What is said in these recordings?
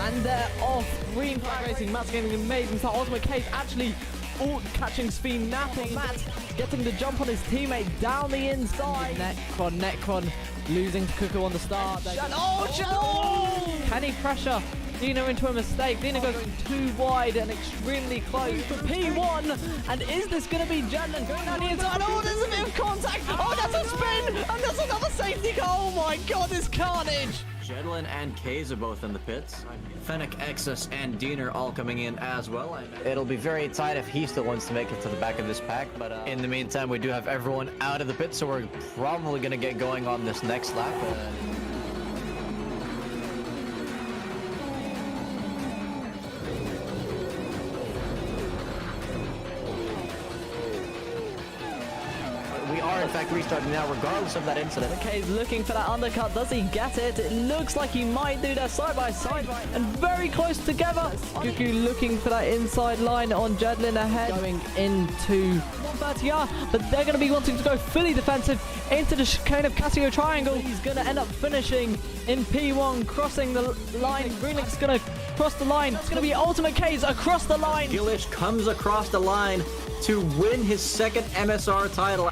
And they're off. Green flag racing. Matt's getting an amazing start. Ultimate Case actually catching speed, napping. Matt getting the jump on his teammate down the inside. Necron losing to Cuckoo on the start. Can he pressure Dino into a mistake? Dino goes too wide and extremely close for P1. And is this going to be Jadlin going down the inside? Oh, there's a bit of contact. Oh, that's a spin. And there's another safety car. Oh my god, this carnage. Jedlin and Kaze are both in the pits. Fennec, Exus, and Dean are all coming in as well. It'll be very tight if he still wants to make it to the back of this pack, but in the meantime, we do have everyone out of the pit, so we're probably going to get going on this next lap. We are, in fact, restarting now, regardless of that incident. Okay, he's looking for that undercut. Does he get it? It looks like he might do. They're side by side and very close together. Cuckoo looking for that inside line on Jedlin ahead. Going into 130R, but they're going to be wanting to go fully defensive into the chicane of Casio Triangle. He's going to end up finishing in P1, crossing the line. Greenlink's going to cross the line. It's going to be Ultimate Case across the line. Gillish comes across the line to win his second MSR title.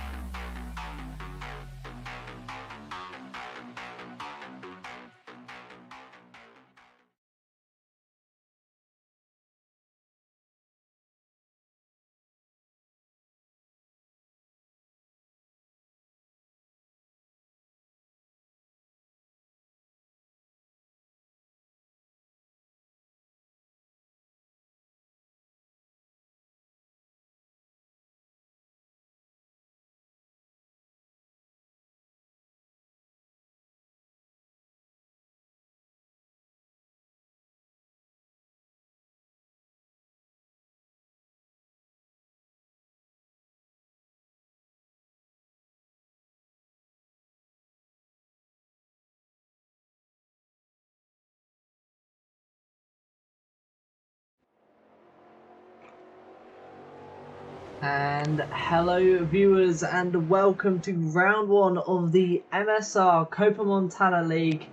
And hello viewers, and welcome to round one of the MSR Copa Montana League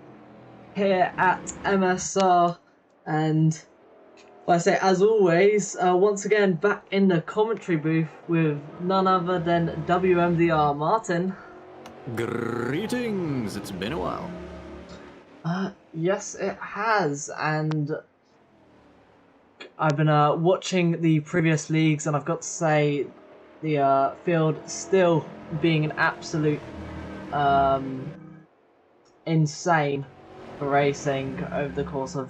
here at MSR. And like I say, as always, once again back in the commentary booth with none other than WMDR Martin. Greetings, it's been a while. Yes it has, and I've been watching the previous leagues, and I've got to say the field still being an absolute insane for racing over the course of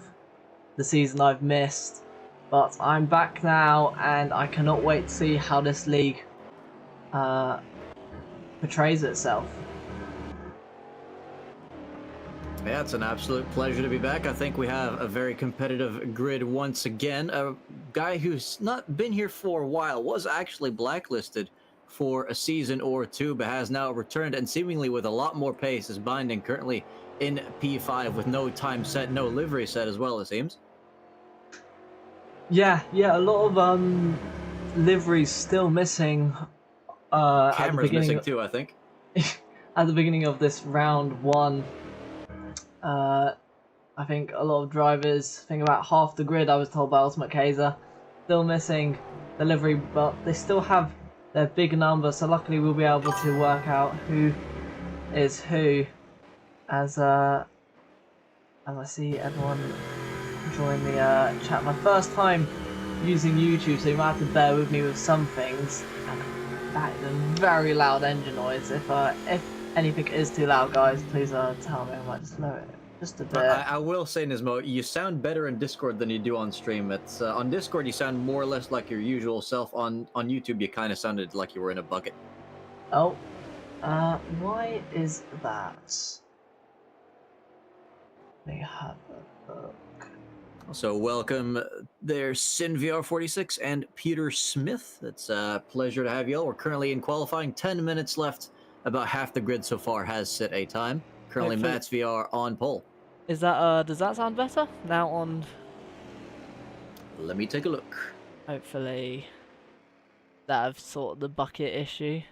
the season I've missed. But I'm back now, and I cannot wait to see how this league portrays itself. Yeah, it's an absolute pleasure to be back. I think we have a very competitive grid once again. A guy who's not been here for a while, was actually blacklisted for a season or two, but has now returned, and seemingly with a lot more pace, is Binding currently in P5 with no time set, no livery set as well, it seems. Yeah, a lot of liveries still missing. Cameras missing too, I think. At the beginning of this round one. I think a lot of drivers, I think about half the grid, I was told by Ultimate Kaiser, still missing the livery, but they still have their big number, so luckily we'll be able to work out who is who as I see everyone join the chat. My first time using YouTube, so you might have to bear with me with some things, and that is a very loud engine noise. If anything is too loud, guys, please tell me. I might just lower it just a bit. I will say, Nismo, you sound better in Discord than you do on stream. It's on Discord you sound more or less like your usual self. On YouTube you kind of sounded like you were in a bucket. Oh, why is that? Let me have a look. So welcome there, SinVR46 and Peter Smith. It's a pleasure to have you all. We're currently in qualifying, 10 minutes left. About half the grid so far has set a time. Currently Matt's VR on pole. Is that does that sound better now on? Let me take a look. Hopefully that I've sorted the bucket issue.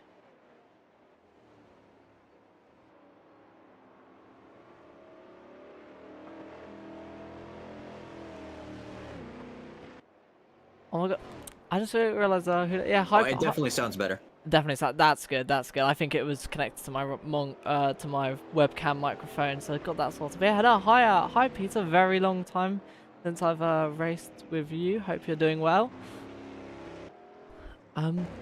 Oh my god. I just realized, yeah, Oh, it definitely sounds better. definitely, that's good, that's good. I think it was connected to my to my webcam microphone, so I got that sorted. But yeah, no, hi Peter, very long time since I've raced with you. Hope you're doing well.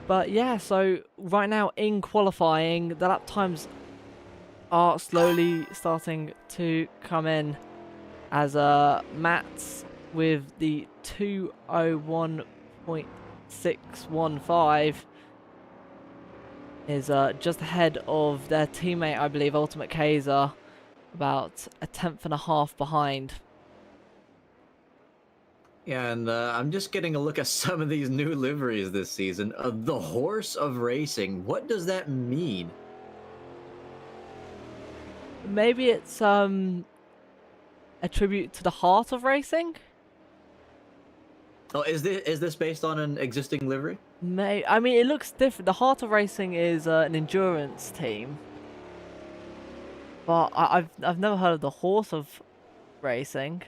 But yeah, so right now in qualifying, the lap times are slowly starting to come in as Matt's with the 201.615 is just ahead of their teammate, I believe, Ultimate Kaiser, about a tenth and a half behind. Yeah, and I'm just getting a look at some of these new liveries this season. The Horse of Racing. What does that mean? Maybe it's a tribute to the heart of racing. Oh, is this based on an existing livery? I mean, it looks different. The Heart of Racing is an endurance team, but I've never heard of the Horse of Racing.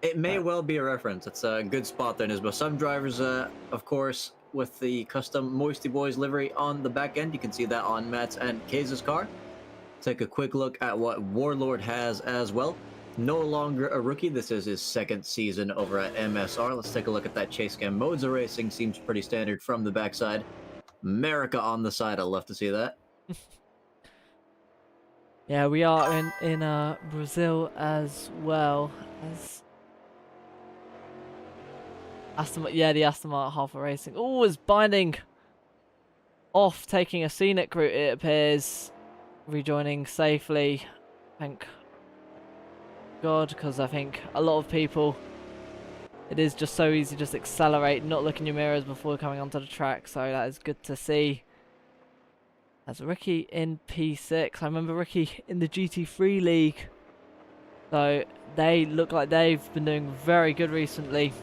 It may well be a reference. It's a good spot there, but some drivers, of course, with the custom Moisty Boys livery on the back end, you can see that on Matt's and Kaze's car. Take a quick look at what Warlord has as well. No longer a rookie. This is his second season over at MSR. Let's take a look at that chase cam. Modes of racing seems pretty standard from the backside. America on the side. I'd love to see that. Yeah, we are in Brazil as well as the Aston Martin Half of Racing. Oh, is binding off, taking a scenic route. It appears, rejoining safely. Thank God, because I think a lot of people, it is just so easy to just accelerate, not look in your mirrors before coming onto the track. So that is good to see. As Ricky in P6, I remember Ricky in the GT3 League. So they look like they've been doing very good recently.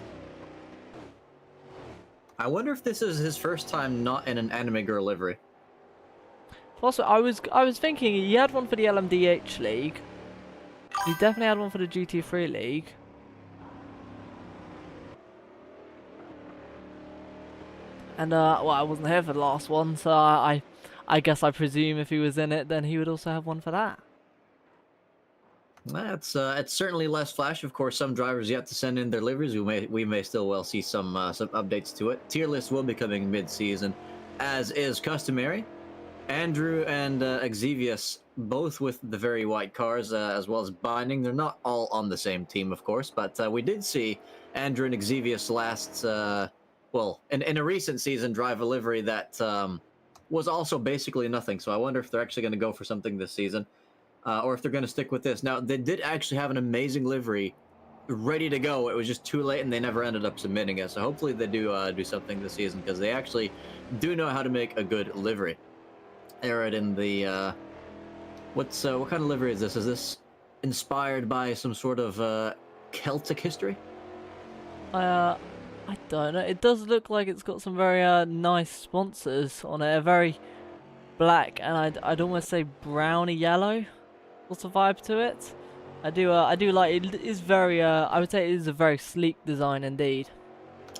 I wonder if this is his first time not in an anime girl livery. Also, I was thinking he had one for the LMDH League. He definitely had one for the GT3 League. And well, I wasn't here for the last one, so I guess I presume if he was in it, then he would also have one for that. That's it's certainly less flash. Of course, some drivers yet to send in their liveries. We may still well see some updates to it. Tier list will be coming mid-season, as is customary. Andrew and Xevious, both with the very white cars, as well as Binding. They're not all on the same team, of course, but we did see Andrew and Xevious last, well, in a recent season, drive a livery that was also basically nothing. So I wonder if they're actually going to go for something this season. Or if they're going to stick with this. Now, they did actually have an amazing livery ready to go. It was just too late, and they never ended up submitting it. So hopefully they do something this season, because they actually do know how to make a good livery. They're in the... what kind of livery is this? Is this inspired by some sort of Celtic history? I don't know. It does look like it's got some very nice sponsors on it. A very black and I'd almost say browny yellow sort of vibe to it. I do like it. It is very I would say it is a very sleek design indeed.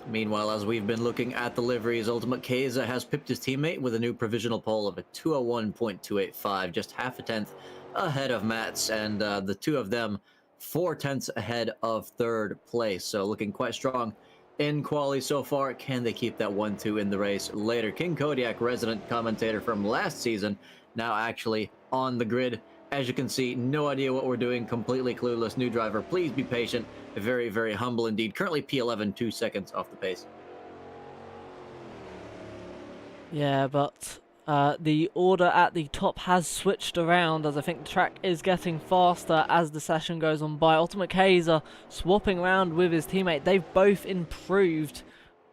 Meanwhile, as we've been looking at the liveries, Ultimate Kaiser has pipped his teammate with a new provisional pole of a 201.285, just half a tenth ahead of Matt's, and the two of them 4/10 ahead of third place. So looking quite strong in quali so far. Can they keep that 1-2 in the race later? King Kodiak, resident commentator from last season, now actually on the grid. As you can see, no idea what we're doing, completely clueless. New driver, please be patient. Very, very humble indeed. Currently P11, 2 seconds off the pace. Yeah, but the order at the top has switched around, as I think the track is getting faster as the session goes on by. Ultimate Kaiser swapping around with his teammate. They've both improved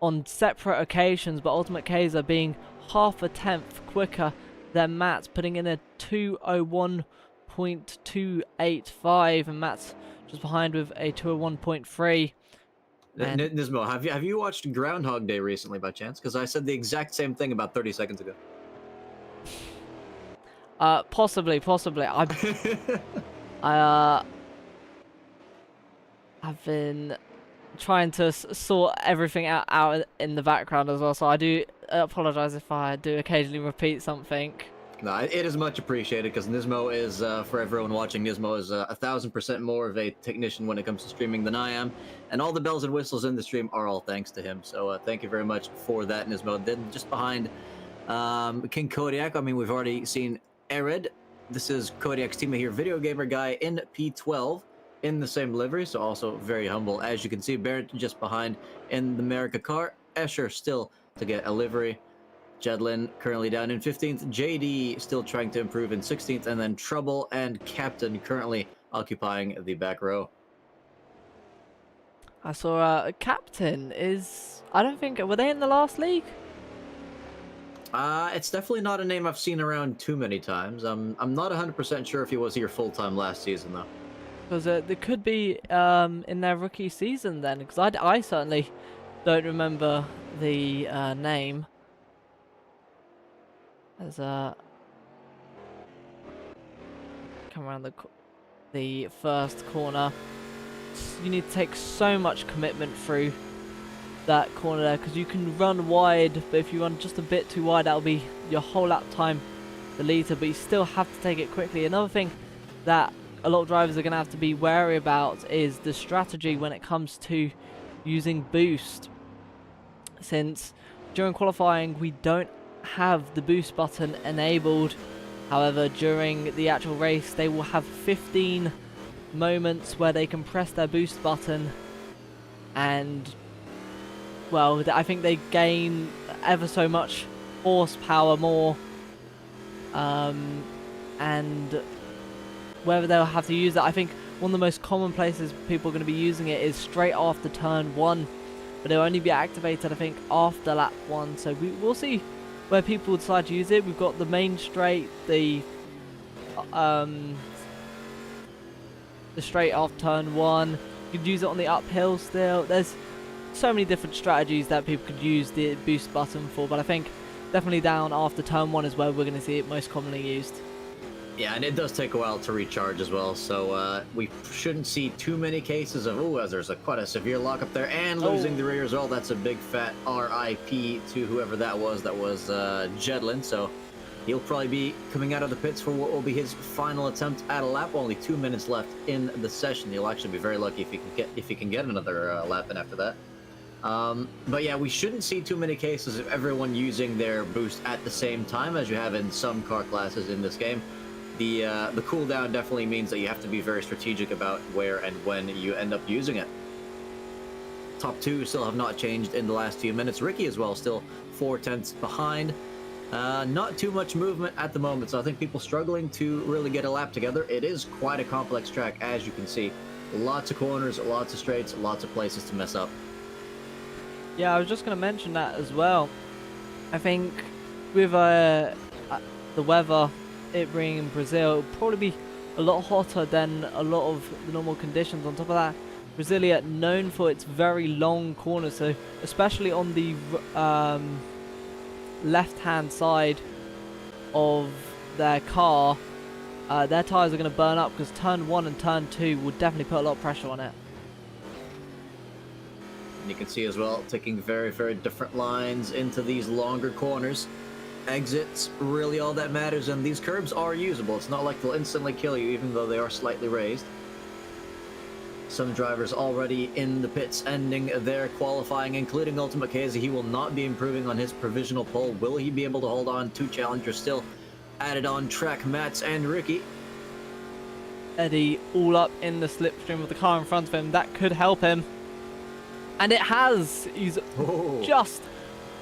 on separate occasions, but Ultimate Kaiser being half a tenth quicker than Matt, putting in a 201.285, and Matt's just behind with a 201.3. Nismo, have you watched Groundhog Day recently by chance? Because I said the exact same thing about 30 seconds ago. Possibly. I've been trying to sort everything out in the background as well. So I do apologize if I do occasionally repeat something. No, it is much appreciated because Nismo is, for everyone watching, Nismo is 1,000% more of a technician when it comes to streaming than I am. And all the bells and whistles in the stream are all thanks to him. So thank you very much for that, Nismo. Then just behind King Kodiak, I mean, we've already seen Erid. This is Kodiak's teammate here, Video Gamer Guy in P12 in the same livery. So also very humble. As you can see, Barrett just behind in the America car. Escher still to get a livery. Jedlin currently down in 15th, JD still trying to improve in 16th, and then Trouble and Captain currently occupying the back row. I saw Captain is... I don't think... Were they in the last league? It's definitely not a name I've seen around too many times. I'm not 100% sure if he was here full-time last season, though. Because there could be in their rookie season then, because I certainly don't remember the name. As come around the first corner, you need to take so much commitment through that corner there, because you can run wide, but if you run just a bit too wide, that'll be your whole lap time, the leader. But you still have to take it quickly. Another thing that a lot of drivers are going to have to be wary about is the strategy when it comes to using boost, since during qualifying we don't have the boost button enabled. However, during the actual race they will have 15 moments where they can press their boost button, and well, I think they gain ever so much horsepower more, and whether they'll have to use it, I think one of the most common places people are going to be using it is straight after turn 1, but it'll only be activated I think after lap 1, so we'll see where people decide to use it. We've got the main straight, the straight off turn 1. You could use it on the uphill still. There's so many different strategies that people could use the boost button for, but I think definitely down after turn 1 is where we're going to see it most commonly used. Yeah, and it does take a while to recharge as well, so we shouldn't see too many cases of, as there's quite a severe lock up there, and losing the rear as well. That's a big fat RIP to whoever that was Jedlin, so he'll probably be coming out of the pits for what will be his final attempt at a lap. Only 2 minutes left in the session. He'll actually be very lucky if he can get another lap in after that. But yeah, we shouldn't see too many cases of everyone using their boost at the same time as you have in some car classes in this game. The cooldown definitely means that you have to be very strategic about where and when you end up using it. Top 2 still have not changed in the last few minutes. Ricky as well, still 4/10 behind. Not too much movement at the moment, so I think people struggling to really get a lap together. It is quite a complex track, as you can see. Lots of corners, lots of straights, lots of places to mess up. Yeah, I was just going to mention that as well. I think with the weather, it being in Brazil, it'll probably be a lot hotter than a lot of the normal conditions. On top of that, Brasilia known for its very long corners, so especially on the left-hand side of their car, their tyres are going to burn up because turn 1 and turn 2 will definitely put a lot of pressure on it. And you can see as well, taking very, very different lines into these longer corners. Exits, really all that matters, and these curbs are usable. It's not like they'll instantly kill you, even though they are slightly raised. Some drivers already in the pits ending their qualifying, including Ultimate Casey. He will not be improving on his provisional pole. Will he be able to hold on? 2 challengers still added on track, Mats and Ricky. Eddie all up in the slipstream with the car in front of him. That could help him. And it has. He's just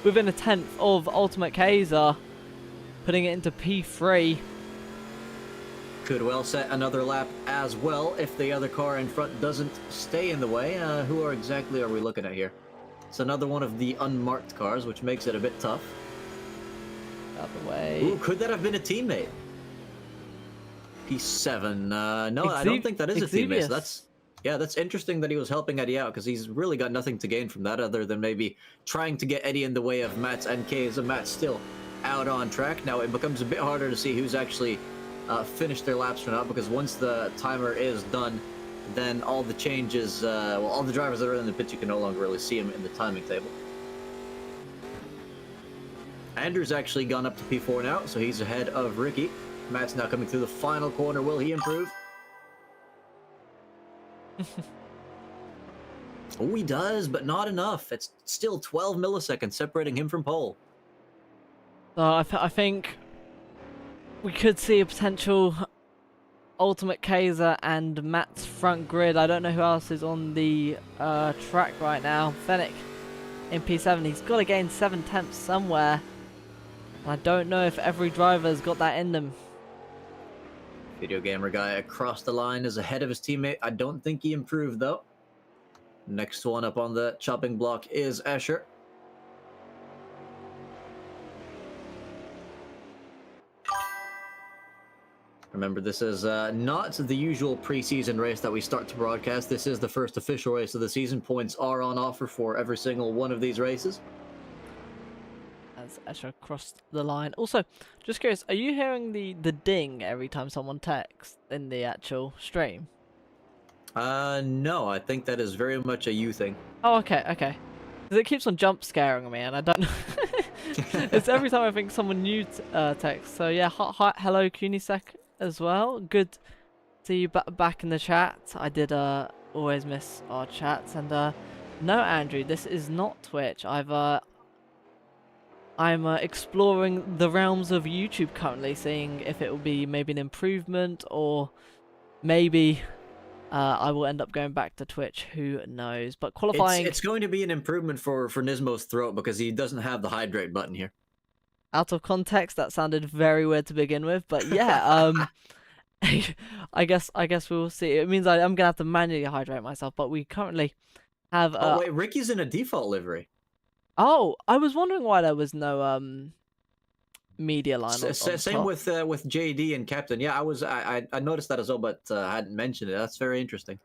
within a tenth of Ultimate Kaiser, putting it into P3. Could well set another lap as well if the other car in front doesn't stay in the way. Who exactly are we looking at here? It's another one of the unmarked cars, which makes it a bit tough. Out the way. Ooh, could that have been a teammate? P7. No, I don't think that is a teammate. So that's interesting that he was helping Eddie out, because he's really got nothing to gain from that other than maybe trying to get Eddie in the way of Mats and K's. Mats still out on track. Now it becomes a bit harder to see who's actually finished their laps or not, because once the timer is done, then all the changes, well, all the drivers that are in the pits, you can no longer really see them in the timing table. Andrew's actually gone up to P4 now, so he's ahead of Ricky. Matt's now coming through the final corner. Will he improve? Oh, he does, but not enough. It's still 12 milliseconds separating him from pole. So I think we could see a potential Ultimate Kaiser and Matt's front grid. I don't know who else is on the track right now. Fennec in P7. He's got to gain 7/10 somewhere. I don't know if every driver's got that in them. Video gamer guy across the line is ahead of his teammate. I don't think he improved, though. Next one up on the chopping block is Escher. Remember, this is not the usual preseason race that we start to broadcast. This is the first official race of the season. Points are on offer for every single one of these races. As Escher crossed the line. Also, just curious, are you hearing the ding every time someone texts in the actual stream? No, I think that is very much a you thing. Oh, okay, okay. Because it keeps on jump scaring me, and I don't know. It's every time I think someone new texts. So yeah, hi, hello Kunisek as well. Good to see you back in the chat. I did always miss our chats, and no, Andrew, this is not Twitch. I'm exploring the realms of YouTube currently, seeing if it will be maybe an improvement or maybe I will end up going back to Twitch. Who knows? But qualifying, it's going to be an improvement for Nismo's throat because he doesn't have the hydrate button here. out of context, that sounded very weird to begin with. But yeah, I guess we'll see. It means I'm gonna have to manually hydrate myself. But we currently have. Oh wait, Ricky's in a default livery. Oh, I was wondering why there was no media line. On Same top. with JD and Captain. Yeah, I noticed that as well, but I hadn't mentioned it. That's very interesting.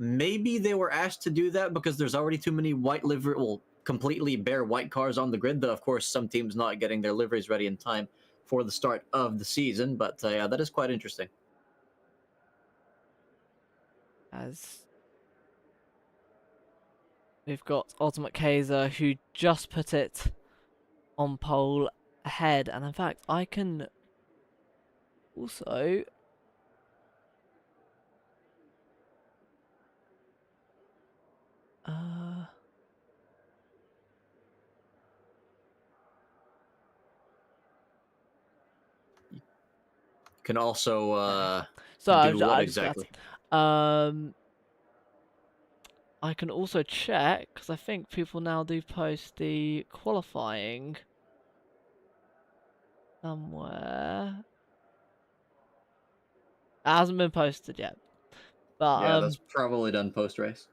Maybe they were asked to do that because there's already too many white livery, well, completely bare white cars on the grid. Though of course, some teams not getting their liveries ready in time for the start of the season. But yeah, that is quite interesting. As we've got Ultimate Kaiser, who just put it on pole ahead, and in fact I can also Can also so do what exactly? I can also check because I think people now do post the qualifying somewhere. It hasn't been posted yet, but Yeah, that's probably done post race.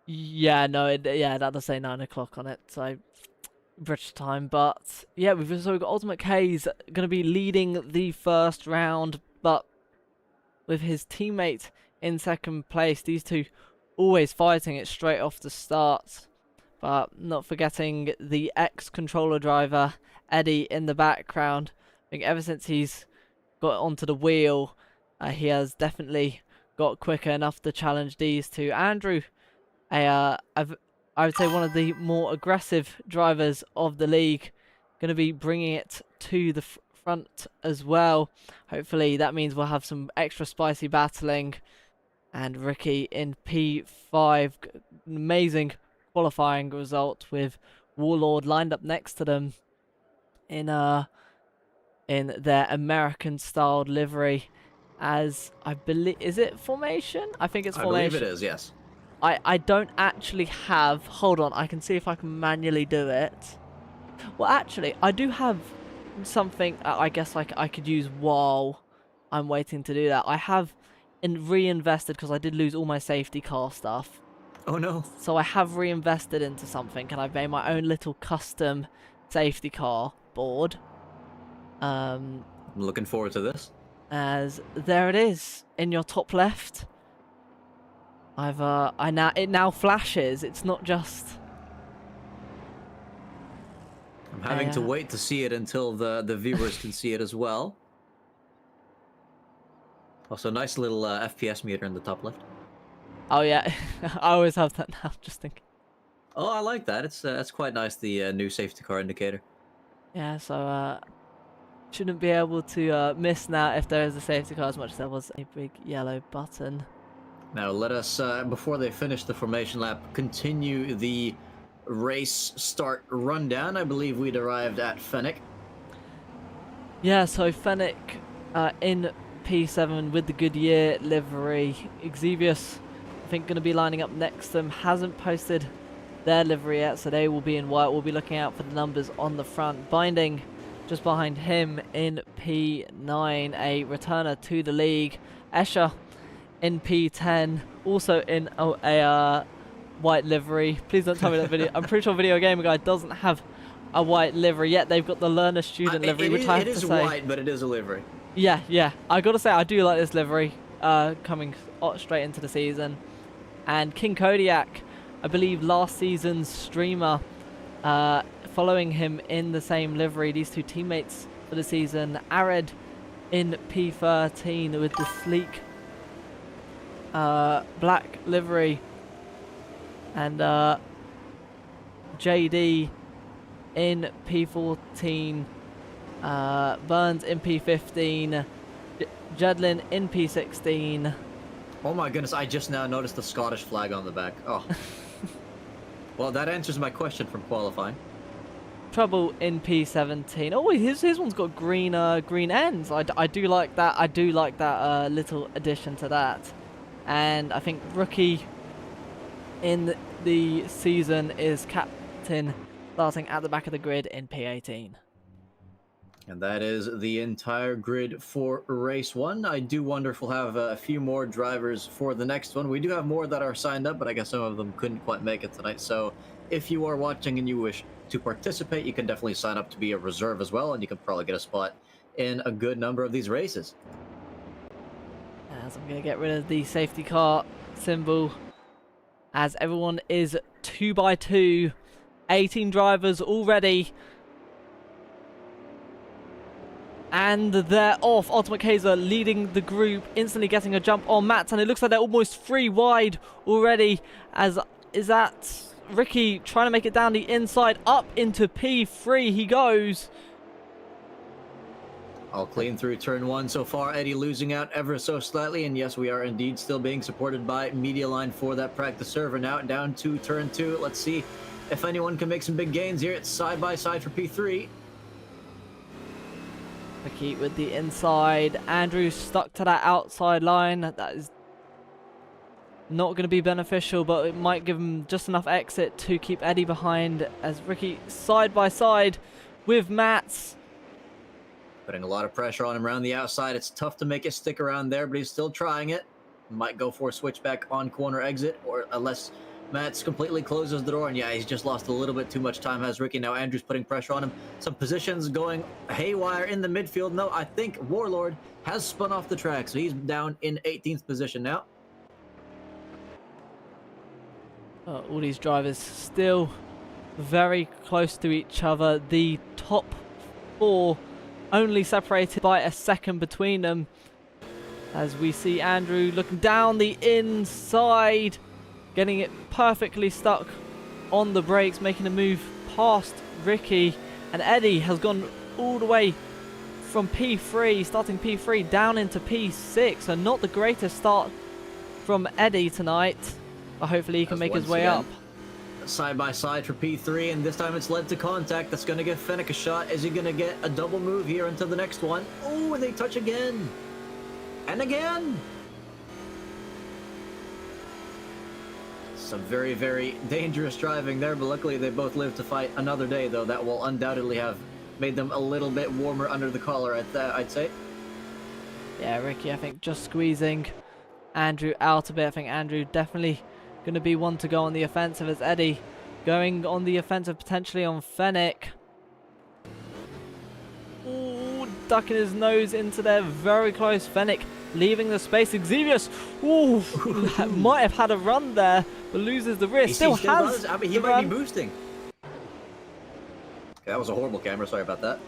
yeah, no, that does say 9 o'clock on it, so British time. But yeah, we've got Ultimate K's going to be leading the first round, but with his teammate in second place. These two always fighting it straight off the start, but not forgetting the ex-controller driver Eddie in the background. I think ever since he's got onto the wheel, he has definitely got quicker enough to challenge these two. Andrew, I would say one of the more aggressive drivers of the league, going to be bringing it to the front as well. Hopefully that means we'll have some extra spicy battling. And Ricky in P5, amazing qualifying result with Warlord lined up next to them in their American-styled livery. As I believe, is it formation? I think it's formation. I believe it is, yes. I don't actually have. Hold on, I can see if I can manually do it. Well, actually, I do have something. I guess I could use while I'm waiting to do that. I have reinvested because I did lose all my safety car stuff. Oh no. So I have reinvested into something, and I've made my own little custom safety car board. I'm looking forward to this. As there it is in your top left. It now flashes. It's not just. I'm having to wait to see it until the viewers can see it as well. Also, nice little FPS meter in the top left. Oh yeah, I always have that now. Just thinking. Oh, I like that. It's quite nice. The new safety car indicator. Yeah, so shouldn't be able to miss now if there is a safety car as much as there was a big yellow button. Now let us, before they finish the formation lap, continue the race start rundown. I believe we'd arrived at Fennec. Yeah, so Fennec in P7 with the Goodyear livery. Exevious, I think, going to be lining up next to them. Hasn't posted their livery yet, so they will be in white. We'll be looking out for the numbers on the front. Binding just behind him in P9, a returner to the league. Escher in P10, also in a white livery. Please don't tell me that video. I'm pretty sure Video Gamer Guy doesn't have a white livery yet. They've got the learner student livery, which I have to say. It is white, but it is a livery. Yeah. I gotta say, I do like this livery coming straight into the season. And King Kodiak, I believe last season's streamer, following him in the same livery. These two teammates for the season. Arid in P13 with the sleek black livery. And JD in P14. Burns in P15. Jedlin in P16. Oh my goodness, I just now noticed the Scottish flag on the back. Oh. Well, that answers my question from qualifying. Trouble in P17. Oh, his one's got green ends. I do like that. I do like that little addition to that. And I think rookie in the season is captain, starting at the back of the grid in P18. And that is the entire grid for race 1. I do wonder if we'll have a few more drivers for the next one. We do have more that are signed up, but I guess some of them couldn't quite make it tonight. So if you are watching and you wish to participate, you can definitely sign up to be a reserve as well, and you can probably get a spot in a good number of these races. As I'm going to get rid of the safety car symbol, as everyone is 2x2, 18 drivers already. And they're off. Ultimate Kaiser leading the group, instantly getting a jump on Matt, and it looks like they're almost 3 wide already. As is that Ricky trying to make it down the inside, up into P3 he goes. All clean through turn 1 so far. Eddie losing out ever so slightly, and yes, we are indeed still being supported by Media Line for that practice server. Now down to turn 2. Let's see if anyone can make some big gains here. It's side by side for P3. Ricky with the inside. Andrew stuck to that outside line. That is not going to be beneficial, but it might give him just enough exit to keep Eddie behind, as Ricky side by side with Mats. Putting a lot of pressure on him around the outside. It's tough to make it stick around there, but he's still trying it. Might go for a switchback on corner exit, or unless Mats completely closes the door. And yeah, he's just lost a little bit too much time, has Ricky. Now Andrew's putting pressure on him. Some positions going haywire in the midfield. No, I think Warlord has spun off the track, so he's down in 18th position now. All these drivers still very close to each other. The top 4 only separated by a second between them, as we see Andrew looking down the inside, getting it perfectly stuck on the brakes, making a move past Ricky. And Eddie has gone all the way from P3, starting P3, down into P6. So not the greatest start from Eddie tonight, but hopefully he can make his way up. Side by side for P3, and this time it's led to contact. That's going to give Fennec a shot. Is he going to get a double move here into the next one? Oh, and they touch again. And again. Some very, very dangerous driving there, but luckily they both live to fight another day, though. That will undoubtedly have made them a little bit warmer under the collar, I'd say. Yeah, Ricky, I think just squeezing Andrew out a bit. I think Andrew definitely going to be one to go on the offensive, as Eddie going on the offensive potentially on Fennec. Ooh, ducking his nose into there, very close. Fennec leaving the space. Exevious, ooh, might have had a run there, but loses the wrist. Still has does. I mean, he might be boosting. Okay, that was a horrible camera. Sorry about that.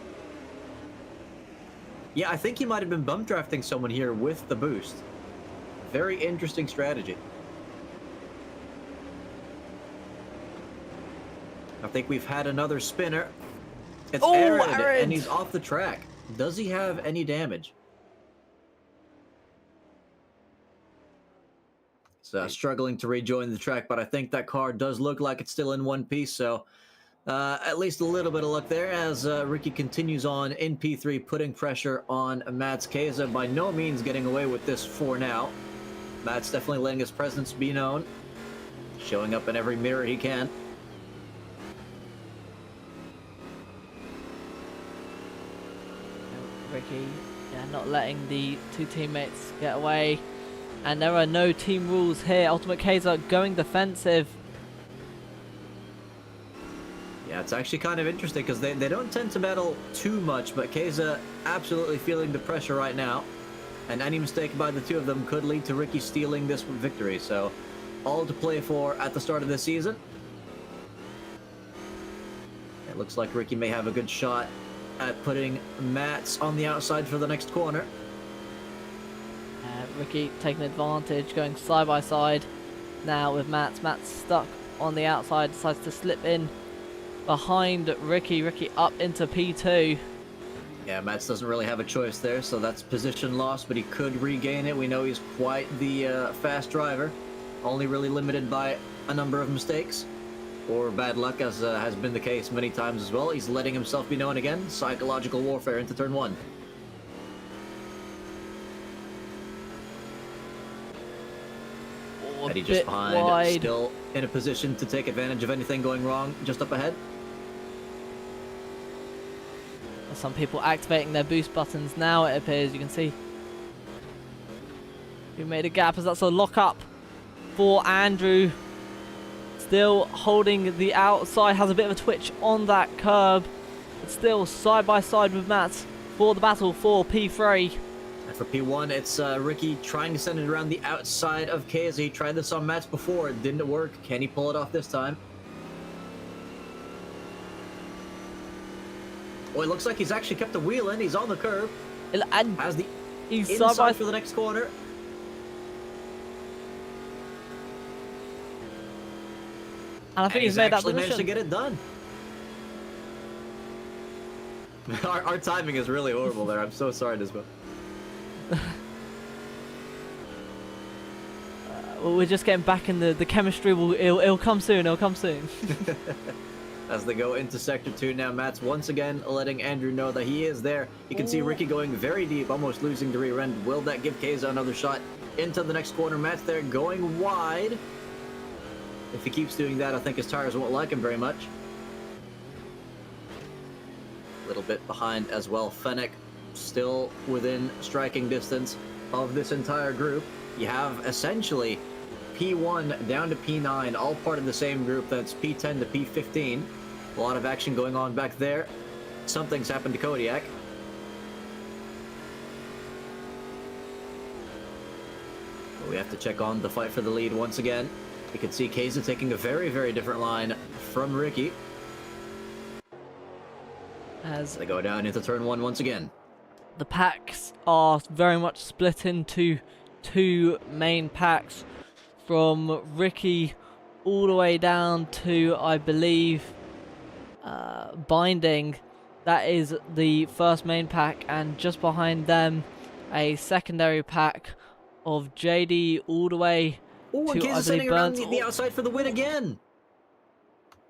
Yeah, I think he might have been bump drafting someone here with the boost. Very interesting strategy. I think we've had another spinner. It's Aaron, and he's off the track. Does he have any damage? So struggling to rejoin the track, but I think that car does look like it's still in one piece, so at least a little bit of luck there as Ricky continues on in P3, putting pressure on Mats Keza. By no means getting away with this for now. Mats definitely letting his presence be known, showing up in every mirror he can. Ricky, yeah, not letting the two teammates get away. And there are no team rules here. Ultimate Kaiser going defensive. Yeah, it's actually kind of interesting because they don't tend to battle too much, but Keza absolutely feeling the pressure right now. And any mistake by the two of them could lead to Ricky stealing this victory. So, all to play for at the start of the season. It looks like Ricky may have a good shot at putting Mats on the outside for the next corner. Ricky taking advantage, going side by side now with Mats. Mats stuck on the outside, decides to slip in behind Ricky. Ricky up into P2. Yeah, Mats doesn't really have a choice there, so that's position loss, but he could regain it. We know he's quite the fast driver, only really limited by a number of mistakes or bad luck, as has been the case many times as well. He's letting himself be known again. Psychological warfare into turn 1. Eddie just behind, wide. Still in a position to take advantage of anything going wrong just up ahead. Some people activating their boost buttons now, it appears. You can see who made a gap as that's a lock up for Andrew. Still holding the outside, has a bit of a twitch on that curb, but still side by side with Matt for the battle for P3. And for P1, it's Ricky trying to send it around the outside of Keza. He tried this on Mats before, it didn't work. Can he pull it off this time? Oh, it looks like he's actually kept the wheel in. He's on the curb. And has the he's inside for the next corner. And I think he's made that actually managed to position. get it done. our timing is really horrible there. I'm so sorry, Nisba. Well, we're just getting back in the chemistry. It'll come soon. It'll come soon. As they go into Sector 2 now, Matt's once again letting Andrew know that he is there. You can see Ricky going very deep, almost losing the rear end. Will that give Keza another shot into the next corner? Matt's there going wide. If he keeps doing that, I think his tires won't like him very much. A little bit behind as well. Fennec still within striking distance of this entire group. You have essentially P1 down to P9, all part of the same group. That's P10 to P15. A lot of action going on back there. Something's happened to Kodiak. We have to check on the fight for the lead once again. You can see Keza taking a very, very different line from Ricky. As they go down into turn 1 once again. The packs are very much split into two main packs, from Ricky all the way down to, I believe, Binding. That is the first main pack, and just behind them a secondary pack of JD all the way to, I believe, sending around Burnt. the outside for the win again.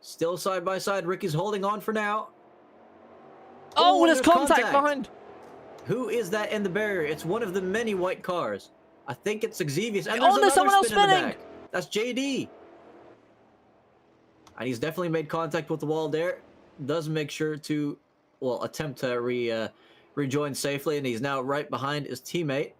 Still side by side. Ricky's holding on for now. Oh, there's contact behind. Who is that in the barrier? It's one of the many white cars. I think it's Xavius. And there's someone else spin in the spinning. back. That's JD. And he's definitely made contact with the wall there. Does make sure to, well, attempt to rejoin safely. And he's now right behind his teammate,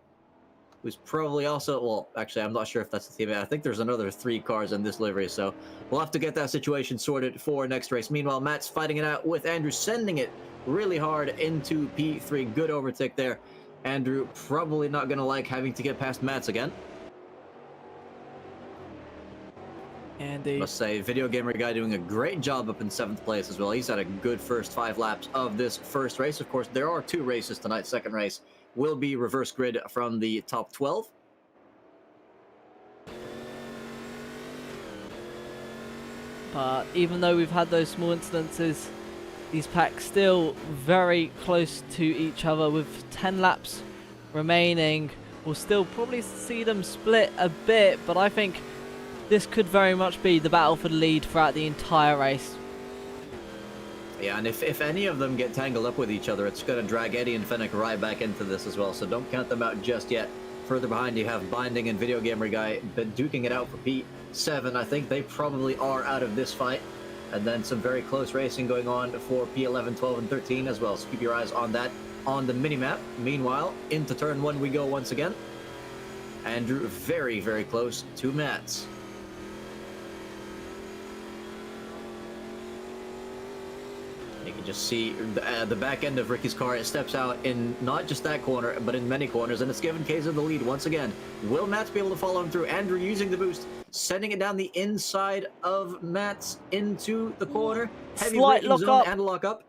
who's probably also, well, actually, I'm not sure if that's the teammate. I think there's another 3 cars in this livery. So we'll have to get that situation sorted for next race. Meanwhile, Matt's fighting it out with Andrew, sending it really hard into P3. Good overtake there. Andrew probably not going to like having to get past Mats again. Indeed. Must say, Video Gamer Guy doing a great job up in 7th place as well. He's had a good first 5 laps of this first race. Of course, there are 2 races tonight. Second race will be reverse grid from the top 12. But even though we've had those small incidences, these packs still very close to each other with 10 laps remaining. We'll still probably see them split a bit, but I think this could very much be the battle for the lead throughout the entire race. Yeah, and if any of them get tangled up with each other, it's going to drag Eddie and Fennec right back into this as well, so don't count them out just yet. Further behind, you have Binding and Video Gamer Guy duking it out for P7. I think they probably are out of this fight. And then some very close racing going on for P11, 12, and 13 as well, so keep your eyes on that on the minimap. Meanwhile, into turn 1 we go once again. Andrew very, very close to Mats. You can just see the back end of Ricky's car. It steps out in not just that corner, but in many corners, and it's given Kaiser the lead once again. Will Mats be able to follow him through? Andrew using the boost, sending it down the inside of Mats into the corner. Heavy braking zone and lock up.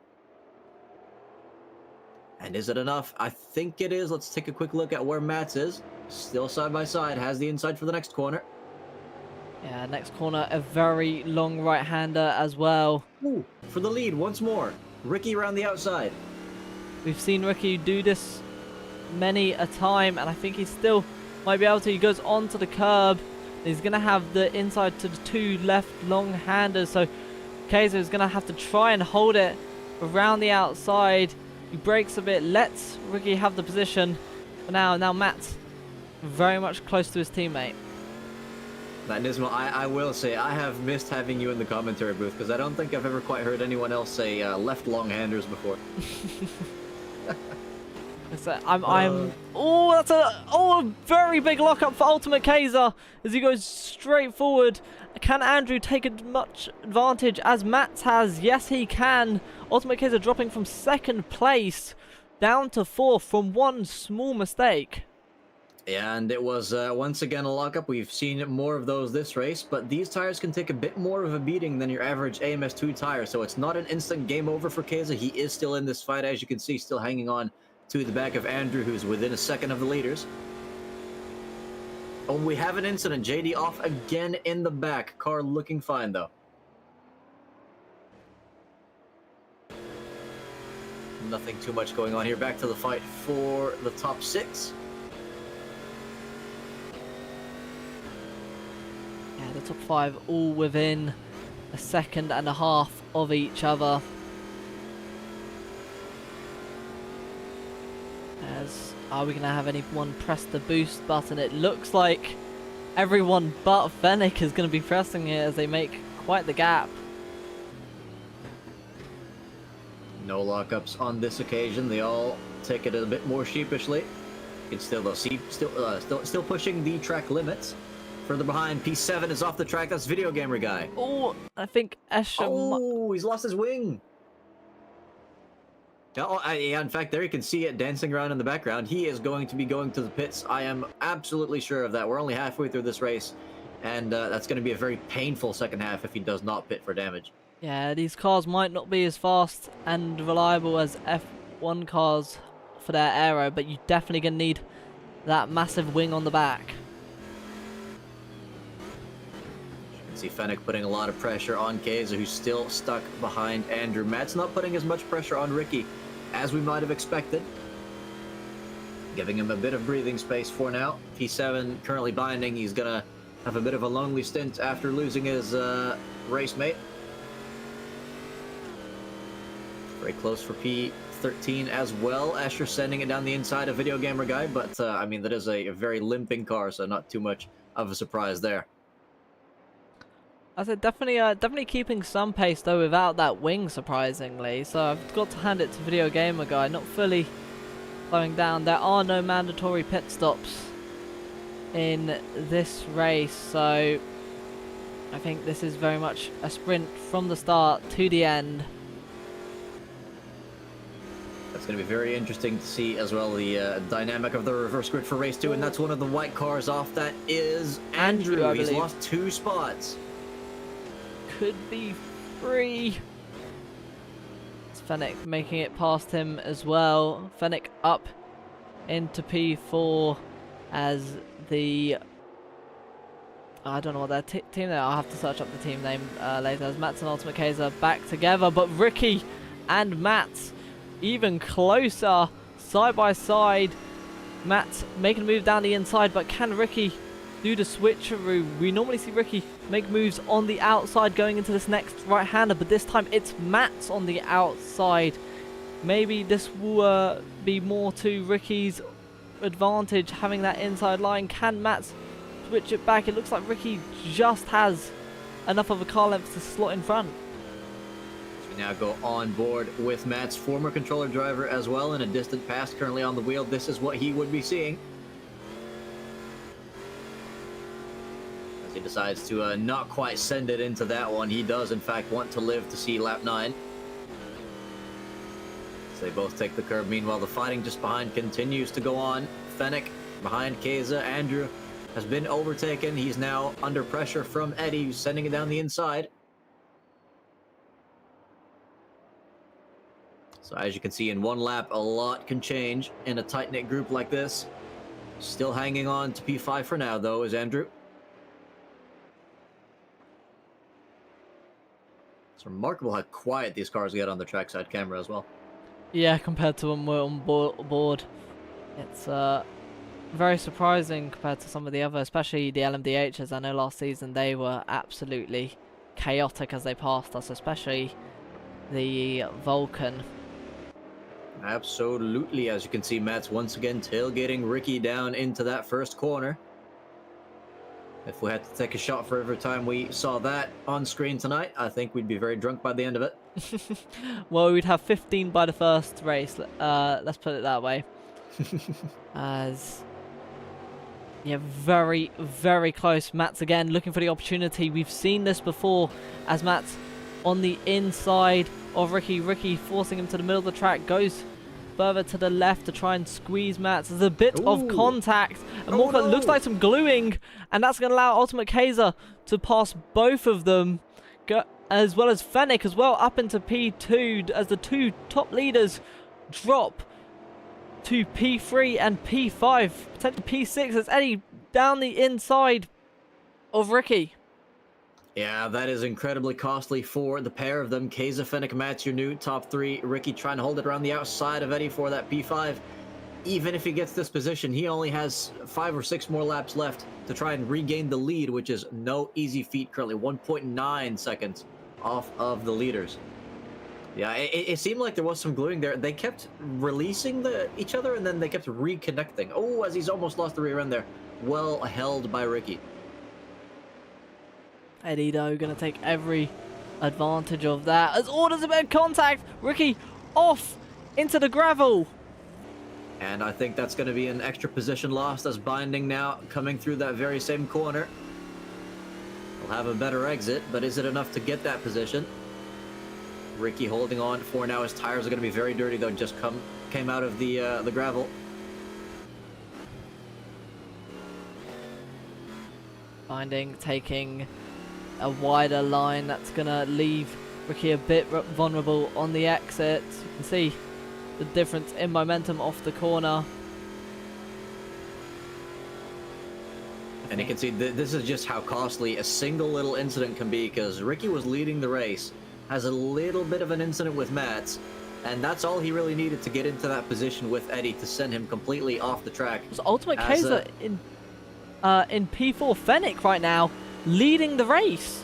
And is it enough? I think it is. Let's take a quick look at where Mats is. Still side by side, has the inside for the next corner. Yeah, next corner, a very long right-hander as well. Ooh, for the lead once more. Ricky around the outside. We've seen Ricky do this many a time, and I think he still might be able to. He goes onto the curb. He's going to have the inside to the 2 left long-handers, so Kaiser is going to have to try and hold it around the outside. He brakes a bit, lets Ricky have the position for now. Now Matt's very much close to his teammate. That Nismo, I will say, I have missed having you in the commentary booth, because I don't think I've ever quite heard anyone else say left long-handers before. Oh, that's a very big lockup for Ultimate Kaiser as he goes straight forward. Can Andrew take as much advantage as Mats has? Yes, he can. Ultimate Kaiser dropping from 2nd place down to 4th from one small mistake. Yeah, and it was once again a lockup. We've seen more of those this race, but these tires can take a bit more of a beating than your average AMS2 tire, so it's not an instant game over for Kaiser. He is still in this fight, as you can see, still hanging on to the back of Andrew, who's within a second of the leaders. Oh, we have an incident. JD off again in the back. Car looking fine, though. Nothing too much going on here. Back to the fight for the top 6. Yeah, the top 5 all within a second and a half of each other. Are we going to have anyone press the boost button? It looks like everyone but Fennec is going to be pressing it as they make quite the gap. No lockups on this occasion. They all take it a bit more sheepishly. You can still, though, see, still pushing the track limits. Further behind, P7 is off the track. That's Video Gamer Guy. Oh, I think Escher... Oh, he's lost his wing. Oh, yeah, in fact, there you can see it dancing around in the background. He is going to be going to the pits. I am absolutely sure of that. We're only halfway through this race, and that's going to be a very painful second half if he does not pit for damage. Yeah, these cars might not be as fast and reliable as F1 cars for their aero, but you're definitely going to need that massive wing on the back. You can see Fennec putting a lot of pressure on Kaiser, who's still stuck behind Andrew. Matt's not putting as much pressure on Ricky as we might have expected, giving him a bit of breathing space for now. P7 currently binding. He's gonna have a bit of a lonely stint after losing his race mate. Very close for P13 as well. Escher sending it down the inside of Video Gamer Guy, but I mean, that is a very limping car, so not too much of a surprise there. I said definitely keeping some pace though without that wing, surprisingly. So I've got to hand it to Video Gamer Guy, not fully slowing down. There are no mandatory pit stops in this race, so I think this is very much a sprint from the start to the end. That's going to be very interesting to see as well, the dynamic of the reverse grid for race 2, and that's one of the white cars off. That is Andrew. He's lost 2 spots. could be free. It's Fennec making it past him as well. Fennec up into P4 as the... I don't know what their team there. I'll have to search up the team name later. As Mats and Ultimate Kaiser back together, but Ricky and Mats even closer, side by side. Mats making a move down the inside, but can Ricky do the switcheroo? We normally see Ricky make moves on the outside going into this next right-hander, but this time it's Mats on the outside. Maybe this will be more to Ricky's advantage, having that inside line. Can Mats switch it back? It looks like Ricky just has enough of a car length to slot in front. We now go on board with Mats, former controller driver as well, in a distant past, currently on the wheel. This is what he would be seeing as he decides to not quite send it into that one. He does in fact want to live to see lap 9. So they both take the curb. Meanwhile, the fighting just behind continues to go on. Fennec behind Keza. Andrew has been overtaken. He's now under pressure from Eddie, who's sending it down the inside. So as you can see, in one lap, a lot can change in a tight-knit group like this. Still hanging on to P5 for now, though, is Andrew. It's remarkable how quiet these cars get on the trackside camera as well. Yeah, compared to when we're on board. It's very surprising compared to some of the other, especially the LMDHs. I know last season they were absolutely chaotic as they passed us, especially the Vulcan. Absolutely. As you can see, Matt's once again tailgating Ricky down into that first corner. If we had to take a shot for every time we saw that on screen tonight, I think we'd be very drunk by the end of it. Well, we'd have 15 by the first race, let's put it that way. As yeah, very, very close. Matt's again looking for the opportunity. We've seen this before as Matt's on the inside of Ricky. Ricky forcing him to the middle of the track, goes further to the left to try and squeeze Mats. There's a bit of contact, and looks like some gluing, and that's going to allow Ultimate Kaiser to pass both of them, as well as Fennec as well, up into P2 as the two top leaders drop to P3 and P5, potentially P6 as Eddie down the inside of Ricky. Yeah, that is incredibly costly for the pair of them. Keza, Fennec, Mats, your new top 3. Ricky trying to hold it around the outside of Eddie for that P5. Even if he gets this position, he only has 5 or 6 more laps left to try and regain the lead, which is no easy feat currently. 1.9 seconds off of the leaders. Yeah, it seemed like there was some gluing there. They kept releasing each other, and then they kept reconnecting. Oh, as he's almost lost the rear end there. Well held by Ricky. Eddie, though, going to take every advantage of that. As orders a bit of contact, Ricky off into the gravel. And I think that's going to be an extra position lost as Binding now coming through that very same corner. He'll have a better exit, but is it enough to get that position? Ricky holding on for now. His tires are going to be very dirty, though. Just came out of the gravel. Binding taking a wider line. That's going to leave Ricky a bit vulnerable on the exit. You can see the difference in momentum off the corner. And you can see this is just how costly a single little incident can be, because Ricky was leading the race, has a little bit of an incident with Mats, and that's all he really needed to get into that position with Eddie to send him completely off the track. So Ultimate Kaiser in P4. Fennec right now leading the race.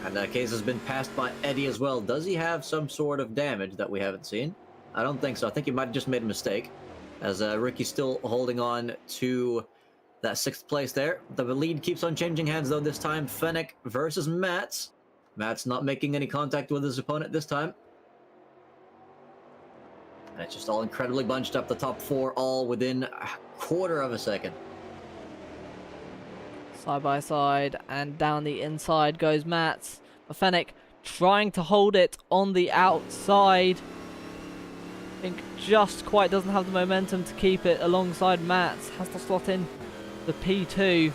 And Kaiser's been passed by Eddie as well. Does he have some sort of damage that we haven't seen? I don't think so. I think he might have just made a mistake, as Ricky's still holding on to that 6th place there. The lead keeps on changing hands, though, this time. Fennec versus Mats. Mats not making any contact with his opponent this time. And it's just all incredibly bunched up. The top 4 all within a quarter of a second. Side by side, and down the inside goes Mats. Fennec trying to hold it on the outside. I think just quite doesn't have the momentum to keep it alongside Mats. Has to slot in the P2.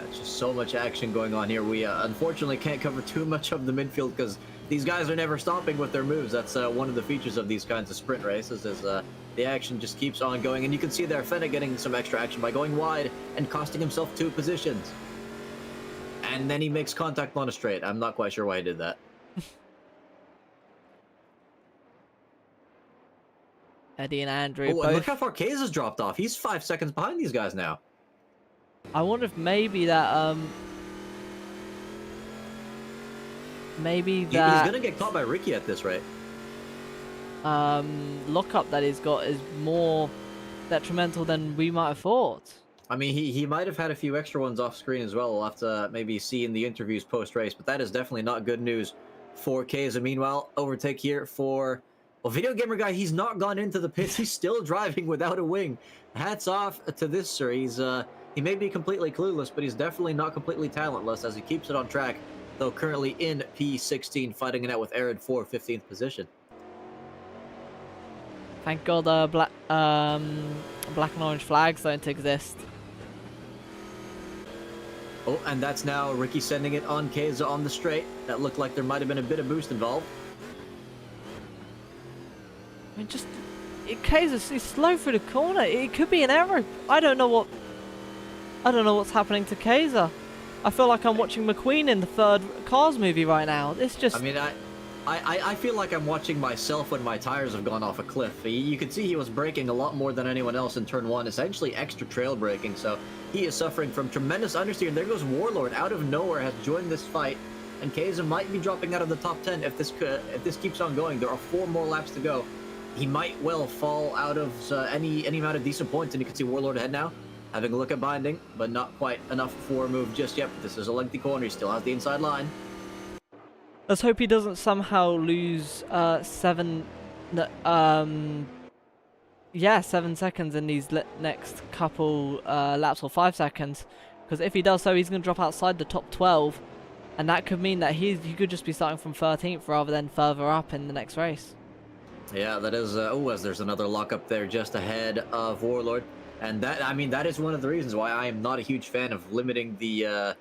It's just so much action going on here. We unfortunately can't cover too much of the midfield because these guys are never stopping with their moves. That's one of the features of these kinds of sprint races is the action just keeps on going. And you can see there Fenna getting some extra action by going wide and costing himself 2 positions. And then he makes contact on a straight. I'm not quite sure why he did that. Eddie and Andrew. Oh, both... and look how far Kays has dropped off. He's 5 seconds behind these guys now. I wonder if maybe that maybe that he's gonna get caught by Ricky at this rate. lockup that he's got is more detrimental than we might have thought. I mean, he might have had a few extra ones off screen as well. We'll have to maybe see in the interviews post-race, but that is definitely not good news for Kays. Meanwhile, overtake here for... Well, Video Gamer Guy, he's not gone into the pits. He's still driving without a wing. Hats off to this, sir. He may be completely clueless, but he's definitely not completely talentless as he keeps it on track, though currently in P16, fighting it out with Arid for 15th position. Thank God black and orange flags don't exist. Oh, and that's now Ricky sending it on Keza on the straight. That looked like there might have been a bit of boost involved. I mean, just... Kaiser's slow through the corner. It could be an error. I don't know what's happening to Kaiser. I feel like I'm watching McQueen in the 3rd Cars movie right now. It's just... I mean, I feel like I'm watching myself when my tires have gone off a cliff. You could see he was braking a lot more than anyone else in turn 1, essentially extra trail braking, so he is suffering from tremendous understeer. And there goes Warlord out of nowhere, has joined this fight, and Kaiser might be dropping out of the top 10 if this keeps on going. There are 4 more laps to go. He might well fall out of any amount of decent points, and you can see Warlord ahead now, having a look at binding, but not quite enough for a move just yet. This is a lengthy corner. He still has the inside line. Let's hope he doesn't somehow lose 7 seconds in these next couple laps, or 5 seconds, because if he does so, he's going to drop outside the top 12, and that could mean that he could just be starting from 13th rather than further up in the next race. Yeah, that is... as there's another lockup there just ahead of Warlord. And that, I mean, that is one of the reasons why I am not a huge fan of limiting the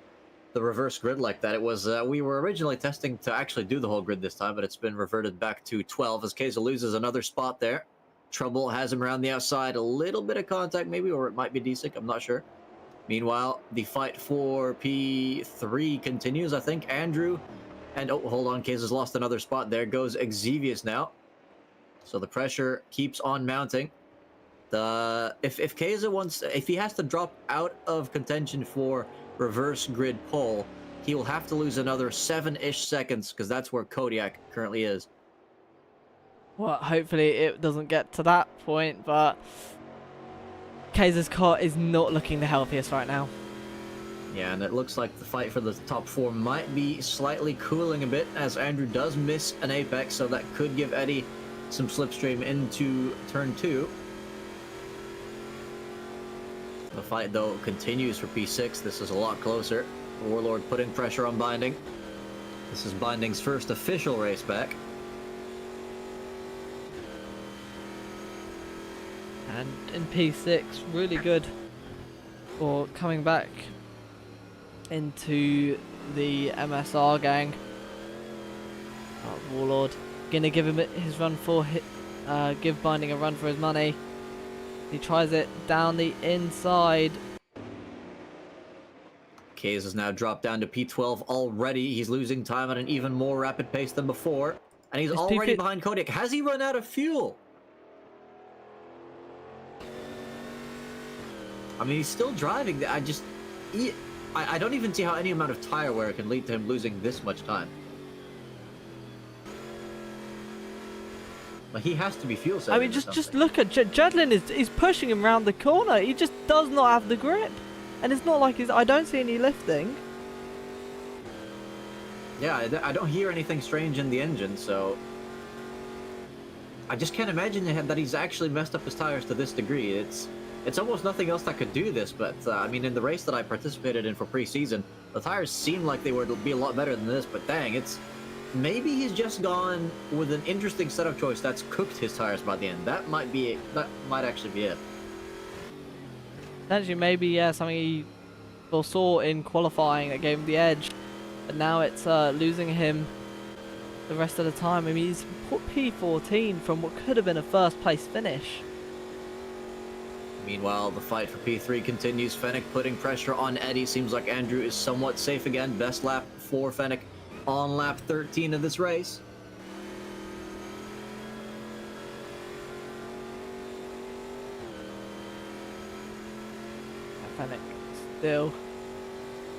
reverse grid like that. It was... we were originally testing to actually do the whole grid this time, but it's been reverted back to 12 as Keza loses another spot there. Trouble has him around the outside. A little bit of contact maybe, or it might be Desik, I'm not sure. Meanwhile, the fight for P3 continues, I think. Andrew... And, oh, hold on, Keza's lost another spot. There goes Xevious now. So the pressure keeps on mounting. If Keza wants, if he has to drop out of contention for reverse grid pole, he will have to lose another 7-ish seconds, because that's where Kodiak currently is. Well, hopefully it doesn't get to that point, but Keza's car is not looking the healthiest right now. Yeah, and it looks like the fight for the top 4 might be slightly cooling a bit, as Andrew does miss an apex, so that could give Eddie some slipstream into turn 2. The fight, though, continues for P6. This is a lot closer. Warlord putting pressure on Binding. This is Binding's first official race back. And in P6, really good for coming back into the MSR gang. Warlord gonna give him his run for give Binding a run for his money. He tries it down the inside. Kays has now dropped down to P12 already. He's losing time at an even more rapid pace than before. And he's already behind Kodiak. Has he run out of fuel? I mean, he's still driving. I don't even see how any amount of tire wear can lead to him losing this much time. But he has to be fuel saving. I mean, just look at Jadlin is pushing him around the corner. He just does not have the grip, and it's not like I don't see any lifting. Yeah, I don't hear anything strange in the engine, so I just can't imagine that he's actually messed up his tires to this degree. It's almost nothing else that could do this, but I mean, in the race that I participated in for preseason, the tires seemed like they would be a lot better than this, but dang, maybe he's just gone with an interesting setup choice that's cooked his tires by the end. That might be it. That might actually be it. Actually, maybe, yeah, something foresaw in qualifying that gave him the edge. But now it's losing him the rest of the time. I mean, he's put P14 from what could have been a first place finish. Meanwhile, the fight for P3 continues. Fennec putting pressure on Eddie. Seems like Andrew is somewhat safe again. Best lap for Fennec on lap 13 of this race. Fennec still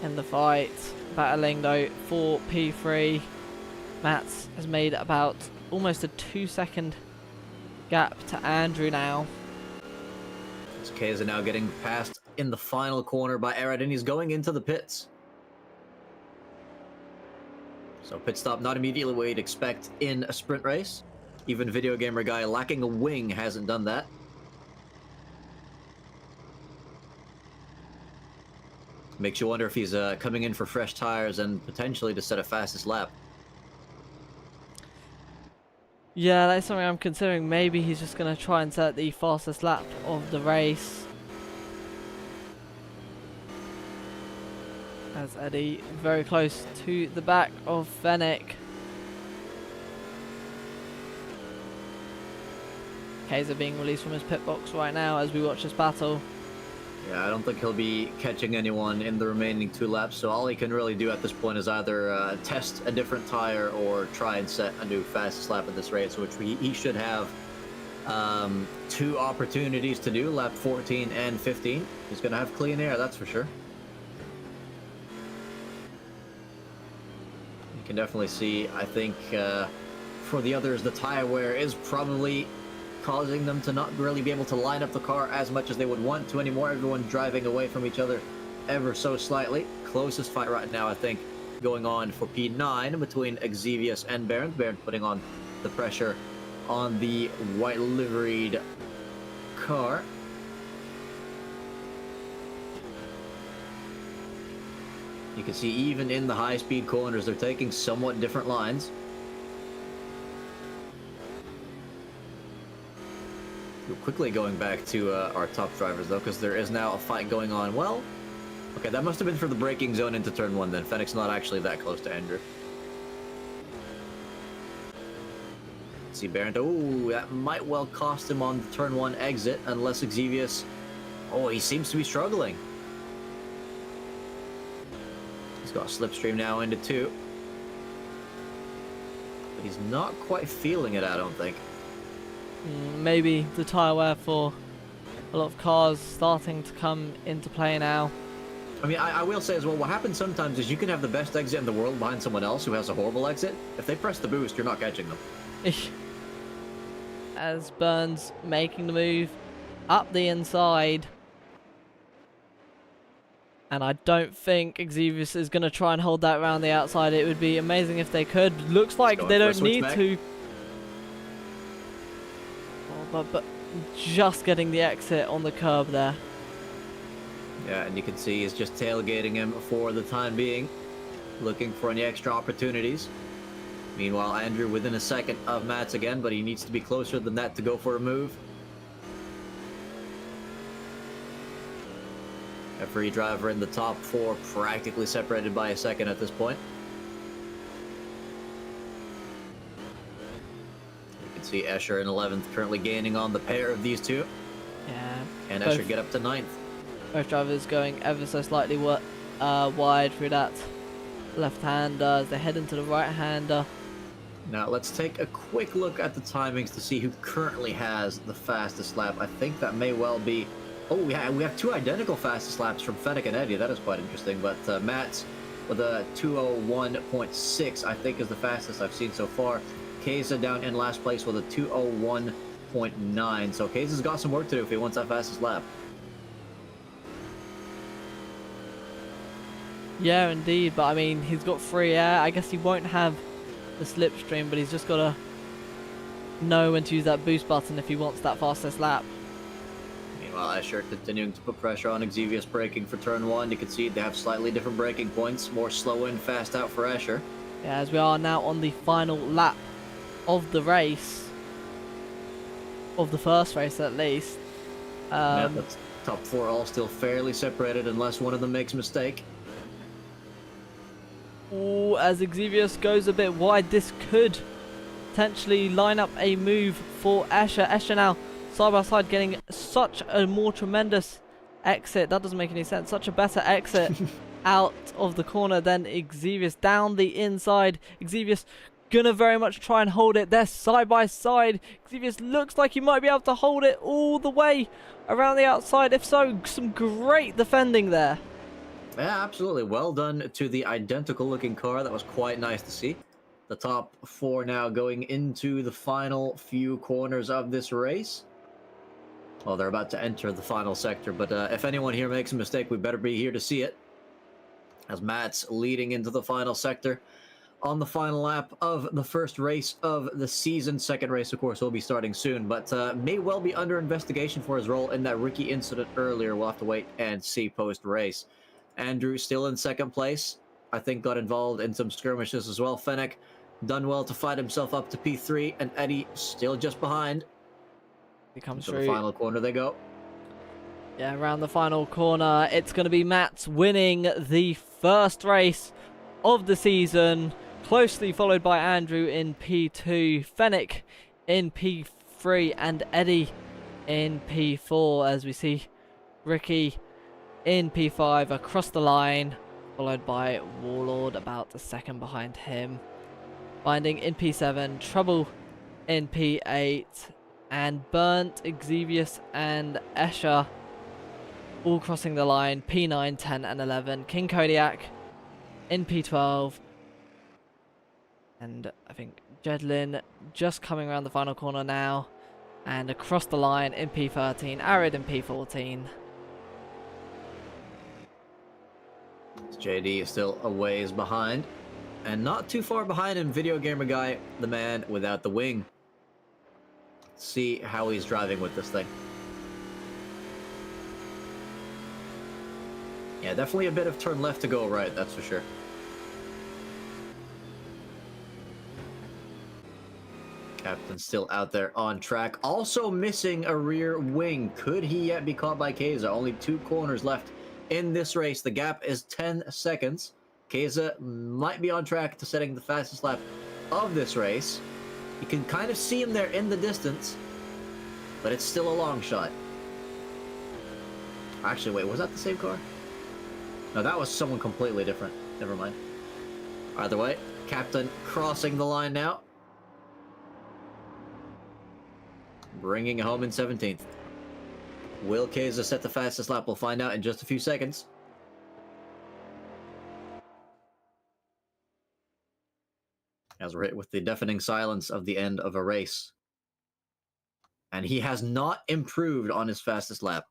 in the fight, battling though for P3. Mats has made about almost a 2-second gap to Andrew now. Keza now getting passed in the final corner by Arad, and he's going into the pits. So pit stop not immediately what you'd expect in a sprint race. Even video gamer guy lacking a wing hasn't done that. Makes you wonder if he's coming in for fresh tires and potentially to set a fastest lap. Yeah, that's something I'm considering. Maybe he's just going to try and set the fastest lap of the race. As Eddie very close to the back of Fennec. Kaiser being released from his pit box right now as we watch this battle. Yeah, I don't think he'll be catching anyone in the remaining 2 laps, so all he can really do at this point is either test a different tire or try and set a new fastest lap of this race, which he should have 2 opportunities to do, lap 14 and 15. He's going to have clean air, that's for sure. You can definitely see, I think, for the others, the tire wear is probably causing them to not really be able to line up the car as much as they would want to anymore. Everyone driving away from each other ever so slightly. Closest fight right now, I think, going on for P9 between Xevious and Bernd. Bernd putting on the pressure on the white liveried car. You can see even in the high-speed corners, they're taking somewhat different lines. We're quickly going back to our top drivers, though, because there is now a fight going on. Well, okay, that must have been for the braking zone into turn 1, then. Fennec's not actually that close to Andrew. Let's see, Bernd. Oh, that might well cost him on the turn 1 exit, unless Xevious... Oh, he seems to be struggling. He's got a slipstream now into 2. But he's not quite feeling it, I don't think. Maybe the tyre wear for a lot of cars starting to come into play now. I mean, I will say as well, what happens sometimes is you can have the best exit in the world behind someone else who has a horrible exit. If they press the boost, you're not catching them. As Burns making the move up the inside. And I don't think Xevious is going to try and hold that around the outside. It would be amazing if they could. Looks like they don't need to. But just getting the exit on the curb there. Yeah, and you can see he's just tailgating him for the time being, looking for any extra opportunities. Meanwhile, Andrew within a second of Mats again, but he needs to be closer than that to go for a move. Every driver in the top 4 practically separated by a second at this point. See Escher in 11th, currently gaining on the pair of these 2. Yeah. Can Escher get up to 9th? Both drivers going ever so slightly wide through that left-hander as they head into the right-hander. Now let's take a quick look at the timings to see who currently has the fastest lap. I think that may well be... Oh, yeah, we have 2 identical fastest laps from Fennec and Eddie. That is quite interesting. But Mats with a 2:01.6, I think, is the fastest I've seen so far. Keza down in last place with a 2:01.9. So Keza's got some work to do if he wants that fastest lap. Yeah, indeed. But I mean, he's got free air. I guess he won't have the slipstream, but he's just got to know when to use that boost button if he wants that fastest lap. Meanwhile, Escher continuing to put pressure on Xevious braking for turn 1. You can see they have slightly different braking points. More slow in, fast out for Escher. Yeah, as we are now on the final lap of the race, of the first race at least. Yeah, Top 4 all still fairly separated unless one of them makes a mistake. Ooh, as Xavius goes a bit wide, this could potentially line up a move for Escher. Escher now side by side getting such a more tremendous exit. That doesn't make any sense. Such a better exit out of the corner than Xavius down the inside. Xavius gonna very much try and hold it. They're side by side. Xavius looks like he might be able to hold it all the way around the outside. If so, some great defending there. Yeah, absolutely. Well done to the identical looking car. That was quite nice to see. The top 4 now going into the final few corners of this race. Well, they're about to enter the final sector, but if anyone here makes a mistake, we better be here to see it. As Matt's leading into the final sector on the final lap of the first race of the season. Second race, of course, will be starting soon, but may well be under investigation for his role in that Ricky incident earlier. We'll have to wait and see post-race. Andrew still in second place. I think got involved in some skirmishes as well. Fennec done well to fight himself up to P3, and Eddie still just behind. He comes to through. The final corner they go. Yeah, around the final corner, it's going to be Matt winning the first race of the season, closely followed by Andrew in P2, Fennec in P3, and Eddie in P4, as we see Ricky in P5 across the line, followed by Warlord about a second behind him. Binding in P7, Trouble in P8, and Burnt, Xavius, and Escher all crossing the line, P9, 10, and 11. King Kodiak in P12. And I think Jedlin just coming around the final corner now. And across the line in P13, Arid in P14. JD is still a ways behind. And not too far behind him, Video Gamer Guy, the man without the wing. Let's see how he's driving with this thing. Yeah, definitely a bit of turn left to go right, that's for sure. Captain still out there on track. Also missing a rear wing. Could he yet be caught by Keza? Only 2 corners left in this race. The gap is 10 seconds. Keza might be on track to setting the fastest lap of this race. You can kind of see him there in the distance, but it's still a long shot. Actually, wait, was that the same car? No, that was someone completely different. Never mind. Either way, Captain crossing the line now. Bringing it home in 17th. Will Keza set the fastest lap? We'll find out in just a few seconds. As we're hit with the deafening silence of the end of a race. And he has not improved on his fastest lap.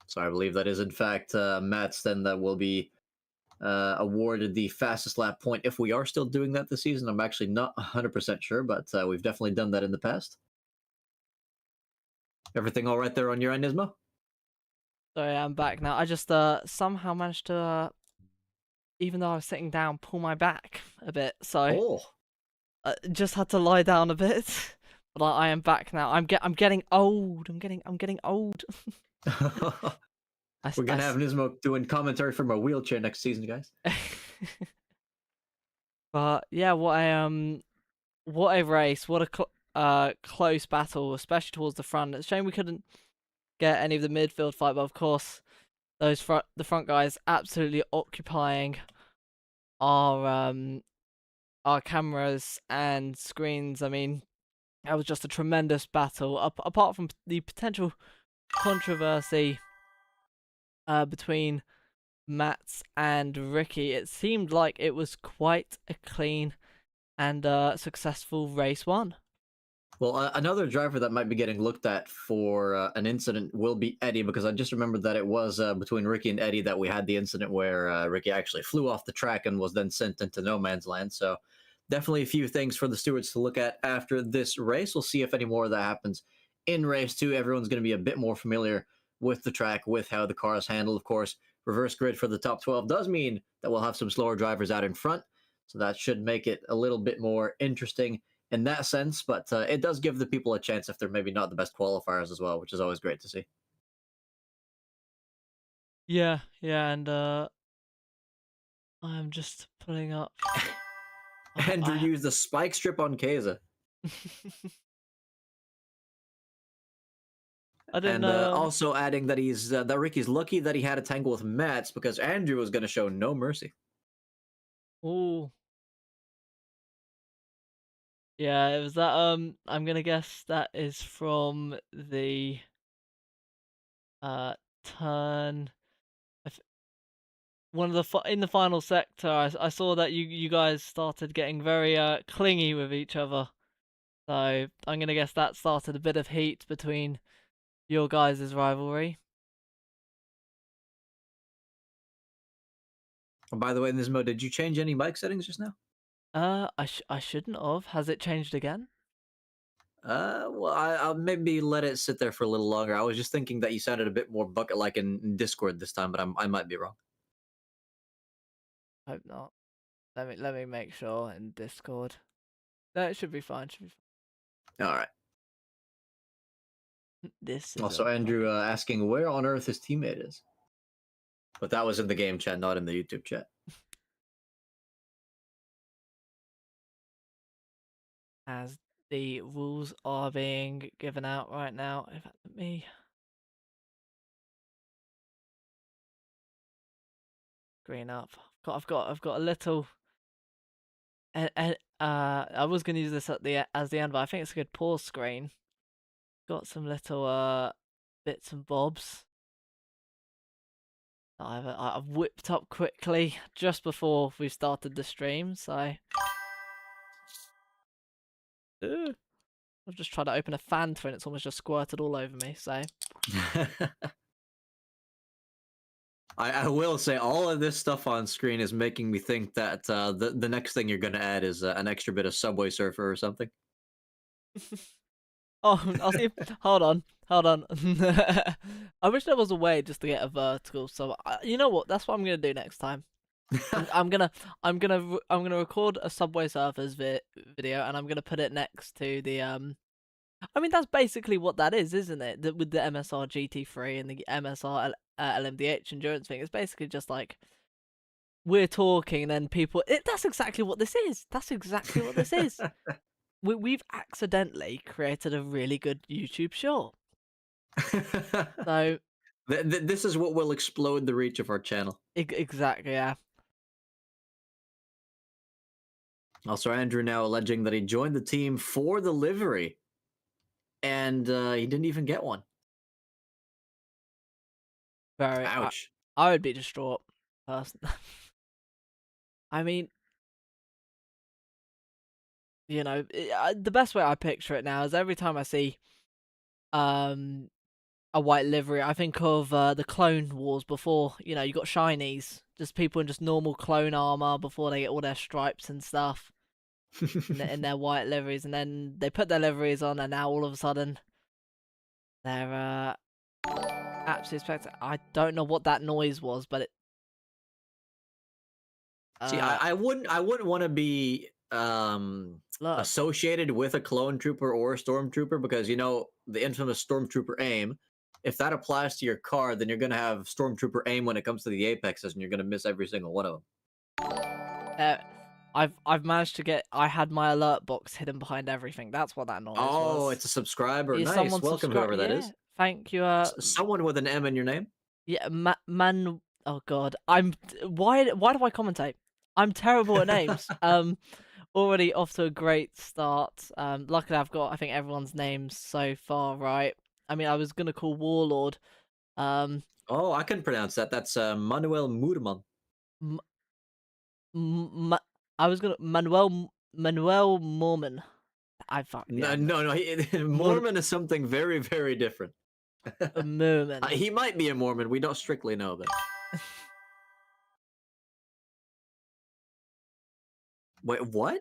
So I believe that is in fact Matt's then that will be awarded the fastest lap point if we are still doing that this season. I'm actually not 100% sure, but we've definitely done that in the past. Everything all right there on your end, Nismo? Sorry, I'm back now. I just somehow managed to, even though I was sitting down, pull my back a bit. So just had to lie down a bit. But I am back now. I'm getting old. I'm getting old. We're gonna have Nismo doing commentary from a wheelchair next season, guys. But yeah, what a race! What a close battle, especially towards the front. It's a shame we couldn't get any of the midfield fight, but of course, the front guys absolutely occupying our cameras and screens. I mean, that was just a tremendous battle. Apart from the potential controversy between Matt and Ricky, it seemed like it was quite a clean and successful race one. Well, another driver that might be getting looked at for an incident will be Eddie, because I just remembered that it was between Ricky and Eddie that we had the incident where Ricky actually flew off the track and was then sent into no man's land. So definitely a few things for the stewards to look at after this race. We'll see if any more of that happens in race 2. Everyone's going to be a bit more familiar with the track, with how the car is handled. Of course, reverse grid for the top 12 does mean that we'll have some slower drivers out in front. So that should make it a little bit more interesting in that sense. But it does give the people a chance if they're maybe not the best qualifiers as well, which is always great to see. Yeah, yeah, and I'm just pulling up. Andrew used the spike strip on Keza. I didn't And know. also adding that that Ricky's lucky that he had a tangle with Mats because Andrew was going to show no mercy. Ooh. Yeah, it was that. I'm gonna guess that is from the turn. One of the in the final sector. I saw that you guys started getting very clingy with each other. So I'm gonna guess that started a bit of heat between your guys' rivalry. Oh, by the way, in this mode, did you change any mic settings just now? I shouldn't have. Has it changed again? Well, I'll maybe let it sit there for a little longer. I was just thinking that you sounded a bit more bucket-like in Discord this time, but I might be wrong. Hope not. Let me make sure in Discord. No, it should be fine. Should be All right. fine. This is Also, Andrew asking where on earth his teammate is. But that was in the game chat, not in the YouTube chat. as the rules are being given out right now. In fact, let me screen up. I've got a little. I was gonna use this at the as the end, but I think it's a good pause screen. Got some little bits and bobs that I've whipped up quickly just before we started the stream. So I've just tried to open a Fanta and it's almost just squirted all over me. So I will say all of this stuff on screen is making me think that the next thing you're going to add is an extra bit of Subway Surfer or something. oh, I'll see. Hold on. I wish there was a way just to get a vertical. So you know what? That's what I'm gonna do next time. I'm gonna record a Subway Surfers video and I'm gonna put it next to the I mean that's basically what that is, isn't it? With the MSR GT3 and the MSR LMDH endurance thing, it's basically just like we're talking and then people. That's exactly what this is. That's exactly what this is. We've accidentally created a really good YouTube short. So this is what will explode the reach of our channel. Exactly, yeah. Also, Andrew now alleging that he joined the team for the livery, and he didn't even get one. Very. Ouch. I would be distraught, person. I mean, you know, the best way I picture it now is every time I see a white livery, I think of the Clone Wars before. You know, you got shinies, just people in just normal clone armor before they get all their stripes and stuff. in their white liveries, and then they put their liveries on, and now all of a sudden they're absolutely spectacular. I don't know what that noise was, but it. See, I wouldn't want to be Look. associated with a clone trooper or a stormtrooper because you know the infamous stormtrooper aim. If that applies to your car, then you're gonna have stormtrooper aim when it comes to the apexes, and you're gonna miss every single one of them. I've managed to get. I had my alert box hidden behind everything. That's what that noise was. Oh, it's a subscriber. Is Nice. Welcome, whoever that is. Thank you. Someone with an M in your name. Yeah, man. Oh God, Why do I commentate? I'm terrible at names. Already off to a great start. Luckily I've got I think everyone's names so far right. I mean I was gonna call Warlord. Oh, I can pronounce that. That's Manuel Murman. I was gonna Manuel Mormon. I fuck yeah. No. Mormon is something very, very different. A Mormon. He might be a Mormon. We don't strictly know that. Wait, what?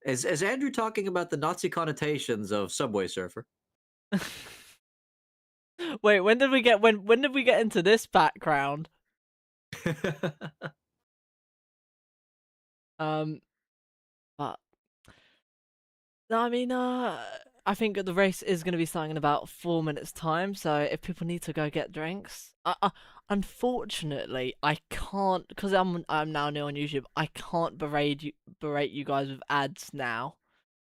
Is Andrew talking about the Nazi connotations of Subway Surfer? Wait, when did we get into this background? But no, I mean, I think the race is going to be starting in about 4 minutes' time. So if people need to go get drinks, unfortunately, I can't because I'm now new on YouTube. I can't berate you guys with ads now,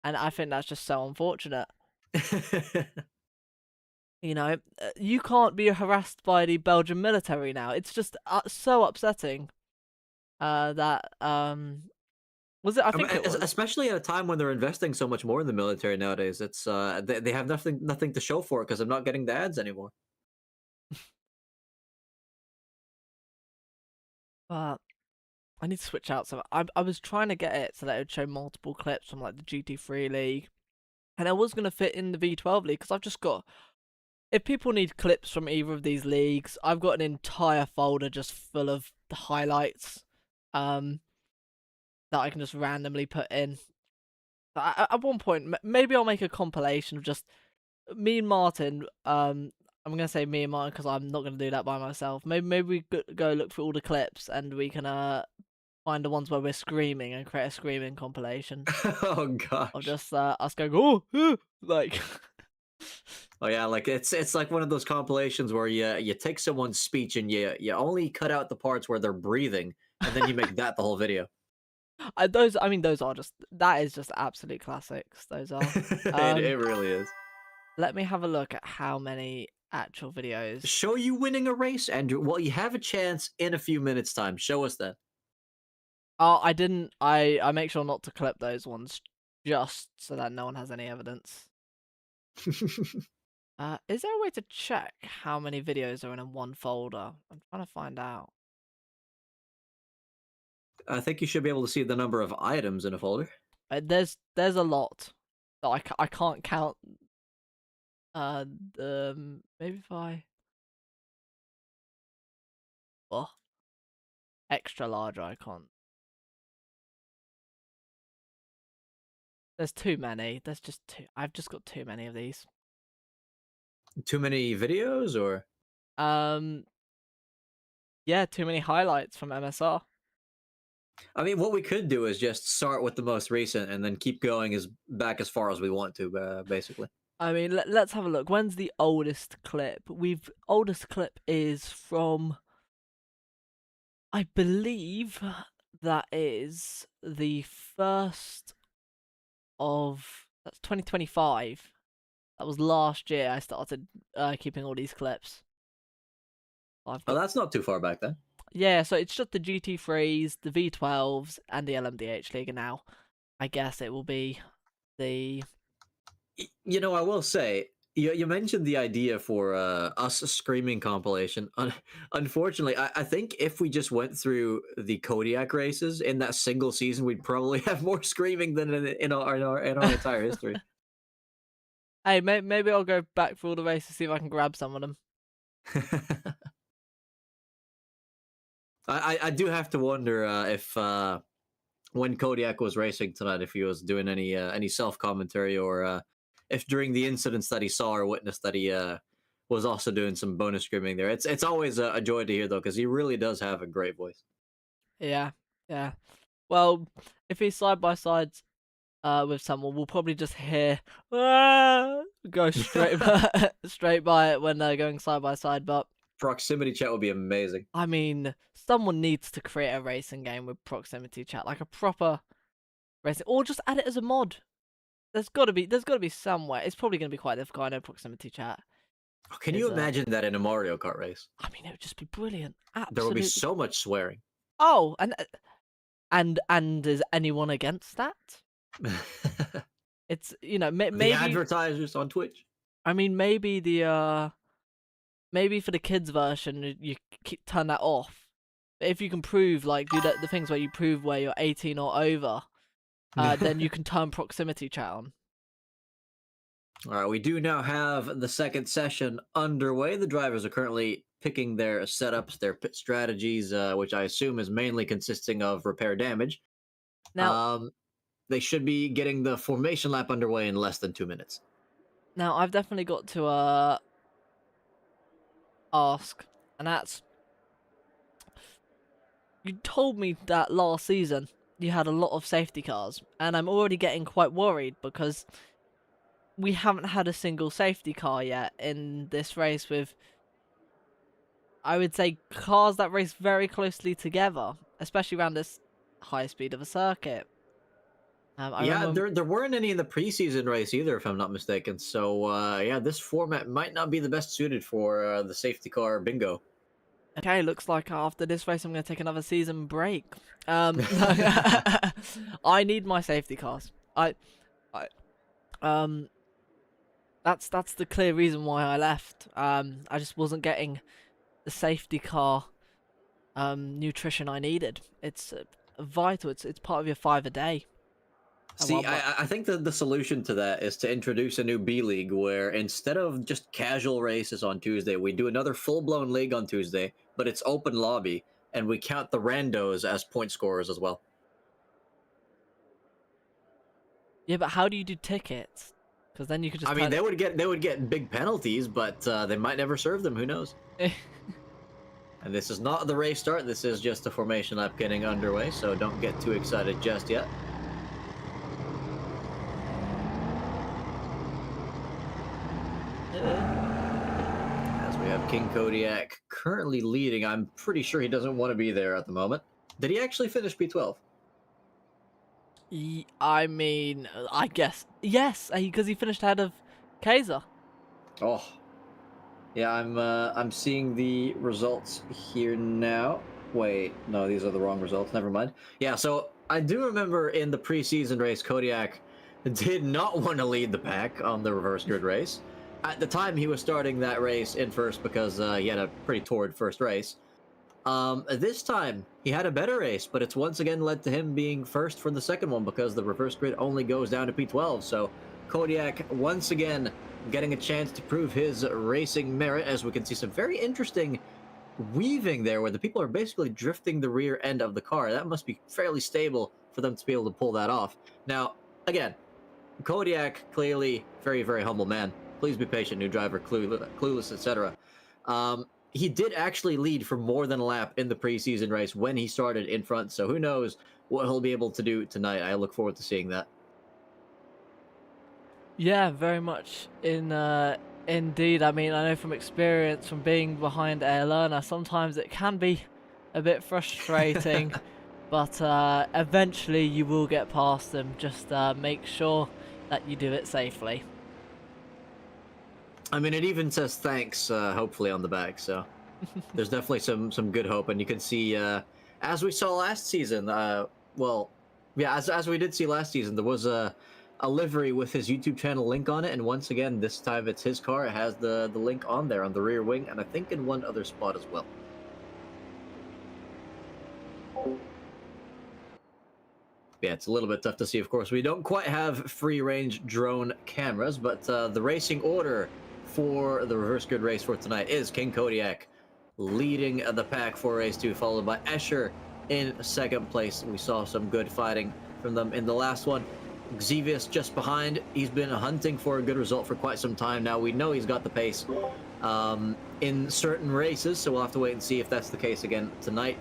and I think that's just so unfortunate. You know, you can't be harassed by the Belgian military now. It's just so upsetting. That was it? I think it was. Especially at a time when they're investing so much more in the military nowadays. It's they have nothing to show for it because I'm not getting the ads anymore. But I need to switch out. So I was trying to get it so that it would show multiple clips from like the GT3 League, and I was gonna fit in the V12 League because I've just got. If people need clips from either of these leagues, I've got an entire folder just full of the highlights, that I can just randomly put in. At one point, maybe I'll make a compilation of just me and Martin. I'm gonna say me and Martin because I'm not gonna do that by myself. Maybe we go look through all the clips and we can find the ones where we're screaming and create a screaming compilation Oh of gosh. just us going oh like. Oh yeah, like it's like one of those compilations where you take someone's speech and you only cut out the parts where they're breathing, and then you make that the whole video. Those are just that is just absolute classics. Those are. It really is. Let me have a look at how many actual videos. Show you winning a race, Andrew. Well, you have a chance in a few minutes' time. Show us that. Oh, I didn't. I make sure not to clip those ones, just so that no one has any evidence. Is there a way to check how many videos are in one folder? I'm trying to find out. I think you should be able to see the number of items in a folder. There's a lot that I can't count. Maybe if I. Oh, extra large icon. There's too many. There's just too. I've just got too many of these. Too many videos, or Yeah, too many highlights from MSR. I mean, what we could do is just start with the most recent and then keep going as far as we want to, basically. I mean, let's have a look. When's the oldest clip? Oldest clip is from, I believe that is the first of, that's 2025. That was last year I started keeping all these clips. Oh, that's not too far back then. Yeah, so it's just the GT3s, the V12s, and the LMDH League, and now I guess it will be the... You know, I will say, you mentioned the idea for us screaming compilation. Unfortunately, I think if we just went through the Kodiak races in that single season, we'd probably have more screaming than in our entire history. Hey, maybe I'll go back for all the races, see if I can grab some of them. I do have to wonder if when Kodiak was racing tonight, if he was doing any self commentary, or if during the incidents that he saw or witnessed that he was also doing some bonus screaming there. It's always a joy to hear though, because he really does have a great voice. Yeah. Well, if he's side by side with someone, we'll probably just hear go straight by it when they're going side by side. But Proximity chat would be amazing. I mean, someone needs to create a racing game with proximity chat, like a proper racing, or just add it as a mod. There's got to be somewhere. It's probably going to be quite difficult. I know proximity chat. Oh, can you imagine that in a Mario Kart race? I mean, it would just be brilliant. Absolutely. There would be so much swearing. Oh, and is anyone against that? It's maybe the advertisers on Twitch. I mean, maybe maybe for the kids version you turn that off. But if you can prove do the things where you prove where you're 18 or over, then you can turn proximity chat on. All right, we do now have the second session underway. The drivers are currently picking their setups, their pit strategies, which I assume is mainly consisting of repair damage. Now, they should be getting the formation lap underway in less than 2 minutes. Now, I've definitely got to ask, and that's, you told me that last season you had a lot of safety cars, and I'm already getting quite worried because we haven't had a single safety car yet in this race with, I would say, cars that race very closely together, especially around this high speed of a circuit. I Yeah, remember. there weren't any in the preseason race either, if I'm not mistaken. So yeah, this format might not be the best suited for the safety car bingo. Okay, looks like after this race, I'm going to take another season break. I need my safety cars. I um, that's the clear reason why I left. I just wasn't getting the safety car nutrition I needed. It's vital. It's part of your 5 a day. See, I think that the solution to that is to introduce a new B League where instead of just casual races on Tuesday, we do another full-blown league on Tuesday, but it's open lobby, and we count the randos as point scorers as well. Yeah, but how do you do tickets? Because then you could just. I mean, they would get big penalties, but they might never serve them. Who knows? And this is not the race start. This is just a formation lap getting underway, so don't get too excited just yet. As we have King Kodiak currently leading. I'm pretty sure he doesn't want to be there at the moment. Did he actually finish P12? I mean, I guess yes, because he finished ahead of Kaiser. Oh, yeah. I'm seeing the results here now. Wait, no, these are the wrong results. Never mind. Yeah, so I do remember in the preseason race, Kodiak did not want to lead the pack on the reverse grid race. At the time, he was starting that race in first because he had a pretty torrid first race. This time, he had a better race, but it's once again led to him being first for the second one because the reverse grid only goes down to P12. So Kodiak, once again, getting a chance to prove his racing merit, as we can see some very interesting weaving there where the people are basically drifting the rear end of the car. That must be fairly stable for them to be able to pull that off. Now, again, Kodiak, clearly very, very humble man. Please be patient, new driver, clueless, etc. He did actually lead for more than a lap in the preseason race when he started in front, so who knows what he'll be able to do tonight. I look forward to seeing that. Yeah, very much indeed. I mean, I know from experience, from being behind a learner, sometimes it can be a bit frustrating, but eventually you will get past them. Just make sure that you do it safely. I mean, it even says thanks, hopefully, on the back, so there's definitely some good hope. And you can see, as we saw last season, well, yeah, as we did see last season, there was a livery with his YouTube channel link on it, and once again, this time it's his car. It has the link on there on the rear wing, and I think in one other spot as well. Yeah, it's a little bit tough to see, of course. We don't quite have free-range drone cameras, but the racing order for the reverse grid race for tonight is King Kodiak leading the pack for race 2, followed by Escher in second place. We saw some good fighting from them in the last one. Xevious just behind. He's been hunting for a good result for quite some time now. We know he's got the pace in certain races, so we'll have to wait and see if that's the case again tonight.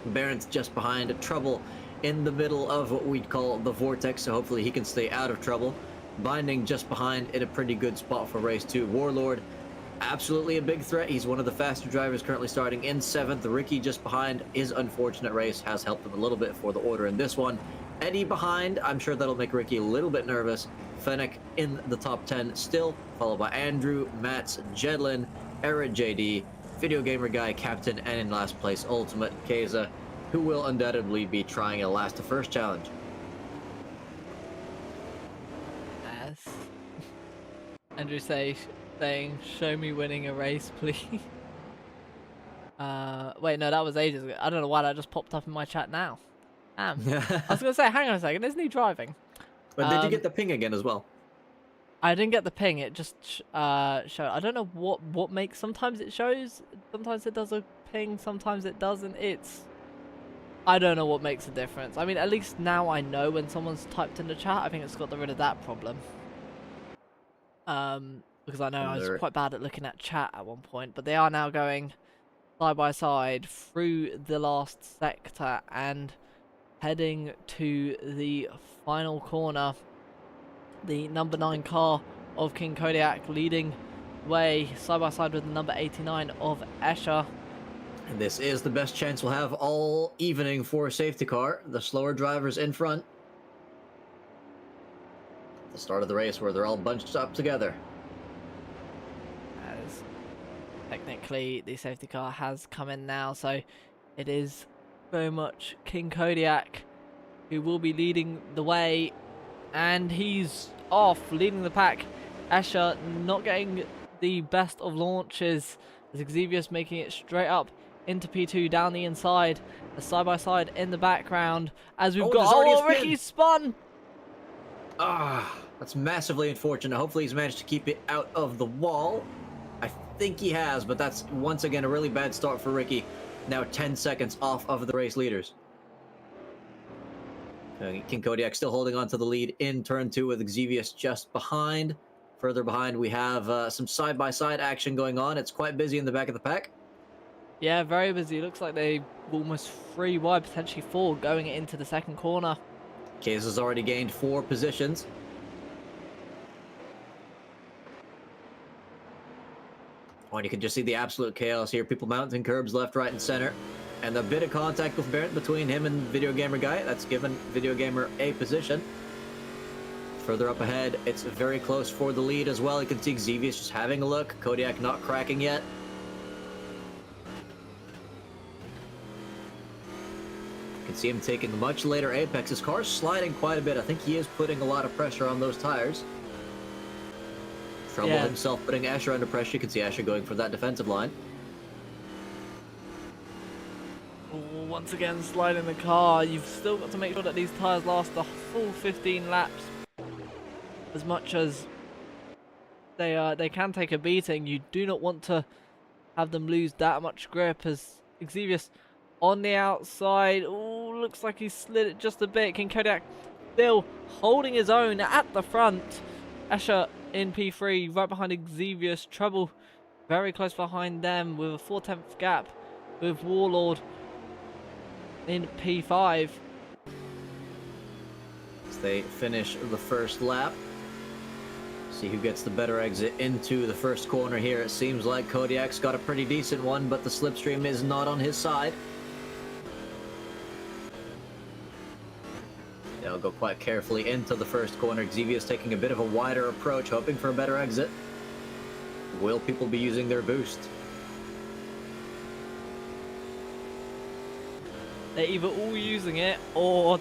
Barron's just behind. Trouble in the middle of what we'd call the vortex, so hopefully he can stay out of trouble. Binding just behind in a pretty good spot for race 2. Warlord, absolutely a big threat. He's one of the faster drivers currently starting in 7th. Ricky just behind. His unfortunate race has helped him a little bit for the order in this one. Eddie behind. I'm sure that'll make Ricky a little bit nervous. Fennec in the top 10 still, followed by Andrew, Mats, Jedlin, Era JD, Video Gamer Guy, Captain, and in last place, Ultimate Keza, who will undoubtedly be trying a last to first challenge. Andrew saying, show me winning a race, please. Wait, no, that was ages ago. I don't know why that just popped up in my chat now. I was going to say, hang on a second, isn't he driving? But did you get the ping again as well? I didn't get the ping, it just showed. I don't know what makes, sometimes it shows, sometimes it does a ping, sometimes it doesn't. I don't know what makes a difference. I mean, at least now I know when someone's typed in the chat. I think it's got rid of that problem. Because I know I was quite bad at looking at chat at one point, but they are now going side by side through the last sector, and heading to the final corner. The number 9 car of King Kodiak leading way side by side with the number 89 of Escher. And this is the best chance we'll have all evening for a safety car. The slower drivers in front. At the start of the race where they're all bunched up together. As technically the safety car has come in now, so it is very much King Kodiak who will be leading the way, and he's off leading the pack. Escher not getting the best of launches as Xevious making it straight up into P2 down the inside, a side by side in the background as we've got Ricky spun. That's massively unfortunate. Hopefully he's managed to keep it out of the wall. I think he has, but that's once again a really bad start for Ricky. Now 10 seconds off of the race leaders. King Kodiak still holding on to the lead in turn 2 with Xevious just behind. Further behind we have some side-by-side action going on. It's quite busy in the back of the pack. Yeah, very busy. Looks like they almost 3 wide, potentially 4 going into the second corner. Case has already gained 4 positions. Oh, and you can just see the absolute chaos here. People mounting curbs left, right, and center. And a bit of contact with Barrett between him and Video Gamer Guy. That's given Video Gamer a position. Further up ahead, it's very close for the lead as well. You can see Xevious just having a look. Kodiak not cracking yet. You can see him taking a much later apex. His car's sliding quite a bit. I think he is putting a lot of pressure on those tires. Trouble himself putting Escher under pressure. You can see Escher going for that defensive line. Once again, sliding the car. You've still got to make sure that these tires last the full 15 laps. As much as they can take a beating, you do not want to have them lose that much grip. As Xevious on the outside, looks like he slid it just a bit. King Kodiak still holding his own at the front. Escher in P3, right behind Xevious. Trouble very close behind them with a 4/10 gap with Warlord in P5. As they finish the first lap. See who gets the better exit into the first corner here. It seems like Kodiak's got a pretty decent one, but the slipstream is not on his side. They'll go quite carefully into the first corner. Xevious taking a bit of a wider approach, hoping for a better exit. Will people be using their boost? They're either all using it or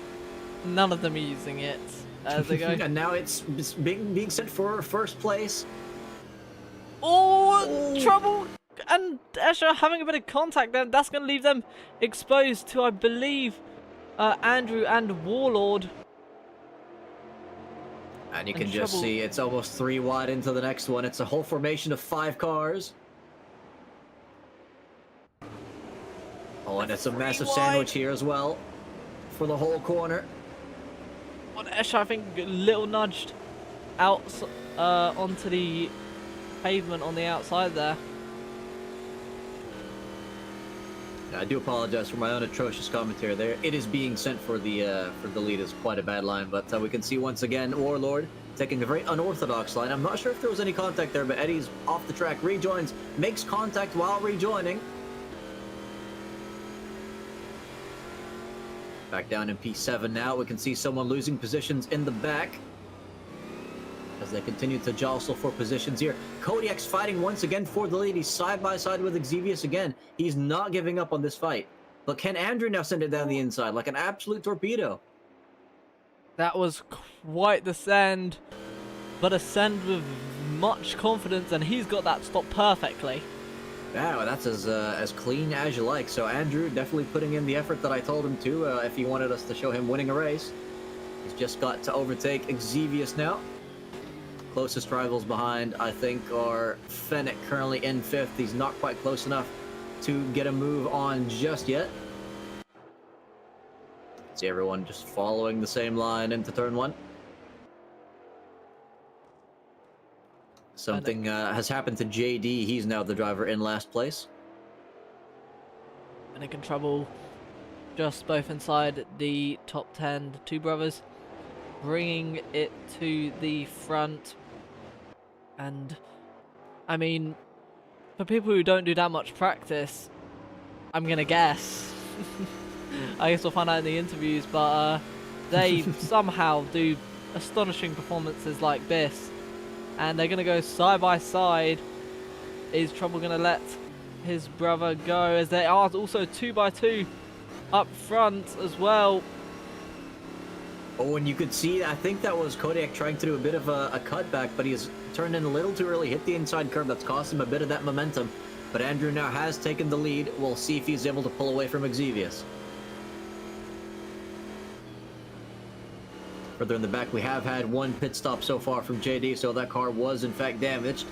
none of them are using it as they go. And now it's being sent for first place. Trouble! And Escher having a bit of contact there. That's going to leave them exposed to, I believe, Andrew and Warlord. And you can just see it's almost 3 wide into the next one. It's a whole formation of 5 cars. Oh, and it's a massive sandwich here as well for the whole corner. Well, Escher, I think, a little nudged out onto the pavement on the outside there. I do apologize for my own atrocious commentary there. It is being sent for the lead is quite a bad line, but we can see once again Warlord taking a very unorthodox line. I'm not sure if there was any contact there, but Eddie's off the track, rejoins, makes contact while rejoining. Back down in P7 now. We can see someone losing positions in the back as they continue to jostle for positions here. Kodiak's fighting once again for the lead. He's side by side with Xevious again. He's not giving up on this fight. But can Andrew now send it down the inside like an absolute torpedo? That was quite the send, but a send with much confidence, and he's got that stopped perfectly. Yeah, well, that's as clean as you like. So Andrew definitely putting in the effort that I told him to if he wanted us to show him winning a race. He's just got to overtake Xevious now. Closest rivals behind, I think, are Fennec currently in 5th. He's not quite close enough to get a move on just yet. See everyone just following the same line into turn 1. Something has happened to JD. He's now the driver in last place. And in trouble just both inside the top 10, the two brothers, bringing it to the front. And I mean, for people who don't do that much practice, I'm gonna guess. I guess we'll find out in the interviews, but they somehow do astonishing performances like this, and they're gonna go side by side. Is Trouble gonna let his brother go, as they are also 2 by 2 up front as well? Oh, and you could see, I think that was Kodiak trying to do a bit of a cutback, but he's turned in a little too early, hit the inside curve. That's cost him a bit of that momentum. But Andrew now has taken the lead. We'll see if he's able to pull away from Xevious. Further in the back, we have had one pit stop so far from JD, so that car was in fact damaged.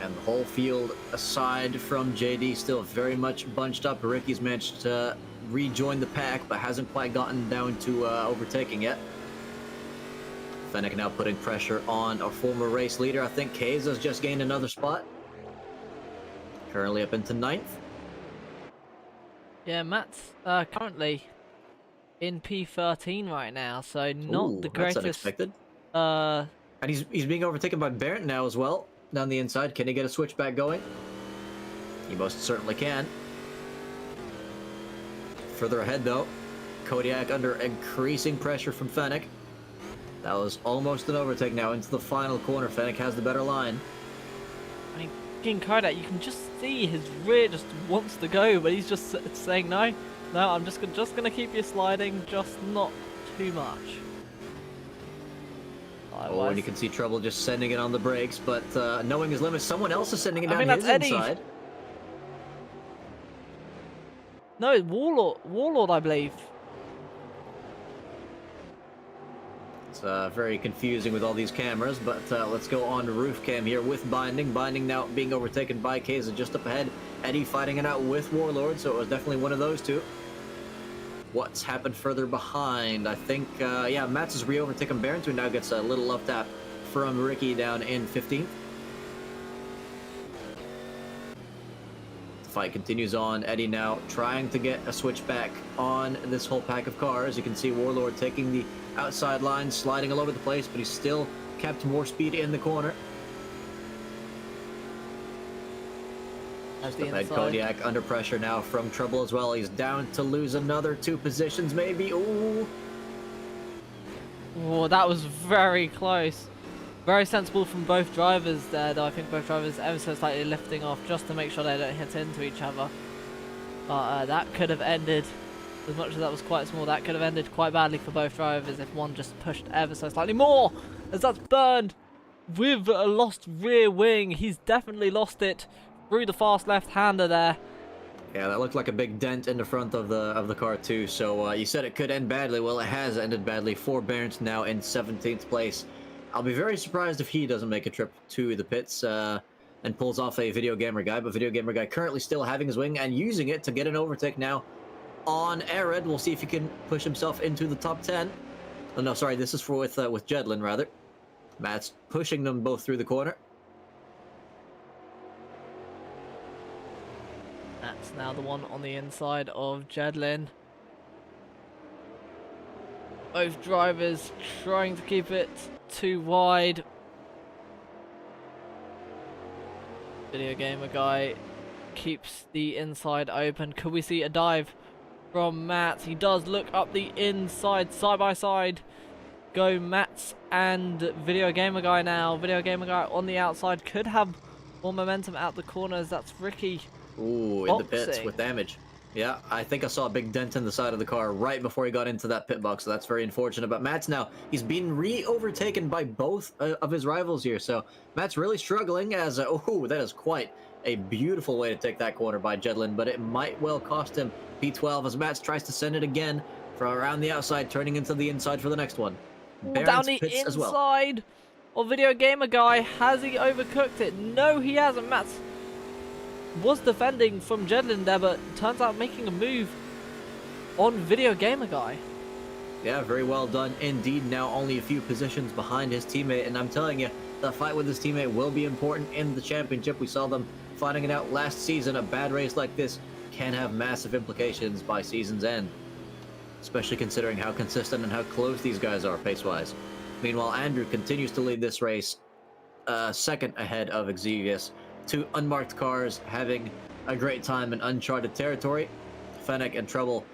And the whole field, aside from JD, still very much bunched up. Ricky's managed to rejoin the pack, but hasn't quite gotten down to overtaking yet. Fennec now putting pressure on our former race leader. I think Keiza's just gained another spot. Currently up into 9th. Yeah, Matt's currently in P13 right now, so not the greatest. That's unexpected. And And he's being overtaken by Barrett now as well. Down the inside, can he get a switchback going? He most certainly can. Further ahead though, Kodiak under increasing pressure from Fennec. That was almost an overtake now into the final corner. Fennec has the better line. I mean, King Kodak, you can just see his rear just wants to go, but he's just saying no, I'm just gonna keep you sliding, just not too much. Oh, and you can see Trouble just sending it on the brakes, but knowing his limits, someone else is sending it down his inside. No, Warlord, I believe. It's very confusing with all these cameras, but let's go on to roof cam here with Binding. Binding now being overtaken by Keiza just up ahead. Eddie fighting it out with Warlord, so it was definitely one of those two. What's happened further behind? I think, yeah, Mats has re-overtaken Barons, who now gets a little love tap from Ricky down in 15th. The fight continues on. Eddie now trying to get a switchback on this whole pack of cars. You can see Warlord taking the outside line, sliding all over the place, but he's still kept more speed in the corner. Just ahead, Kodiak under pressure now from Trouble as well. He's down to lose another 2 positions, maybe. Ooh. Oh, that was very close. Very sensible from both drivers there, though. I think both drivers ever so slightly lifting off just to make sure they don't hit into each other. But that could have ended, as much as that was quite small, that could have ended quite badly for both drivers if one just pushed ever so slightly more, as that's burned with a lost rear wing. He's definitely lost it through the fast left-hander there. Yeah, that looked like a big dent in the front of the car too. So you said it could end badly. Well, it has ended badly for Barons now in 17th place. I'll be very surprised if he doesn't make a trip to the pits and pulls off a Video Gamer Guy. But Video Gamer Guy currently still having his wing and using it to get an overtake now on Arid. We'll see if he can push himself into the top 10. Oh, no, sorry, this is for with Jedlin rather. Matt's pushing them both through the corner. That's now the one on the inside of Jedlin. Both drivers trying to keep it too wide. Video Gamer Guy keeps the inside open. Could we see a dive from Matt? He does look up the inside, side by side. Go Matt and Video Gamer Guy now. Video Gamer Guy on the outside could have more momentum out the corners. That's Ricky. Ooh, in the pits with damage. Yeah, I think I saw a big dent in the side of the car right before he got into that pit box, so that's very unfortunate. But Matt's now, he's been re-overtaken by both of his rivals here, so Matt's really struggling as, oh, that is quite a beautiful way to take that corner by Jedlin, but it might well cost him P12 as Matt tries to send it again from around the outside, turning into the inside for the next one. Down the inside of Video Gamer Guy. Has he overcooked it? No, he hasn't. Matt was defending from Jedlin there, but turns out making a move on Video Gamer Guy. Yeah, very well done indeed. Now only a few positions behind his teammate, and I'm telling you, the fight with his teammate will be important in the championship. We saw them fighting it out last season. A bad race like this can have massive implications by season's end, especially considering how consistent and how close these guys are pace-wise. Meanwhile, Andrew continues to lead this race, second ahead of Xevious. Two unmarked cars having a great time in uncharted territory. Fennec and Trouble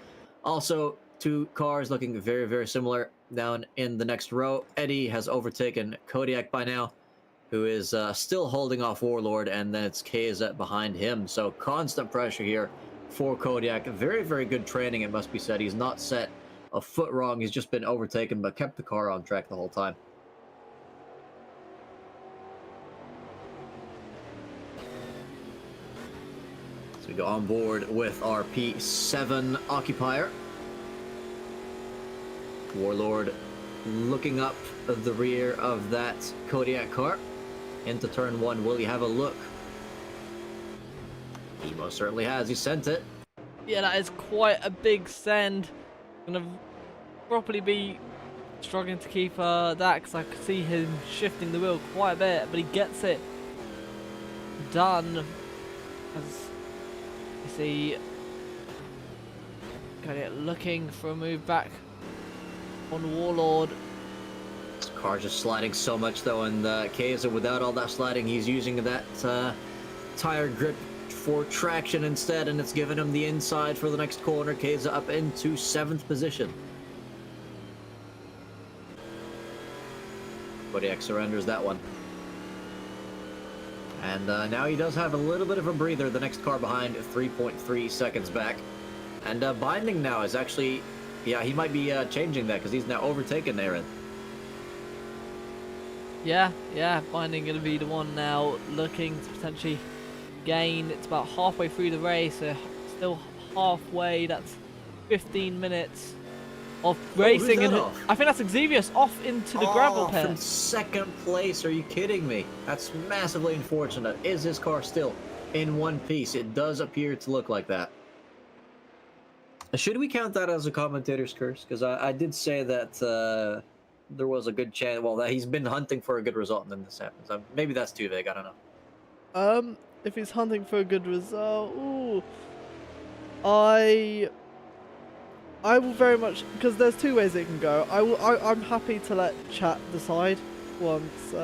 also two cars looking very, very similar down in the next row. Eddie has overtaken Kodiak by now, who is still holding off Warlord, and then it's Keza behind him. So constant pressure here for Kodiak. Very, very good training, it must be said. He's not set a foot wrong. He's just been overtaken, but kept the car on track the whole time. So we go on board with our P7 occupier. Warlord looking up the rear of that Kodiak car into turn one. Will he have a look? He most certainly has. He sent it. Yeah, that is quite a big send. Gonna probably be struggling to keep that, because I could see him shifting the wheel quite a bit, but he gets it done. As you see, Kodiak looking for a move back on Warlord. This car just sliding so much though, and Keza, without all that sliding, he's using that tire grip for traction instead, and it's giving him the inside for the next corner. Keza up into 7th position. Kodiak surrenders that one. And now he does have a little bit of a breather. The next car behind, 3.3 seconds back. And Binding now is actually... yeah, he might be changing that, because he's now overtaken Aaron. Yeah, Binding going to be the one now looking to potentially gain. It's about halfway through the race, so still halfway. That's 15 minutes of racing. And I think that's Xevious off into the gravel pit. From 2nd place, are you kidding me? That's massively unfortunate. Is his car still in one piece? It does appear to look like that. Should we count that as a commentator's curse? Because I did say that there was a good chance, well, that he's been hunting for a good result and then this happens. Maybe that's too vague, I don't know. If he's hunting for a good result, ooh, I will very much, because there's two ways it can go. I'm happy to let chat decide once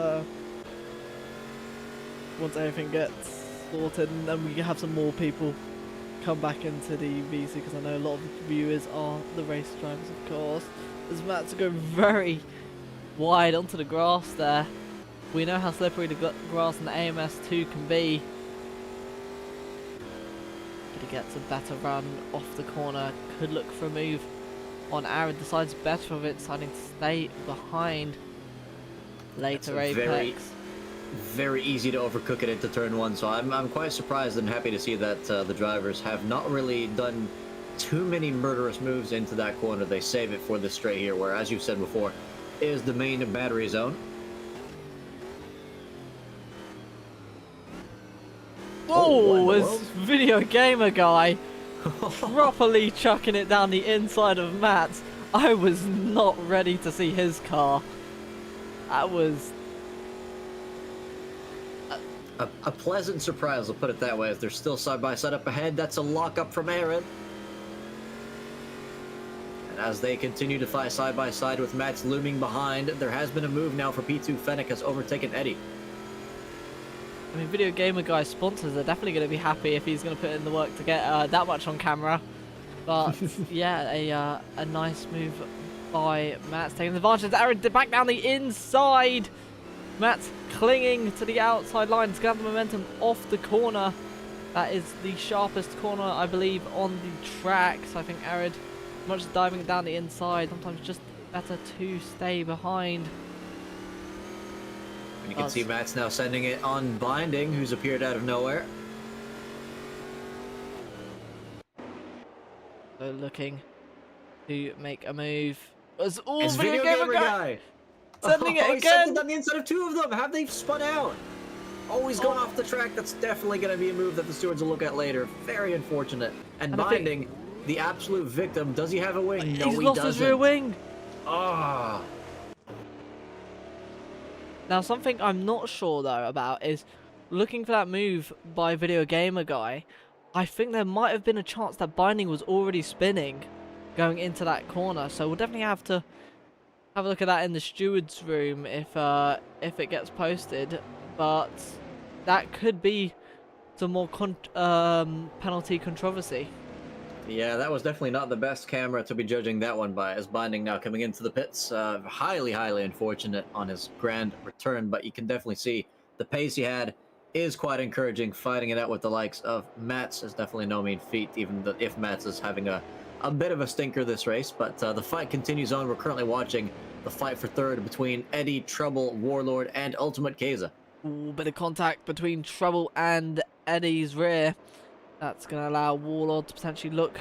everything gets sorted, and then we can have some more people come back into the VC, because I know a lot of the viewers are the race drivers, of course. As Matt's going very wide onto the grass there. We know how slippery the grass in the AMS2 can be. But he gets a better run off the corner. Could look for a move on Aaron. Decides better of it, deciding to stay behind later Apex. Very easy to overcook it into turn one, so I'm quite surprised and happy to see that the drivers have not really done too many murderous moves into that corner. They save it for the straight here, where, as you've said before, is the main battery zone. Oh, this video gamer guy properly chucking it down the inside of Matt's. I was not ready to see his car. That was a pleasant surprise, I'll put it that way, as they're still side by side up ahead. That's a lock up from Aaron. And as they continue to fight side by side with Matt's looming behind, there has been a move now for P2. Fennec has overtaken Eddie. I mean, Video Gamer Guy's sponsors are definitely going to be happy if he's going to put in the work to get that much on camera. But yeah, a nice move by Matt's taking advantage. Aaron back down the inside. Matt's clinging to the outside line to gather momentum off the corner. That is the sharpest corner, I believe, on the track. So I think Aaron, much as diving down the inside, sometimes just better to stay behind. And you can see Matt's now sending it on Binding, who's appeared out of nowhere. So looking to make a move. It's Video Gamer Guy! Sending it He again! sent it on the inside of two of them! Have they spun out? Oh, he's going off the track. That's definitely going to be a move that the stewards will look at later. Very unfortunate. And Binding, the absolute victim. Does he have a wing? No, he's lost his rear wing. Ah. Now, something I'm not sure though about is looking for that move by Video Gamer Guy. I think there might have been a chance that Binding was already spinning going into that corner, so we'll definitely have to have a look at that in the steward's room if it gets posted. But that could be some more penalty controversy. Yeah, that was definitely not the best camera to be judging that one by, as Binding now coming into the pits. Highly, highly unfortunate on his grand return, but you can definitely see the pace he had is quite encouraging. Fighting it out with the likes of Mats is definitely no mean feat, even if Mats is having a bit of a stinker this race. But the fight continues on. We're currently watching the fight for third between Eddie, Trouble, Warlord, and Ultimate Kaiser. Ooh, bit of contact between Trouble and Eddie's rear. That's going to allow Warlord to potentially look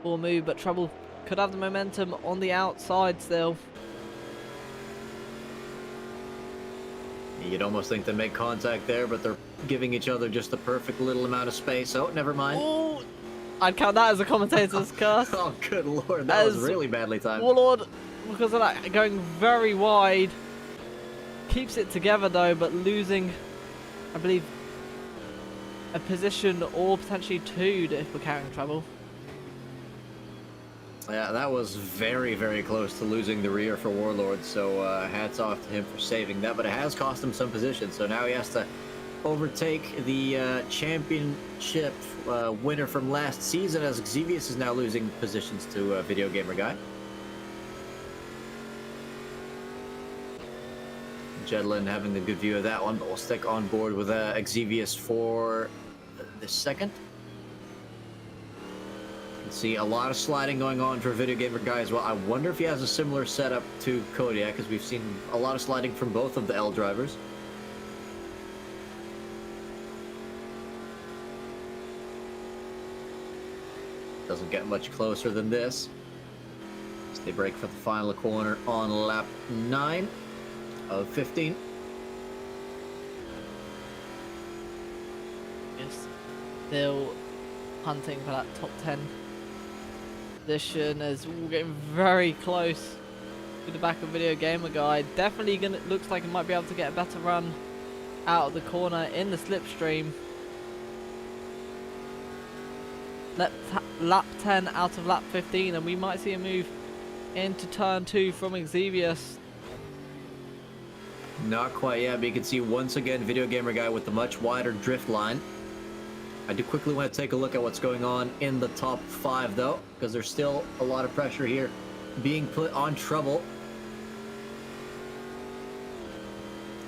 for a move, but Trouble could have the momentum on the outside still. You'd almost think they make contact there, but they're giving each other just the perfect little amount of space. Oh, never mind. Ooh, I'd count that as a commentator's curse. Oh, good lord, that was really badly timed. Warlord, because of that, going very wide. Keeps it together though, but losing, I believe, a position or potentially two if we're carrying Trouble. Yeah, that was very, very close to losing the rear for Warlord, so hats off to him for saving that, but it has cost him some position, so now he has to overtake the championship winner from last season, as Xevious is now losing positions to Video Gamer Guy. Jedlin having the good view of that one, but we'll stick on board with Xevious for the second. You can see a lot of sliding going on for Video Gamer Guy as well. I wonder if he has a similar setup to Kodiak, because we've seen a lot of sliding from both of the L drivers. Doesn't get much closer than this. As they break for the final corner on lap 9 of 15. Yes, still hunting for that top 10 position as we're getting very close to the back of Video Gamer Guy. Definitely looks like it might be able to get a better run out of the corner in the slipstream. Lap 10 out of lap 15, and we might see a move into turn 2 from Xevious. Not quite yet, but you can see once again Video Gamer Guy with the much wider drift line. I do quickly want to take a look at what's going on in the top 5 though, because there's still a lot of pressure here being put on Trouble.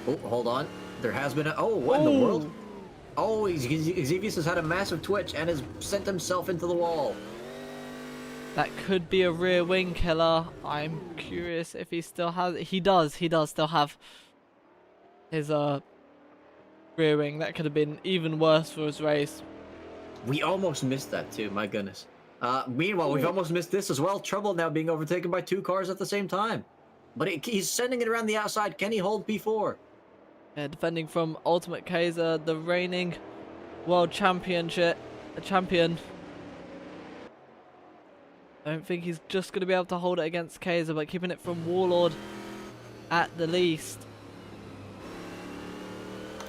Oh, hold on. There has been a... Oh, what in the world? Oh, Xevious has had a massive twitch and has sent himself into the wall. That could be a rear wing killer. I'm curious if he still has... He does still have his rear wing. That could have been even worse for his race. We almost missed that too, my goodness. Meanwhile, we've almost missed this as well. Trouble now being overtaken by 2 cars at the same time. But he's sending it around the outside. Can he hold P4? Yeah, defending from Ultimate Kaiser, the reigning world champion. I don't think he's just going to be able to hold it against Kaiser, but keeping it from Warlord at the least.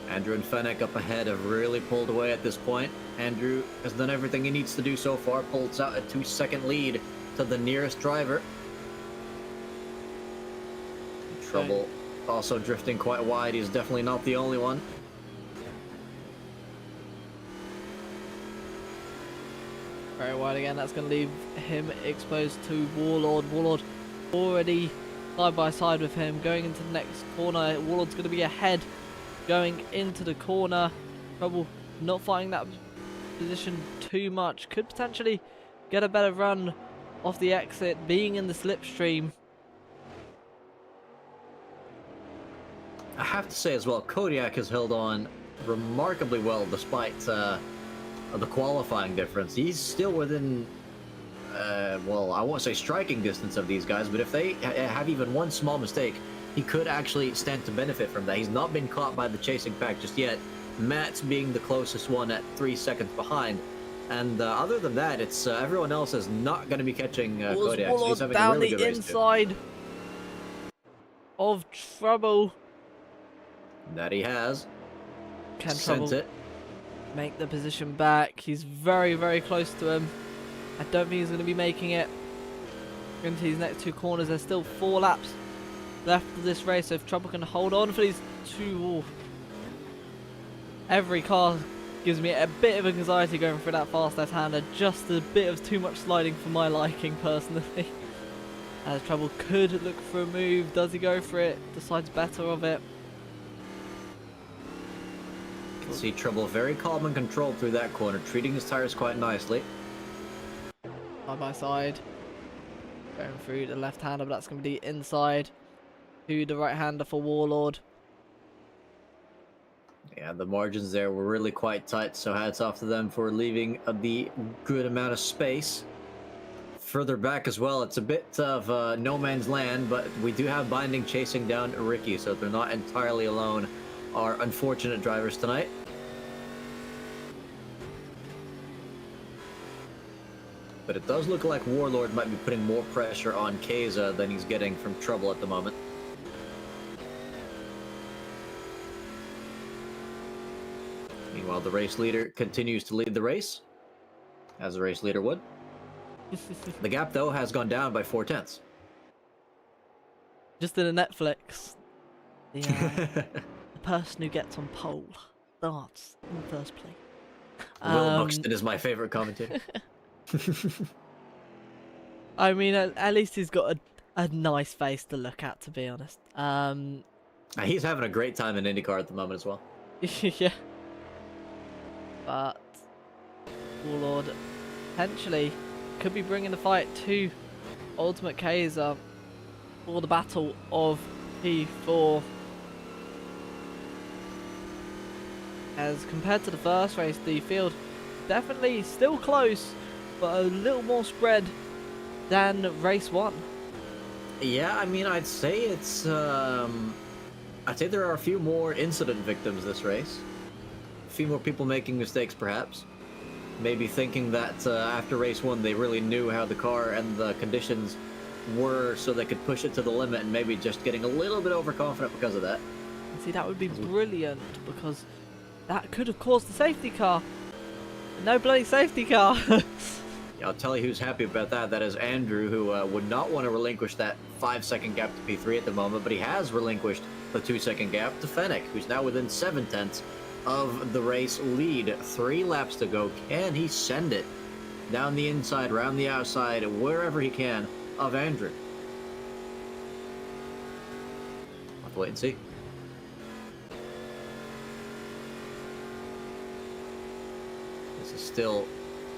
Andrew and Fennec up ahead have really pulled away at this point. Andrew has done everything he needs to do so far, pulls out a 2-second lead to the nearest driver. Trouble also drifting quite wide. He's definitely not the only one. Very wide again. That's going to leave him exposed to Warlord. Warlord already side by side with him going into the next corner. Warlord's going to be ahead going into the corner. Trouble not fighting that position too much. Could potentially get a better run off the exit, being in the slipstream. I have to say as well, Kodiak has held on remarkably well despite the qualifying difference. He's still within, well, I won't say striking distance of these guys, but if they have even one small mistake, he could actually stand to benefit from that. He's not been caught by the chasing pack just yet. Matt's being the closest one at 3 seconds behind. And other than that, it's everyone else is not going to be catching Kodiak. So he's having down a really the good race inside. of Trouble. That he has. Can Sent Trouble it. make the position back? He's very, very close to him. I don't think he's going to be making it into these next 2 corners. There's still 4 laps left of this race, so if Trouble can hold on for these 2... Every car gives me a bit of anxiety going through that fast left-hander. Just a bit of too much sliding for my liking, personally. As Trouble could look for a move. Does he go for it? Decides better of it. You can see Trouble very calm and controlled through that corner, treating his tires quite nicely. Side by side. Going through the left-hander, but that's going to be inside to the right-hander for Warlord. Yeah, the margins there were really quite tight, so hats off to them for leaving the good amount of space. Further back as well, it's a bit of no man's land, but we do have Binding chasing down Ricky, so they're not entirely alone. Our unfortunate drivers tonight. But it does look like Warlord might be putting more pressure on Keza than he's getting from Trouble at the moment. Meanwhile, the race leader continues to lead the race, as a race leader would. The gap, though, has gone down by 4/10. Just in a Netflix. The person who gets on pole starts in first place. Will Buxton is my favorite commentator. I mean, at least he's got a nice face to look at, to be honest. He's having a great time in IndyCar at the moment as well. Yeah. But Warlord potentially could be bringing the fight to Ultimate Kaiser for the battle of P4. As compared to the first race, the field definitely still close, but a little more spread than race 1. Yeah, I mean, I'd say it's, I'd say there are a few more incident victims this race. A few more people making mistakes, perhaps. Maybe thinking that after race 1 they really knew how the car and the conditions were, so they could push it to the limit, and maybe just getting a little bit overconfident because of that. See, that would be brilliant, because that could have caused the safety car. No bloody safety car. Yeah, I'll tell you who's happy about that. That is Andrew, who would not want to relinquish that 5-second gap to P3 at the moment, but he has relinquished the 2-second gap to Fennec, who's now within 7/10 of the race lead. 3 laps to go. Can he send it down the inside, round the outside, wherever he can of Andrew? We'll have to wait and see. This is still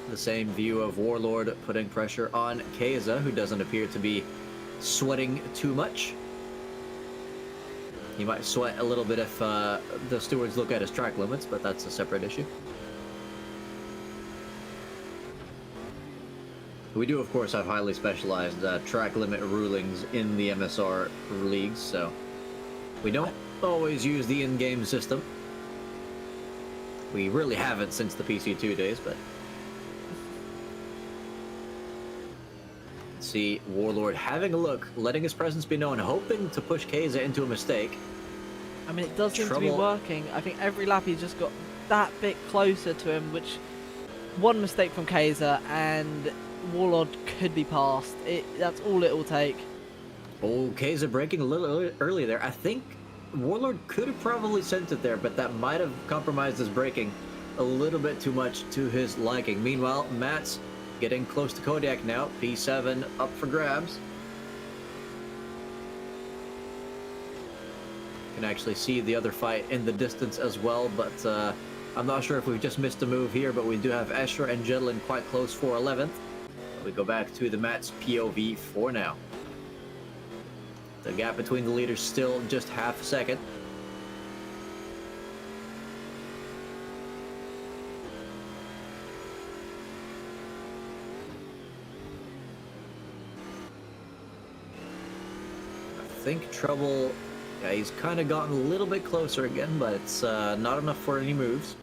the same view of Warlord putting pressure on Keza, who doesn't appear to be sweating too much. He might sweat a little bit if the stewards look at his track limits, but that's a separate issue. We do, of course, have highly specialized track limit rulings in the MSR leagues, so we don't always use the in-game system. We really haven't since the PC2 days, but... See Warlord having a look, letting his presence be known, hoping to push Keza into a mistake. I mean, it does seem to be working. I think every lap he's just got that bit closer to him, which one mistake from Kaiser and Warlord could be passed. That's all it will take. Oh, Kaiser braking a little early there. I think Warlord could have probably sent it there, but that might have compromised his braking a little bit too much to his liking. Meanwhile, Matt's getting close to Kodiak now. P7 up for grabs. Can actually see the other fight in the distance as well, but I'm not sure if we've just missed a move here, but we do have Escher and Jedlin quite close for 11th. We go back to the Matt's POV for now. The gap between the leaders still just half a second. I think Trouble, yeah, he's kind of gotten a little bit closer again, but it's not enough for any moves.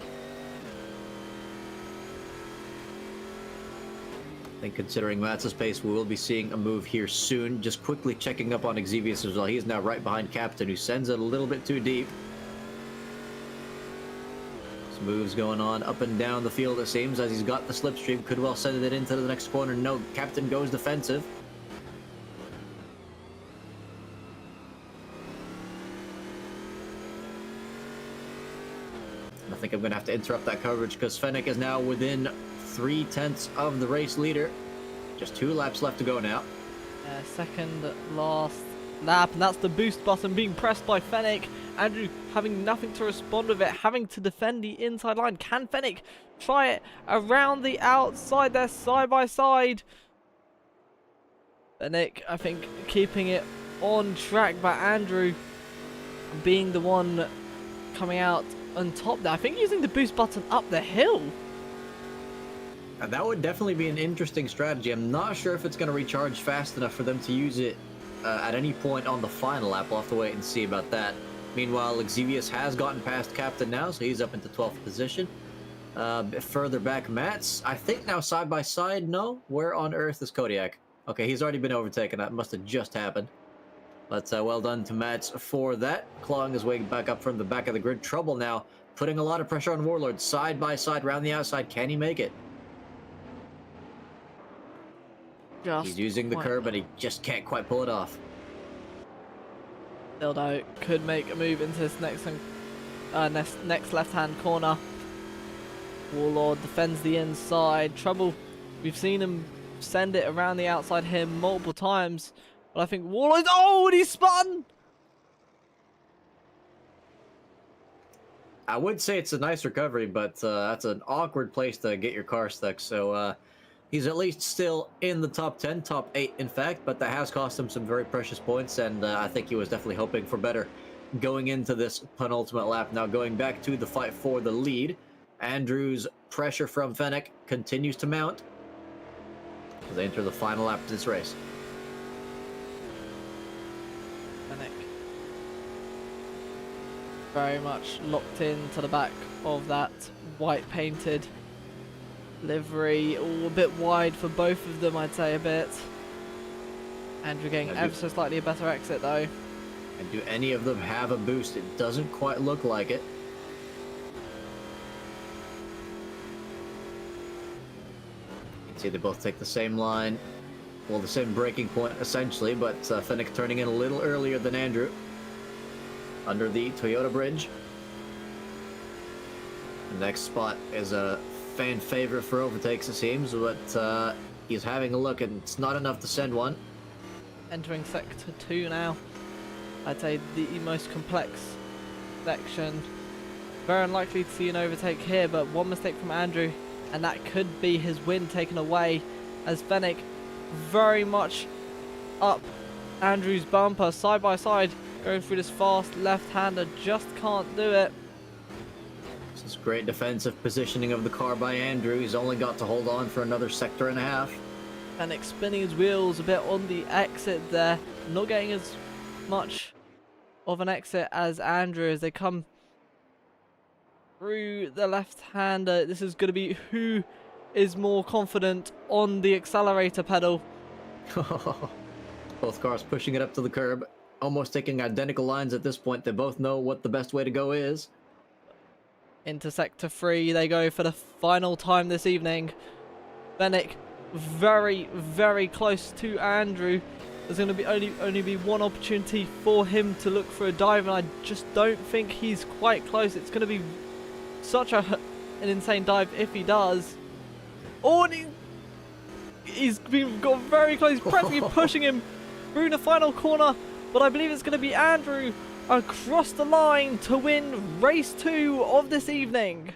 I think considering Matt's pace, we will be seeing a move here soon. Just quickly checking up on Xevious as well. He is now right behind Captain, who sends it a little bit too deep. Some moves going on up and down the field, it seems, as he's got the slipstream. Could well send it into the next corner. No, Captain goes defensive. I think I'm going to have to interrupt that coverage because Fennec is now within 3/10 of the race leader. Just 2 laps left to go now. Second last lap, and that's the boost button being pressed by Fennec. Andrew having nothing to respond with it, having to defend the inside line. Can Fennec try it around the outside? They're side by side. Fennec, I think, keeping it on track, but Andrew being the one coming out on top there. I think using the boost button up the hill. That would definitely be an interesting strategy. I'm not sure if it's going to recharge fast enough for them to use it at any point on the final lap. We'll have to wait and see about that. Meanwhile, Xevious has gotten past Captain now, so he's up into 12th position. A bit further back, Mats, I think now side by side. No? Where on earth is Kodiak? Okay, he's already been overtaken. That must have just happened. But well done to Mats for that. Clawing his way back up from the back of the grid. Trouble now, putting a lot of pressure on Warlord. Side by side, around the outside. Can he make it? He's using the curb, but he just can't quite pull it off. Dildo could make a move into this next left-hand corner. Warlord defends the inside. Trouble, we've seen him send it around the outside here multiple times, but I think Warlord... Oh, and he spun! I would say it's a nice recovery, but that's an awkward place to get your car stuck, so... he's at least still in the top 10, top 8 in fact, but that has cost him some very precious points, and I think he was definitely hoping for better going into this penultimate lap. Now going back to the fight for the lead, Andrew's pressure from Fennec continues to mount as they enter the final lap of this race. Fennec very much locked into the back of that white painted livery, all a bit wide for both of them, I'd say a bit. Andrew getting ever so slightly a better exit though. And do any of them have a boost? It doesn't quite look like it. You can see they both take the same line, well, the same braking point essentially, but Fennec turning in a little earlier than Andrew under the Toyota bridge. The next spot is a fan favorite for overtakes, it seems, but he's having a look and it's not enough to send one. Entering sector 2 now. I'd say the most complex section. Very unlikely to see an overtake here, but one mistake from Andrew and that could be his win taken away, as Fennec very much up Andrew's bumper side by side, going through this fast left-hander, just can't do it. This is great defensive positioning of the car by Andrew. He's only got to hold on for another sector and a half. Fennec spinning his wheels a bit on the exit there, not getting as much of an exit as Andrew as they come through the left-hander. This is going to be who is more confident on the accelerator pedal. Both cars pushing it up to the curb, almost taking identical lines at this point. They both know what the best way to go is. Into sector 3 they go for the final time this evening. Fennec very, very close to Andrew. There's going to be only be one opportunity for him to look for a dive, and I just don't think he's quite close. It's going to be such an insane dive if he does. Oh, and he's got very close, practically pushing him through the final corner, but I believe it's going to be Andrew across the line to win race 2 of this evening.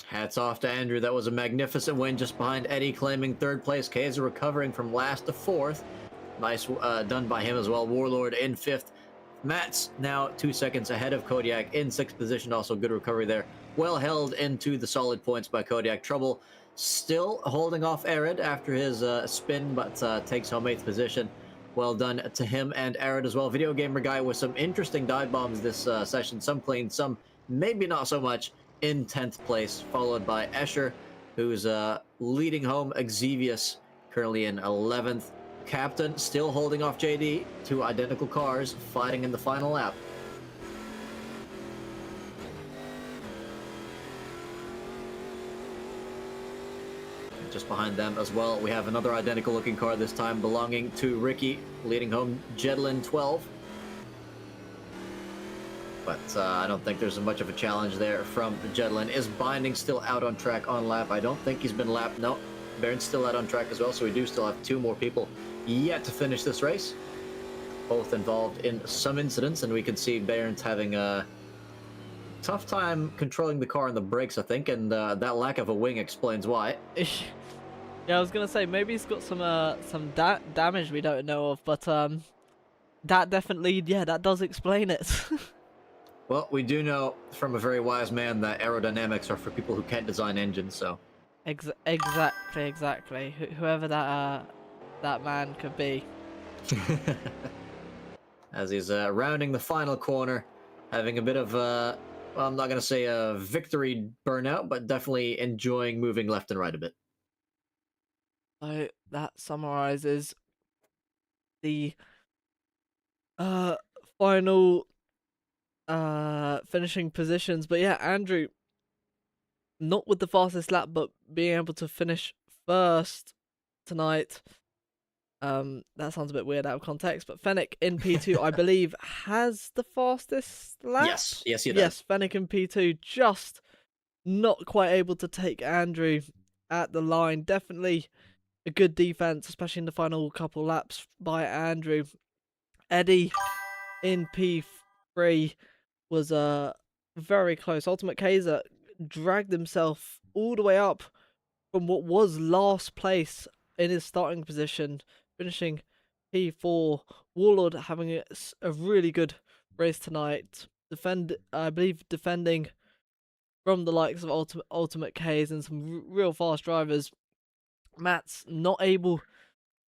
Hats off to Andrew. That was a magnificent win just behind Eddie, claiming 3rd place. Kaiser recovering from last to 4th. Nice done by him as well. Warlord in 5th. Mats now 2 seconds ahead of Kodiak in 6th position. Also good recovery there. Well held into the solid points by Kodiak. Trouble still holding off Arid after his spin, but takes home 8th position. Well done to him and Arid as well. Video Gamer Guy with some interesting dive bombs this session. Some clean, some maybe not so much, in 10th place, followed by Escher, who's leading home Xevious currently in 11th. Captain still holding off JD. Two identical cars fighting in the final lap. Just behind them as well, we have another identical looking car, this time belonging to Ricky, leading home Jedlin 12. But I don't think there's much of a challenge there from Jedlin. Is Binding still out on track on lap? I don't think he's been lapped. No, Baron's still out on track as well, so we do still have two more people yet to finish this race. Both involved in some incidents, and we can see Baron's having a tough time controlling the car and the brakes, I think, and that lack of a wing explains why. Yeah, I was gonna say maybe he's got some damage we don't know of, but that definitely, yeah, that does explain it. Well, we do know from a very wise man that aerodynamics are for people who can't design engines, so. Exactly. Whoever that man could be. As he's rounding the final corner, having a bit of well, I'm not gonna say a victory burnout, but definitely enjoying moving left and right a bit. So that summarizes the final finishing positions. But yeah, Andrew, not with the fastest lap, but being able to finish first tonight. That sounds a bit weird out of context, but Fennec in P2, I believe, has the fastest lap. Yes, he does. Yes, Fennec in P2, just not quite able to take Andrew at the line. Definitely a good defense, especially in the final couple laps by Andrew. Eddie in P3 was very close. Ultimate Kaiser dragged himself all the way up from what was last place in his starting position, finishing P4. Warlord having a really good race tonight. I believe defending from the likes of Ultimate K's and some real fast drivers. Matt's not able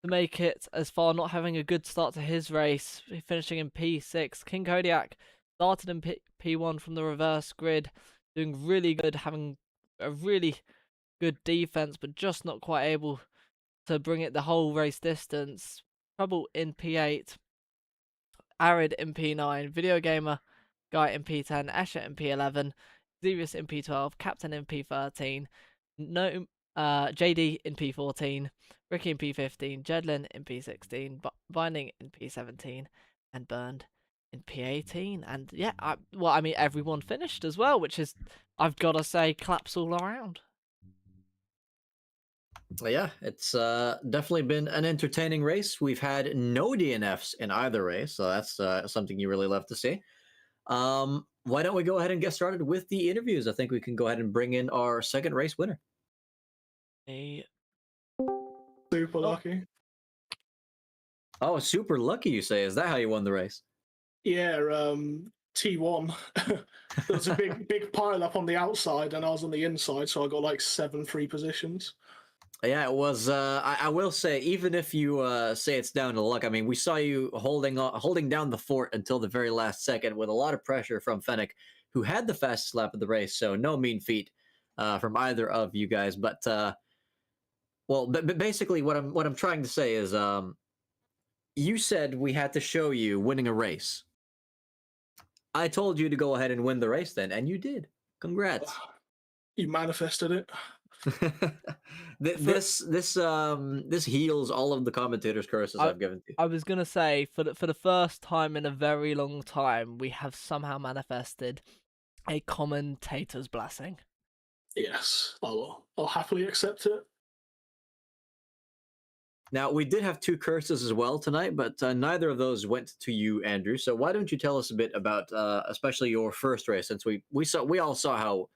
to make it as far, not having a good start to his race, finishing in P6. King Kodiak started in P1 from the reverse grid, doing really good, having a really good defense, but just not quite able to bring it the whole race distance. Trouble in P8, Arid in P9, Video Gamer Guy in P10, Escher in P11, Xerius in P12, Captain in P13, no, JD in P14, Ricky in P15, Jedlin in P16, Binding in P17, and Burned in P18. And yeah, everyone finished as well, which is, I've got to say, claps all around. Yeah, it's definitely been an entertaining race. We've had no DNFs in either race, so that's something you really love to see. Why don't we go ahead and get started with the interviews? I think we can go ahead and bring in our second race winner. Super lucky. Oh, super lucky, you say? Is that how you won the race? Yeah, T1. There was a big pile up on the outside, and I was on the inside, so I got like 7 free positions. Yeah, it was. I will say, even if you say it's down to luck, I mean, we saw you holding down the fort until the very last second with a lot of pressure from Fennec, who had the fastest lap of the race. So no mean feat from either of you guys. But basically, what I'm trying to say is, you said we had to show you winning a race. I told you to go ahead and win the race then, and you did. Congrats. You manifested it. This heals all of the commentators' curses I've given to you. I was gonna say, for the first time in a very long time, we have somehow manifested a commentator's blessing. Yes, I'll happily accept it. Now, we did have 2 curses as well tonight, but neither of those went to you, Andrew. So why don't you tell us a bit about, especially your first race, since we all saw how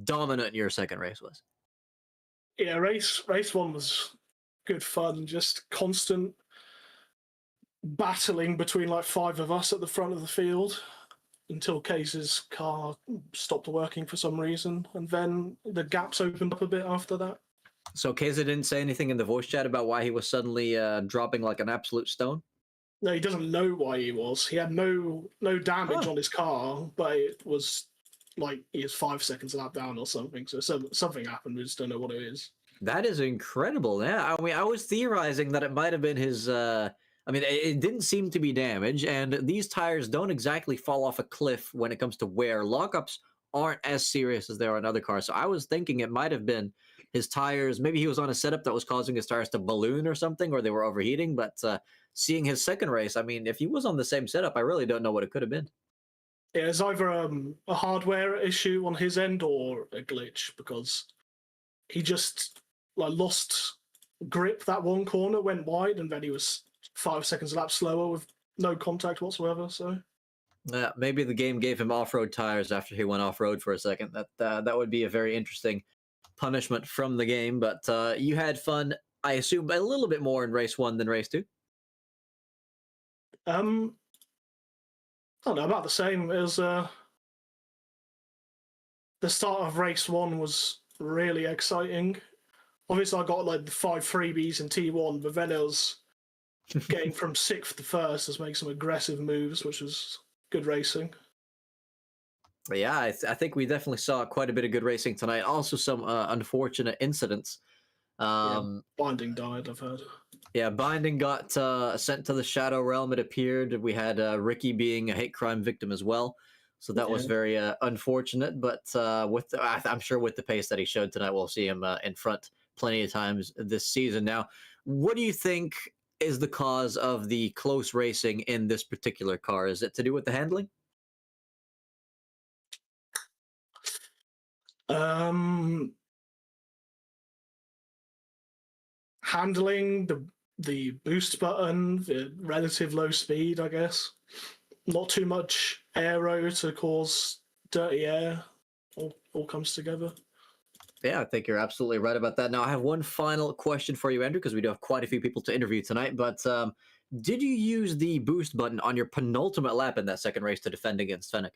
dominant your second race was. Yeah, race 1 was good fun. Just constant battling between like 5 of us at the front of the field until Case's car stopped working for some reason, and then the gaps opened up a bit after that. So Keza didn't say anything in the voice chat about why he was suddenly dropping like an absolute stone? No, he doesn't know why he was. He had no damage on his car, but it was like he is 5 seconds lap down or something. So something happened. We just don't know what it is. That is incredible. Yeah, I mean, I was theorizing that it might have been his. I mean, it didn't seem to be damaged, and these tires don't exactly fall off a cliff when it comes to wear. Lockups aren't as serious as they are on other cars, so I was thinking it might have been his tires. Maybe he was on a setup that was causing his tires to balloon or something, or they were overheating. But seeing his second race, I mean, if he was on the same setup, I really don't know what it could have been. Yeah, it's either a hardware issue on his end or a glitch, because he just like lost grip that one corner, went wide, and then he was 5 seconds a lap slower with no contact whatsoever. So Maybe the game gave him off-road tires after he went off-road for a second. That would be a very interesting punishment from the game. But you had fun, I assume, a little bit more in race 1 than race 2. I don't know, about the same. As the start of race 1 was really exciting. Obviously, I got like the 5 freebies in T1, but then it was getting from 6th to 1st as making some aggressive moves, which was good racing. Yeah, I think we definitely saw quite a bit of good racing tonight. Also, some unfortunate incidents. Binding died, I've heard. Yeah, Binding got sent to the Shadow Realm, it appeared. We had Ricky being a hate crime victim as well. So that was very unfortunate. But I'm sure with the pace that he showed tonight, we'll see him in front plenty of times this season. Now, what do you think is the cause of the close racing in this particular car? Is it to do with the handling? Handling, the boost button, the relative low speed, I guess. Not too much aero to cause dirty air. All comes together. Yeah, I think you're absolutely right about that. Now, I have one final question for you, Andrew, because we do have quite a few people to interview tonight. But did you use the boost button on your penultimate lap in that second race to defend against Fennec?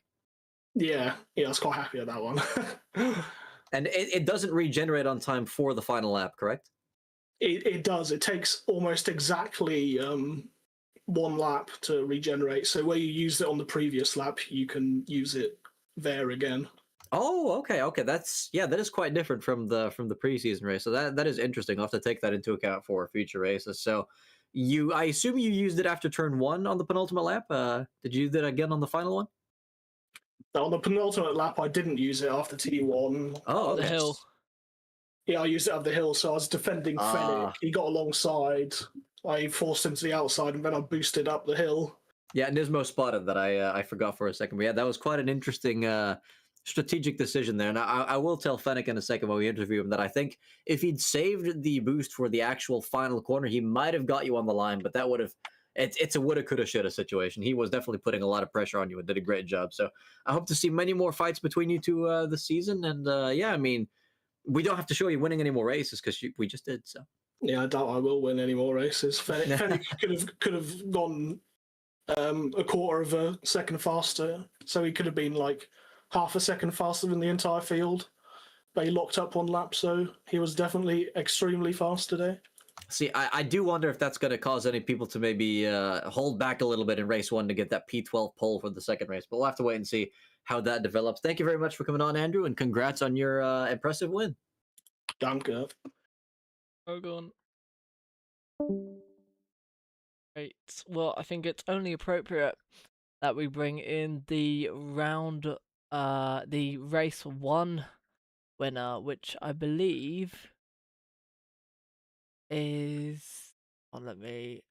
Yeah, I was quite happy with that one. And it doesn't regenerate on time for the final lap, correct? It does. It takes almost exactly 1 lap to regenerate. So where you used it on the previous lap, you can use it there again. Oh, okay. That is quite different from the preseason race. So that is interesting. I'll have to take that into account for future races. So I assume you used it after turn 1 on the penultimate lap. Did you use it again on the final one? On the penultimate lap, I didn't use it after T1. Oh, okay. The hill. Yeah, I used it up the hill, so I was defending Fennec. He got alongside. I forced him to the outside, and then I boosted up the hill. Yeah, Nismo spotted that. I forgot for a second. But yeah, that was quite an interesting strategic decision there. And I will tell Fennec in a second when we interview him that I think if he'd saved the boost for the actual final corner, he might have got you on the line, but that would have... It's a woulda, coulda, shoulda situation. He was definitely putting a lot of pressure on you and did a great job. So I hope to see many more fights between you two this season. And yeah, I mean, we don't have to show you winning any more races because we just did. So yeah, I doubt I will win any more races. Fennec could have gone a quarter of a second faster, so he could have been like half a second faster than the entire field. But he locked up 1 lap, so he was definitely extremely fast today. See, I do wonder if that's going to cause any people to maybe hold back a little bit in race 1 to get that P12 pole for the second race. But we'll have to wait and see how that develops. Thank you very much for coming on, Andrew, and congrats on your impressive win. Danke. Ogon. Great. Well, I think it's only appropriate that we bring in the race 1 winner, which I believe is... Oh, let me...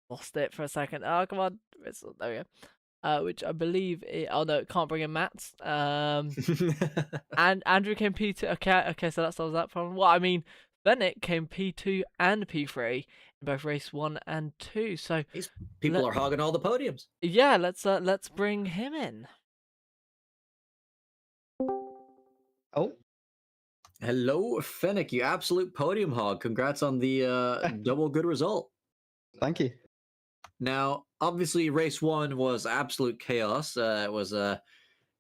Lost it for a second. Oh, come on. There we go. Which I believe... Oh, no, can't bring in Matt's. And Andrew came P2. Okay, so that solves that problem. Well, I mean, Fennec came P2 and P3 in both race 1 and 2. So These people are hogging all the podiums. Yeah, let's bring him in. Oh, hello, Fennec, you absolute podium hog. Congrats on the double good result. thank you. Now, obviously, race 1 was absolute chaos. It was a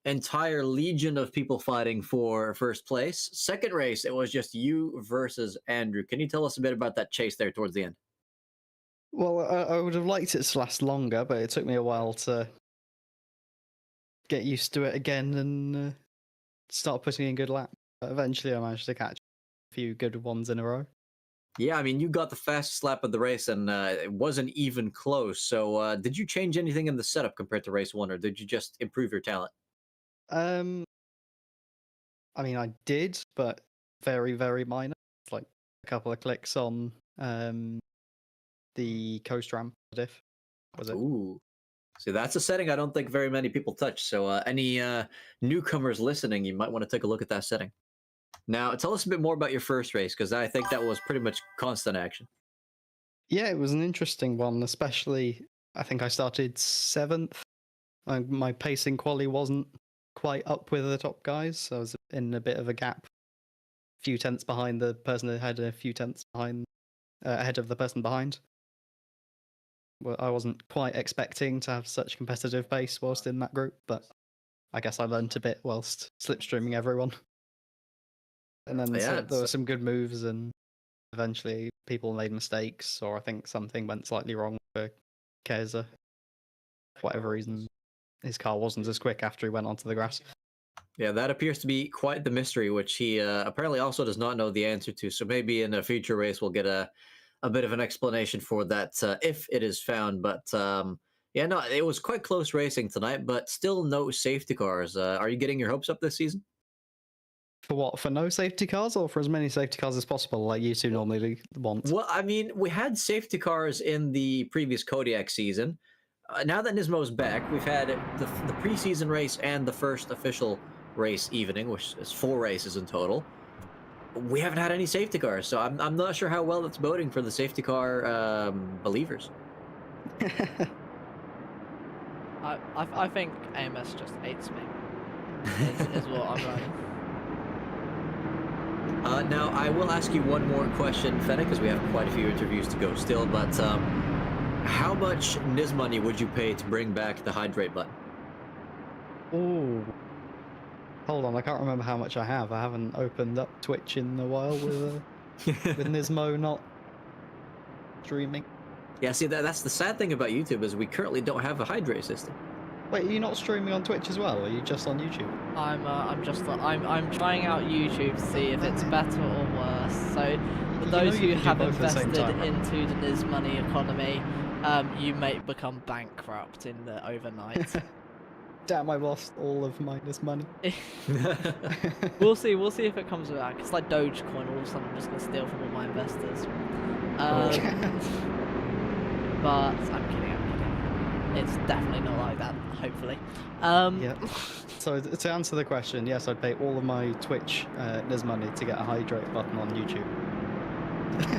entire legion of people fighting for first place. Second race, it was just you versus Andrew. Can you tell us a bit about that chase there towards the end? Well, I would have liked it to last longer, but it took me a while to get used to it again and start putting in good laps. But eventually, I managed to catch a few good ones in a row. Yeah, I mean, you got the fastest lap of the race, and it wasn't even close. So, did you change anything in the setup compared to race one, or did you just improve your talent? I mean, I did, but very, very minor. Like a couple of clicks on the coast ramp diff. Was it? Ooh. See, that's a setting I don't think very many people touch. So, any newcomers listening, you might want to take a look at that setting. Now, tell us a bit more about your first race, because I think that was pretty much constant action. Yeah, it was an interesting one, especially I think I started 7th. My pacing quality wasn't quite up with the top guys, so I was in a bit of a gap. A few tenths behind the person that had a few tenths behind, ahead of the person behind. Well, I wasn't quite expecting to have such competitive pace whilst in that group, but I guess I learnt a bit whilst slipstreaming everyone. And then Yeah, there were some good moves, and eventually people made mistakes, or I think something went slightly wrong for Keza. For whatever reason, his car wasn't as quick after he went onto the grass. Yeah, that appears to be quite the mystery, which he apparently also does not know the answer to. So maybe in a future race we'll get a bit of an explanation for that if it is found. But yeah, no, it was quite close racing tonight, but still no safety cars. Are you getting your hopes up this season? For what? For no safety cars, or for as many safety cars as possible, like you two normally want? Well, I mean, we had safety cars in the previous Kodiak season. Now that Nismo's back, we've had the preseason race and the first official race evening, which is 4 races in total. We haven't had any safety cars, so I'm not sure how well it's boding for the safety car believers. I think AMS just hates me. Is what I'm running. Now, I will ask you one more question, Fennec, because we have quite a few interviews to go still, but how much Niz money would you pay to bring back the hydrate button? Ooh. Hold on, I can't remember how much I have. I haven't opened up Twitch in a while with Nismo not streaming. Yeah, see, that's the sad thing about YouTube is we currently don't have a hydrate system. Wait, are you not streaming on Twitch as well? Or are you just on YouTube? I'm trying out YouTube to see if it's better or worse. So for those who have invested into the Niz money economy, you may become bankrupt in the overnight. Damn, I lost all of my Niz money. We'll see if it comes back. It's like Dogecoin. All of a sudden, I'm just gonna steal from all my investors. But I'm kidding. It's definitely not like that. Hopefully. Yeah. So to answer the question, yes, I'd pay all of my Twitch Niz money to get a hydrate button on YouTube.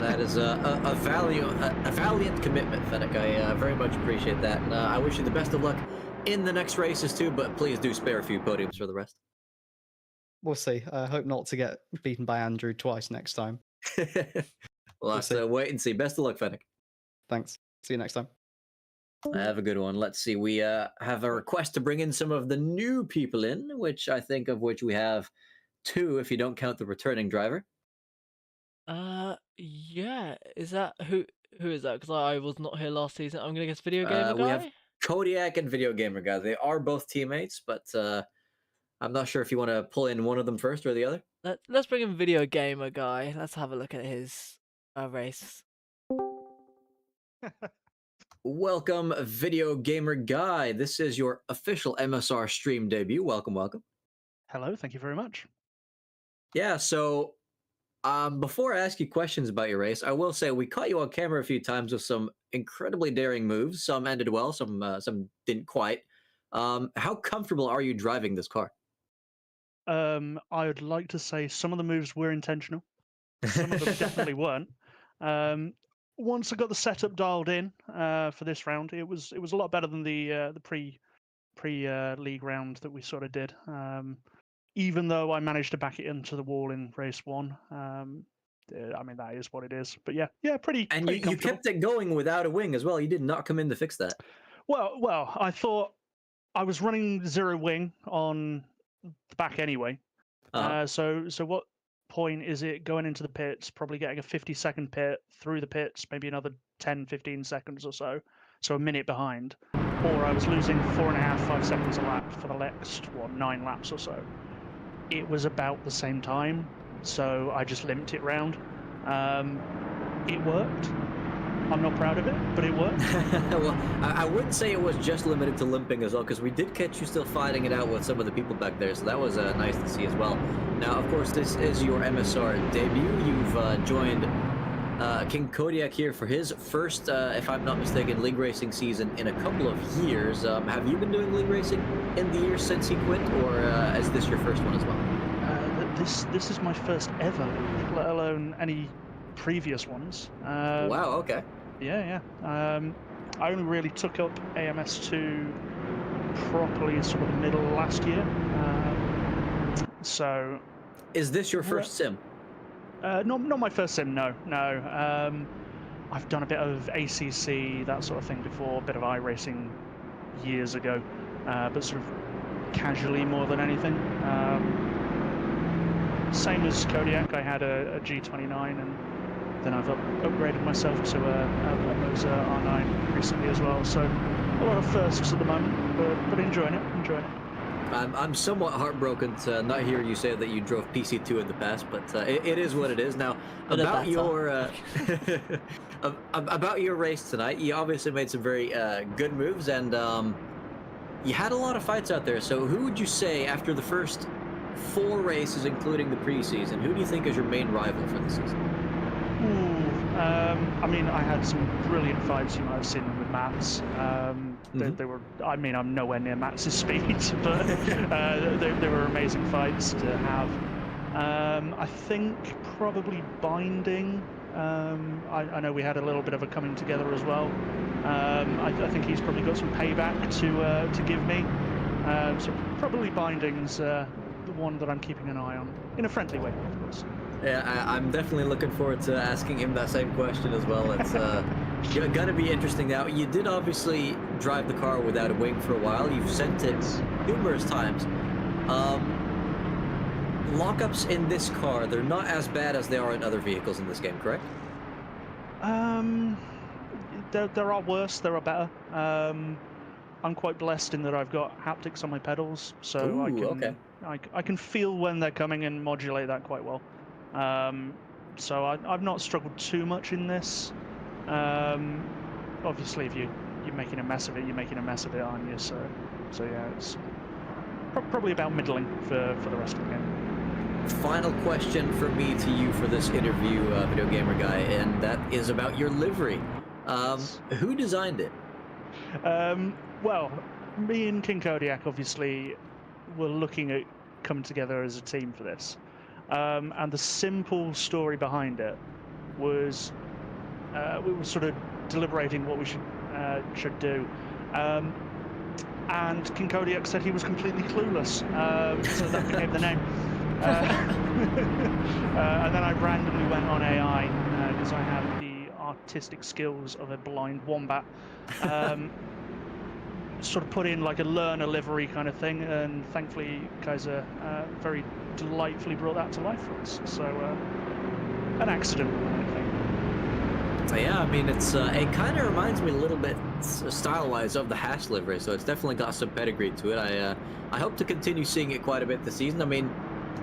That is a valiant commitment, Fennec. I very much appreciate that, and I wish you the best of luck in the next races too. But please do spare a few podiums for the rest. We'll see. I hope not to get beaten by Andrew twice next time. We'll have to wait and see. Best of luck, Fennec. Thanks. See you next time. Have a good one. Let's see. We have a request to bring in some of the new people in, which we have 2 if you don't count the returning driver. Yeah. Is that who is that? Because I was not here last season. I'm gonna guess Video Gamer Guy. We have Kodiak and Video Gamer Guy. They are both teammates, but I'm not sure if you want to pull in one of them first or the other. Let's bring in Video Gamer Guy. Let's have a look at his race. Welcome, Video Gamer Guy. This is your official MSR stream debut. Welcome. Hello, thank you very much. Yeah, so before I ask you questions about your race, I will say we caught you on camera a few times with some incredibly daring moves. Some ended well, some didn't quite. How comfortable are you driving this car? I would like to say some of the moves were intentional. Some of them definitely weren't. Once I got the setup dialed in for this round, it was a lot better than the pre league round that we sort of did. Even though I managed to back it into the wall in race 1, I mean that is what it is. But yeah, pretty. And pretty you kept it going without a wing as well. You did not come in to fix that. Well, I thought I was running 0 wing on the back anyway. So what point is it going into the pits, probably getting a 50-second pit through the pits, maybe another 10-15 seconds or so a minute behind, or I was losing 4.5-5 seconds a lap for the next 9 laps or so. it was about the same time, so I just limped it round. It worked. I'm not proud of it, but it worked. Well, I wouldn't say it was just limited to limping as well, because we did catch you still fighting it out with some of the people back there, so that was nice to see as well. Now, of course, this is your MSR debut. You've joined King Kodiak here for his first, if I'm not mistaken, league racing season in a couple of years. Have you been doing league racing in the years since he quit, or is this your first one as well? This is my first ever, let alone any previous ones. Wow, okay. Yeah. I only really took up AMS2 properly sort of the middle of last year. So. Is this your first sim? Not my first sim, no. I've done a bit of ACC, that sort of thing before, a bit of iRacing years ago, but sort of casually more than anything. Same as Kodiak, I had a G29, and then I've upgraded myself to a Moser R9 recently as well. So a lot of firsts at the moment, but enjoying it. I'm somewhat heartbroken to not hear you say that you drove PC2 in the past, but it is what it is. Now, about your about your race tonight, you obviously made some very good moves, and you had a lot of fights out there. So who would you say, after the first 4 races, including the preseason, who do you think is your main rival for the season? I mean, I had some brilliant fights. You might have seen them with Mats. They were. I mean, I'm nowhere near Mats's speed, but they were amazing fights to have. I think probably Binding. I know we had a little bit of a coming together as well. I think he's probably got some payback to give me. So probably Binding's the one that I'm keeping an eye on, in a friendly way, of course. Yeah, I'm definitely looking forward to asking him that same question as well. It's gonna be interesting. Now, you did obviously drive the car without a wing for a while. You've sent it numerous times. Lockups in this car, they're not as bad as they are in other vehicles in this game, correct? There are worse, there are better. I'm quite blessed in that I've got haptics on my pedals, so I can feel when they're coming and modulate that quite well. So I've not struggled too much in this. Obviously, if you're making a mess of it, you're making a mess of it, aren't you? So yeah, it's probably about middling for the rest of the game. Final question from me to you for this interview, Video Gamer Guy, and that is about your livery. Who designed it? Well, me and King Kodiak obviously were looking at coming together as a team for this. And the simple story behind it was we were sort of deliberating what we should do. And King Kodiak said he was completely clueless, so that became the name. And then I randomly went on AI because I have the artistic skills of a blind wombat. Sort of put in like a learner livery kind of thing, and thankfully Kaiser very delightfully brought that to life for us. So an accident, I think. Yeah, I mean, it's it kind of reminds me a little bit style-wise of the Hash livery, so it's definitely got some pedigree to it. I hope to continue seeing it quite a bit this season. I mean,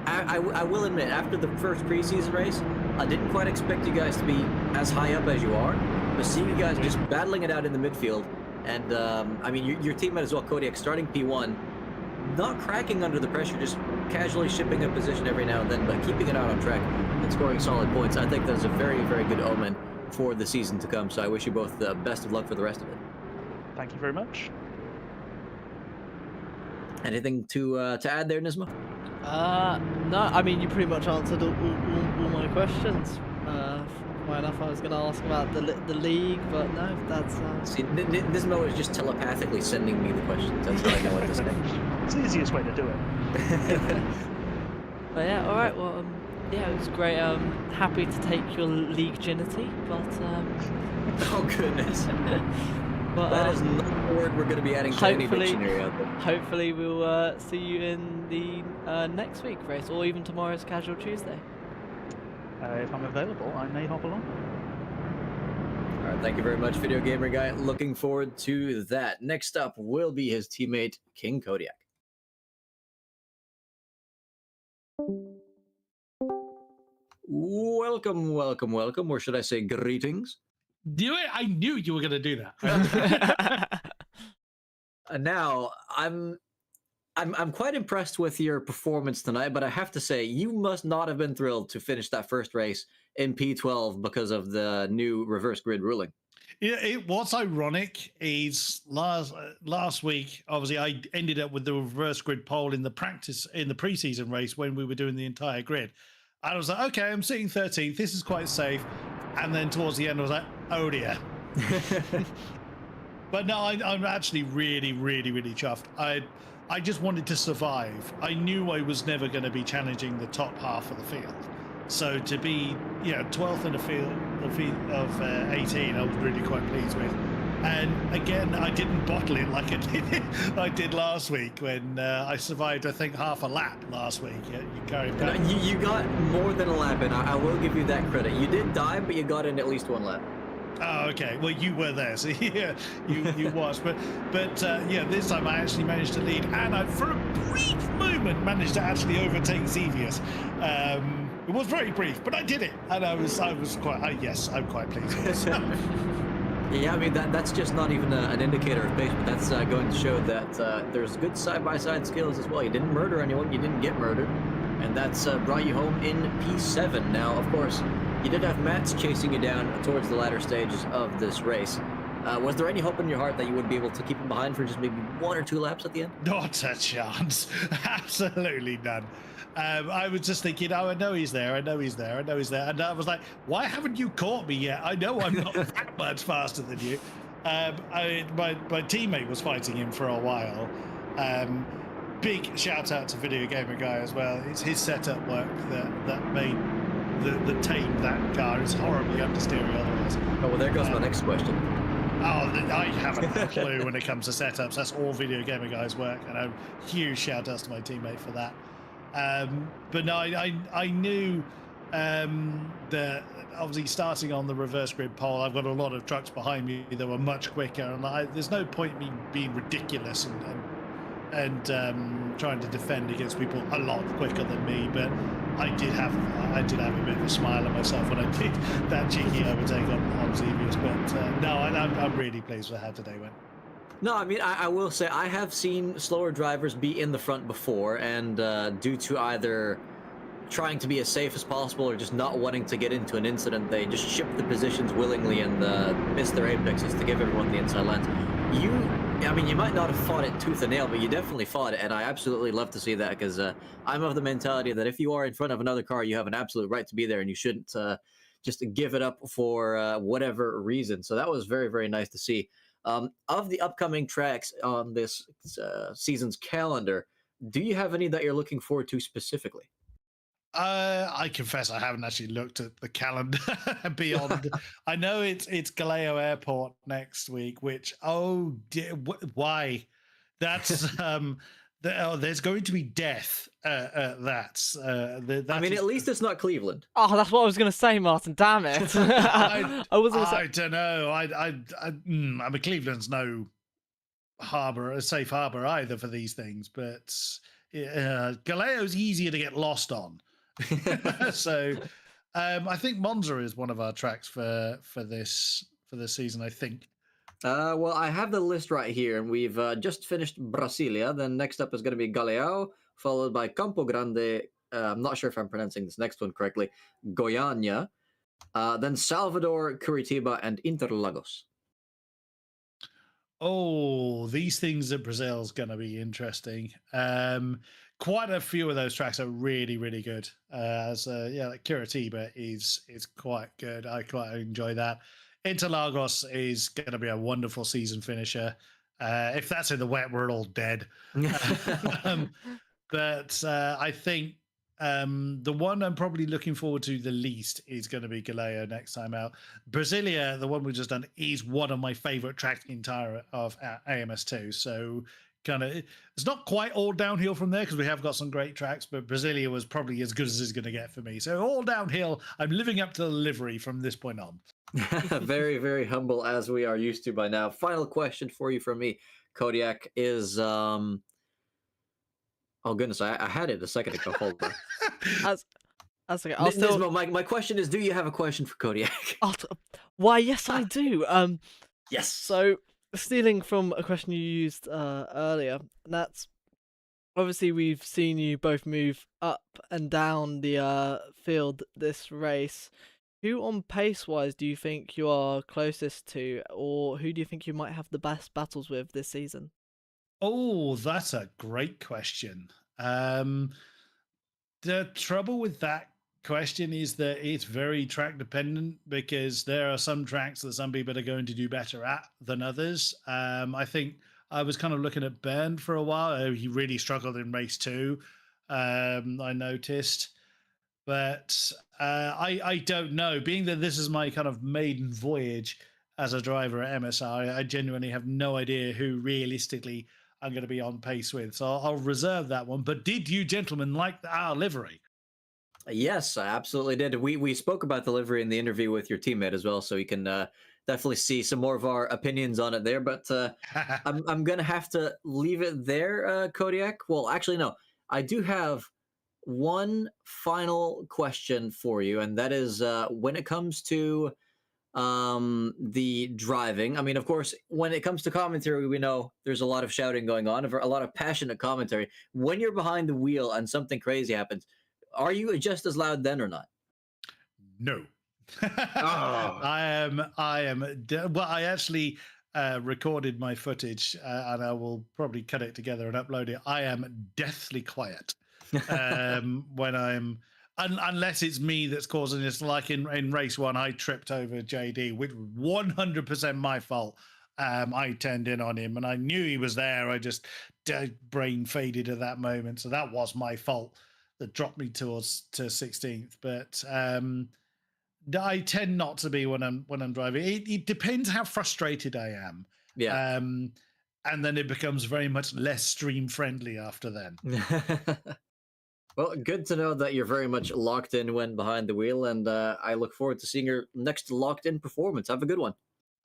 I will admit, after the first preseason race, I didn't quite expect you guys to be as high up as you are, but seeing you guys just battling it out in the midfield, and I mean, your teammate as well, Kodiak, starting P1, not cracking under the pressure, just casually shipping a position every now and then, but keeping it out on track and scoring solid points. I think that's a very, very good omen for the season to come, so I wish you both the best of luck for the rest of it. Thank you very much. Anything to add there, Nisma? No, I mean, you pretty much answered all my questions. Why enough, I was going to ask about the league, but no, that's... See, Nisma was just telepathically sending me the questions. That's what I know at this stage. It's the easiest way to do it. But yeah, alright, well, yeah, it was great. Happy to take your league virginity, but... Oh, goodness. But, that is not a word we're going to be adding to any dictionary out there. Hopefully we'll see you in the next week race, or even tomorrow's Casual Tuesday. If I'm available, I may hop along. All right, thank you very much, Video Gamer Guy. Looking forward to that. Next up will be his teammate, King Kodiak. Welcome, welcome, welcome, or should I say greetings? Do it. I knew you were going to do that. Now, I'm quite impressed with your performance tonight, but I have to say, you must not have been thrilled to finish that first race in P12 because of the new reverse grid ruling. What's ironic is last week, obviously, I ended up with the reverse grid pole in the preseason race when we were doing the entire grid. And I was like, okay, I'm sitting 13th. This is quite safe. And then towards the end, I was like, oh dear. But no, I'm actually really, really, really chuffed. I just wanted to survive. I knew I was never going to be challenging the top half of the field. So to be, 12th in the field of 18, I was really quite pleased with. And again, I didn't bottle it like I did last week when I survived, I think, half a lap last week. You carried back. You got more than a lap in. I will give you that credit. You did die, but you got in at least one lap. Oh, okay. Well, you were there, so yeah, you watched. But this time I actually managed to lead, and I, for a brief moment, managed to actually overtake Xevious. It was very brief, but I did it, and I was quite. Yes, I'm quite pleased with it. Yeah, I mean that's just not even an indicator of pace, but that's going to show that there's good side-by-side skills as well. You didn't murder anyone, you didn't get murdered, and that's brought you home in P7. Now, of course, you did have Mats chasing you down towards the latter stages of this race. Was there any hope in your heart that you would be able to keep him behind for just maybe 1 or 2 laps at the end? Not a chance. Absolutely none. I was just thinking, I know he's there. And I was like, why haven't you caught me yet? I know I'm not that much faster than you. My teammate was fighting him for a while. Big shout out to Video Gamer Guy as well. It's his setup work that made the tame that car. It's horribly understeering otherwise. Oh, well, there goes my next question. Oh, I haven't a clue when it comes to setups. That's all Video Gamer Guy's work, and a huge shout out to my teammate for that. But no, I knew that obviously starting on the reverse grid pole, I've got a lot of trucks behind me that were much quicker, and there's no point in me being ridiculous and trying to defend against people a lot quicker than me. But I did have a bit of a smile at myself when I did that cheeky overtake on Xevious. But no, I'm really pleased with how today went. No, I mean, I will say I have seen slower drivers be in the front before, and due to either trying to be as safe as possible or just not wanting to get into an incident, they just ship the positions willingly and miss their apexes to give everyone the inside lines. I mean, you might not have fought it tooth and nail, but you definitely fought it, and I absolutely love to see that, because I'm of the mentality that if you are in front of another car, you have an absolute right to be there, and you shouldn't just give it up for whatever reason. So that was very, very nice to see. Of the upcoming tracks on this season's calendar, do you have any that you're looking forward to specifically? I confess I haven't actually looked at the calendar beyond. I know it's Galeo Airport next week, which why? That's there's going to be death. I mean, at least it's not Cleveland. Oh, that's what I was going to say, Martin. Damn it! I don't know. I mean, Cleveland's no safe harbor either for these things, but Galeo's easier to get lost on. So I think Monza is one of our tracks for this season, I think. Well, I have the list right here, and we've just finished Brasilia. Then next up is going to be Galeão, followed by Campo Grande. I'm not sure if I'm pronouncing this next one correctly. Goiânia, then Salvador, Curitiba, and Interlagos. Oh, these things at Brazil is going to be interesting. Quite a few of those tracks are really, really good. Like Curitiba is quite good. I quite enjoy that. Interlagos is going to be a wonderful season finisher. If that's in the wet, we're all dead. But I think the one I'm probably looking forward to the least is going to be Galeo next time out. Brasilia, the one we've just done, is one of my favorite tracks entire of AMS2. So kind of, it's not quite all downhill from there because we have got some great tracks, but Brasilia was probably as good as it's going to get for me. So all downhill. I'm living up to the livery from this point on. Very, very humble, as we are used to by now. Final question for you from me, Kodiak, is oh goodness, I had it a second ago. Hold on. That's okay. I'll still. Nismo, my question is, do you have a question for Kodiak? Why? Yes, I do. Yes. So stealing from a question you used earlier, and that's obviously we've seen you both move up and down the field this race. Who on pace wise do you think you are closest to, or who do you think you might have the best battles with this season? Oh, that's a great question. The trouble with that question is that it's very track dependent because there are some tracks that some people are going to do better at than others. I think I was kind of looking at Bern for a while. He really struggled in race 2. I noticed. But I don't know. Being that this is my kind of maiden voyage as a driver at MSR, I genuinely have no idea who realistically I'm going to be on pace with. So I'll reserve that one. But did you gentlemen like our livery? Yes, I absolutely did. We spoke about the livery in the interview with your teammate as well, so you can definitely see some more of our opinions on it there. But I'm gonna have to leave it there, Kodiak. Well, actually, no. I do have one final question for you, and that is when it comes to the driving. I mean, of course, when it comes to commentary, we know there's a lot of shouting going on, a lot of passionate commentary. When you're behind the wheel and something crazy happens, are you just as loud then or not? No. Oh. I am. Well, I actually recorded my footage, and I will probably cut it together and upload it. I am deathly quiet when I'm, unless it's me that's causing this. Like in race 1, I tripped over JD, which was 100% my fault. I turned in on him, and I knew he was there. I just brain faded at that moment, so that was my fault. That dropped me to 16th, but I tend not to be when I'm driving. It depends how frustrated I am. Yeah. And then it becomes very much less stream friendly after then. Well, good to know that you're very much locked in when behind the wheel, and I look forward to seeing your next locked in performance. Have a good one.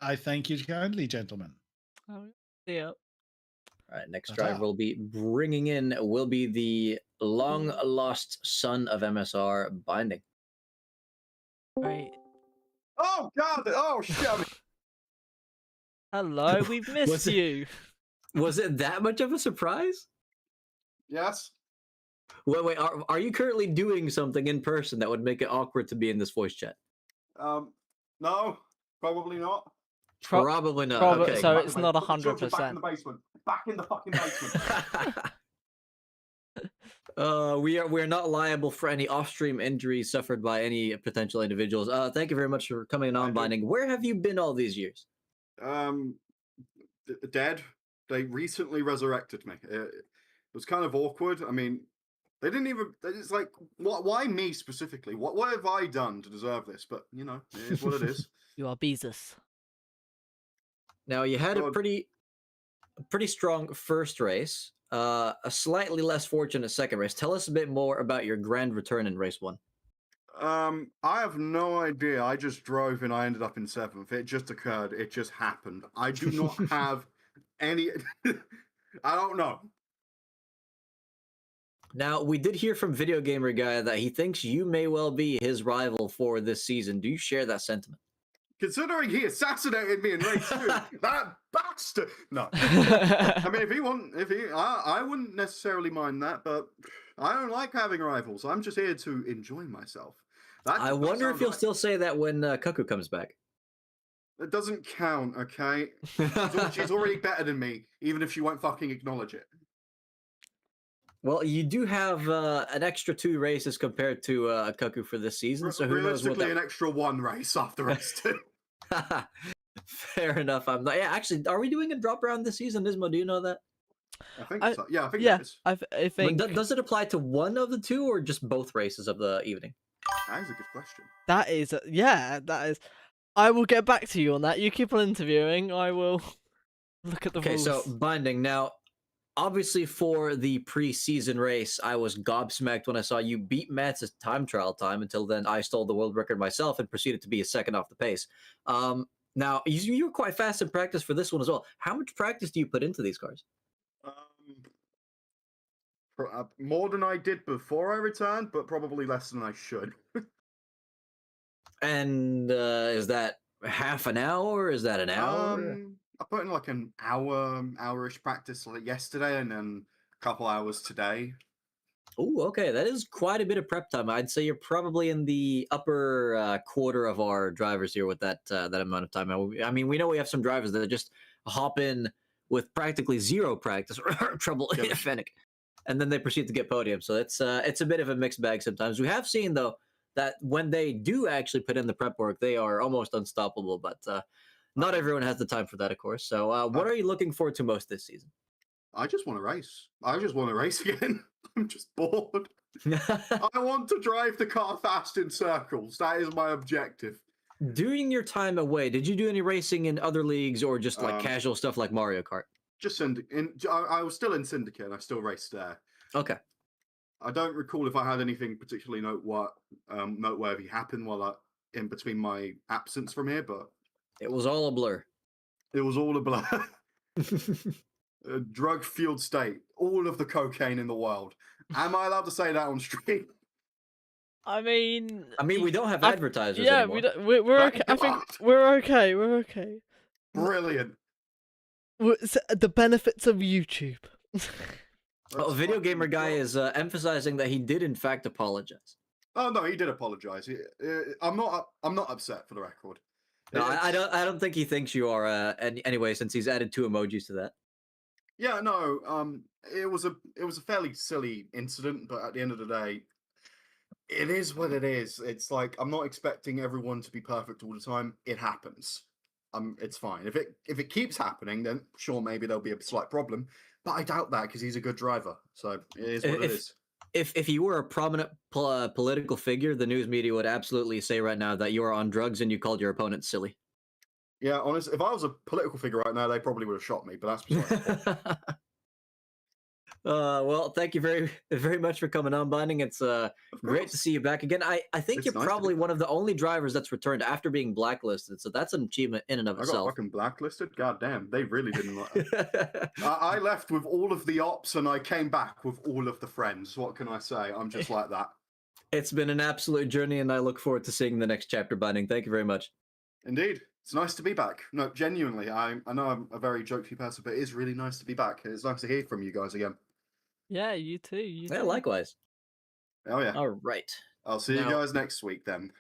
I thank you kindly, gentlemen. Oh, yeah. All right, next Ta-ta. driver we'll be bringing in will be the long lost son of MSR, Binding. Right. Oh God! Oh shit! Hello, we've missed you. Was it that much of a surprise? Yes. Wait, are you currently doing something in person that would make it awkward to be in this voice chat? No, probably not. Probably not. Okay. So Back it's in the not basement. Put the children Back in 100%. the basement. Back in the fucking basement. We are not liable for any off-stream injuries suffered by any potential individuals. Thank you very much for coming on, Binding. Where have you been all these years? Dead. They recently resurrected me. It was kind of awkward. I mean, they didn't even. It's like, why me specifically? What have I done to deserve this? But you know, it is what it is. You are Beezus. Now you had a God. pretty strong first race. A slightly less fortunate second race. Tell us a bit more about your grand return in race 1. I have no idea. I just drove and I ended up in 7th. It just occurred. It just happened. I do not have any. I don't know. Now, we did hear from Video Gamer Guy that he thinks you may well be his rival for this season. Do you share that sentiment? Considering he assassinated me in race 2, that bastard. No, I mean, I wouldn't necessarily mind that, but I don't like having rivals. I'm just here to enjoy myself. I wonder if you'll still say that when Cuckoo comes back. It doesn't count, okay? She's already better than me, even if she won't fucking acknowledge it. Well, you do have an extra 2 races compared to Cuckoo for this season, so who knows what Realistically, an extra 1 race after race 2. Fair enough. I'm not. Yeah, actually, are we doing a drop round this season, Nismo? Do you know that? I think so. Yeah, I think Yeah, that is. I think Does it apply to one of the 2 or just both races of the evening? That is a good question. that is that is. I will get back to you on that. You keep on interviewing. I will look at the Okay, rules. so Binding. Now, obviously, for the pre-season race, I was gobsmacked when I saw you beat Matt's time trial time. Until then, I stole the world record myself and proceeded to be a second off the pace. Now, you were quite fast in practice for this one as well. How much practice do you put into these cars? More than I did before I returned, but probably less than I should. And is that half an hour? Is that an hour? I put in like an hour-ish practice like yesterday, and then a couple hours today. Oh, okay. That is quite a bit of prep time. I'd say you're probably in the upper quarter of our drivers here with that amount of time. I mean, we know we have some drivers that just hop in with practically zero practice or trouble, if any, and then they proceed to get podium. So it's a bit of a mixed bag sometimes. We have seen though that when they do actually put in the prep work, they are almost unstoppable. But not everyone has the time for that, of course. So what are you looking forward to most this season? I just want to race. I just want to race again. I'm just bored. I want to drive the car fast in circles. That is my objective. During your time away, did you do any racing in other leagues or just like casual stuff like Mario Kart? Just I was still in Syndicate and I still raced there. Okay. I don't recall if I had anything particularly noteworthy happen while in between my absence from here, but it was all a blur. It was all a blur. A drug-fueled state. All of the cocaine in the world. Am I allowed to say that on stream? I mean, we don't have advertisers yeah, anymore. we're okay. I think we're okay. We're okay. Brilliant. The benefits of YouTube. Video Gamer Guy is emphasizing that he did in fact apologize. Oh no, he did apologize. I'm not upset for the record. No, I don't think he thinks you are. Anyway, since he's added 2 emojis to that. Yeah, no. It was a fairly silly incident, but at the end of the day, it is what it is. It's like I'm not expecting everyone to be perfect all the time. It happens. It's fine. If it keeps happening, then sure, maybe there'll be a slight problem. But I doubt that because he's a good driver. So it is what it is. If you were a prominent political figure, the news media would absolutely say right now that you are on drugs and you called your opponent silly. Yeah, honestly, if I was a political figure right now, they probably would have shot me. But that's besides the point. Well, thank you very, very much for coming on, Binding. It's great to see you back again. I think It's you're nice to probably be one of the only drivers that's returned after being blacklisted. So that's an achievement in and of I got itself. fucking blacklisted. God damn, they really didn't like. I left with all of the ops, and I came back with all of the friends. What can I say? I'm just like that. It's been an absolute journey, and I look forward to seeing the next chapter, Binding. Thank you very much. Indeed. It's nice to be back. No, genuinely, I know I'm a very jokey person, but it is really nice to be back. It's nice to hear from you guys again. Yeah, you too. Yeah, likewise. Oh yeah. All right. I'll see you guys next week then.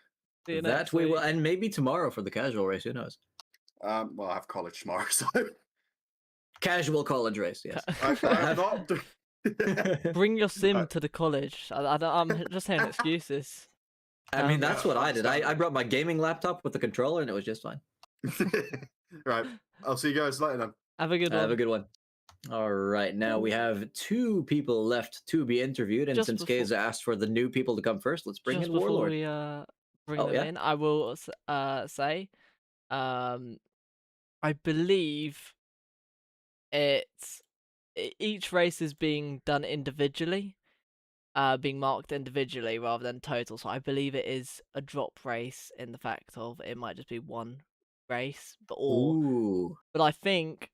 See you That next we will, week. and maybe tomorrow for the casual race. Who knows? Well, I have college tomorrow, so Casual college race. Yes. I'm not. Bring your sim to the college. I'm just saying excuses. I mean, that's what I did. I understand. brought my gaming laptop with the controller, and it was just fine. Right. I'll see you guys later then. Have a good one. Have a good one. All right, now we have 2 people left to be interviewed, and Just since before- Kay's asked for the new people to come first, let's bring Just in before Warlord. we bring Oh, them yeah? in, I will say, I believe each race is being done individually, being marked individually rather than total. So I believe it is a drop race in the fact of it might just be one race, Ooh. but I think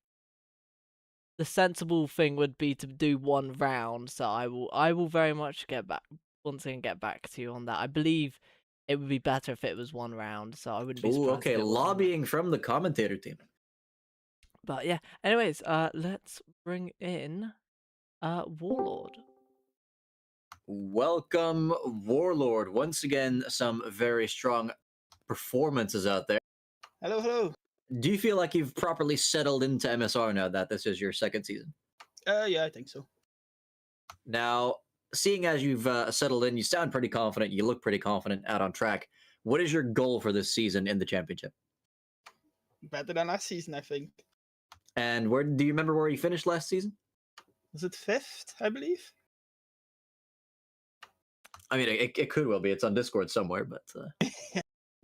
the sensible thing would be to do one round. So I will very much get back to you on that. I believe it would be better if it was one round. So I wouldn't be surprised. Ooh, if okay, it was one round. lobbying from the commentator team. But yeah. Anyways, let's bring in Warlord. Welcome, Warlord. Once again, some very strong performances out there. Hello, hello. Do you feel like you've properly settled into MSR now that this is your 2nd season? Yeah, I think so. Now, seeing as you've settled in, you sound pretty confident, you look pretty confident out on track. What is your goal for this season in the championship? Better than last season, I think. And where do you remember where you finished last season? Was it 5th, I believe? I mean, it could well be. It's on Discord somewhere, but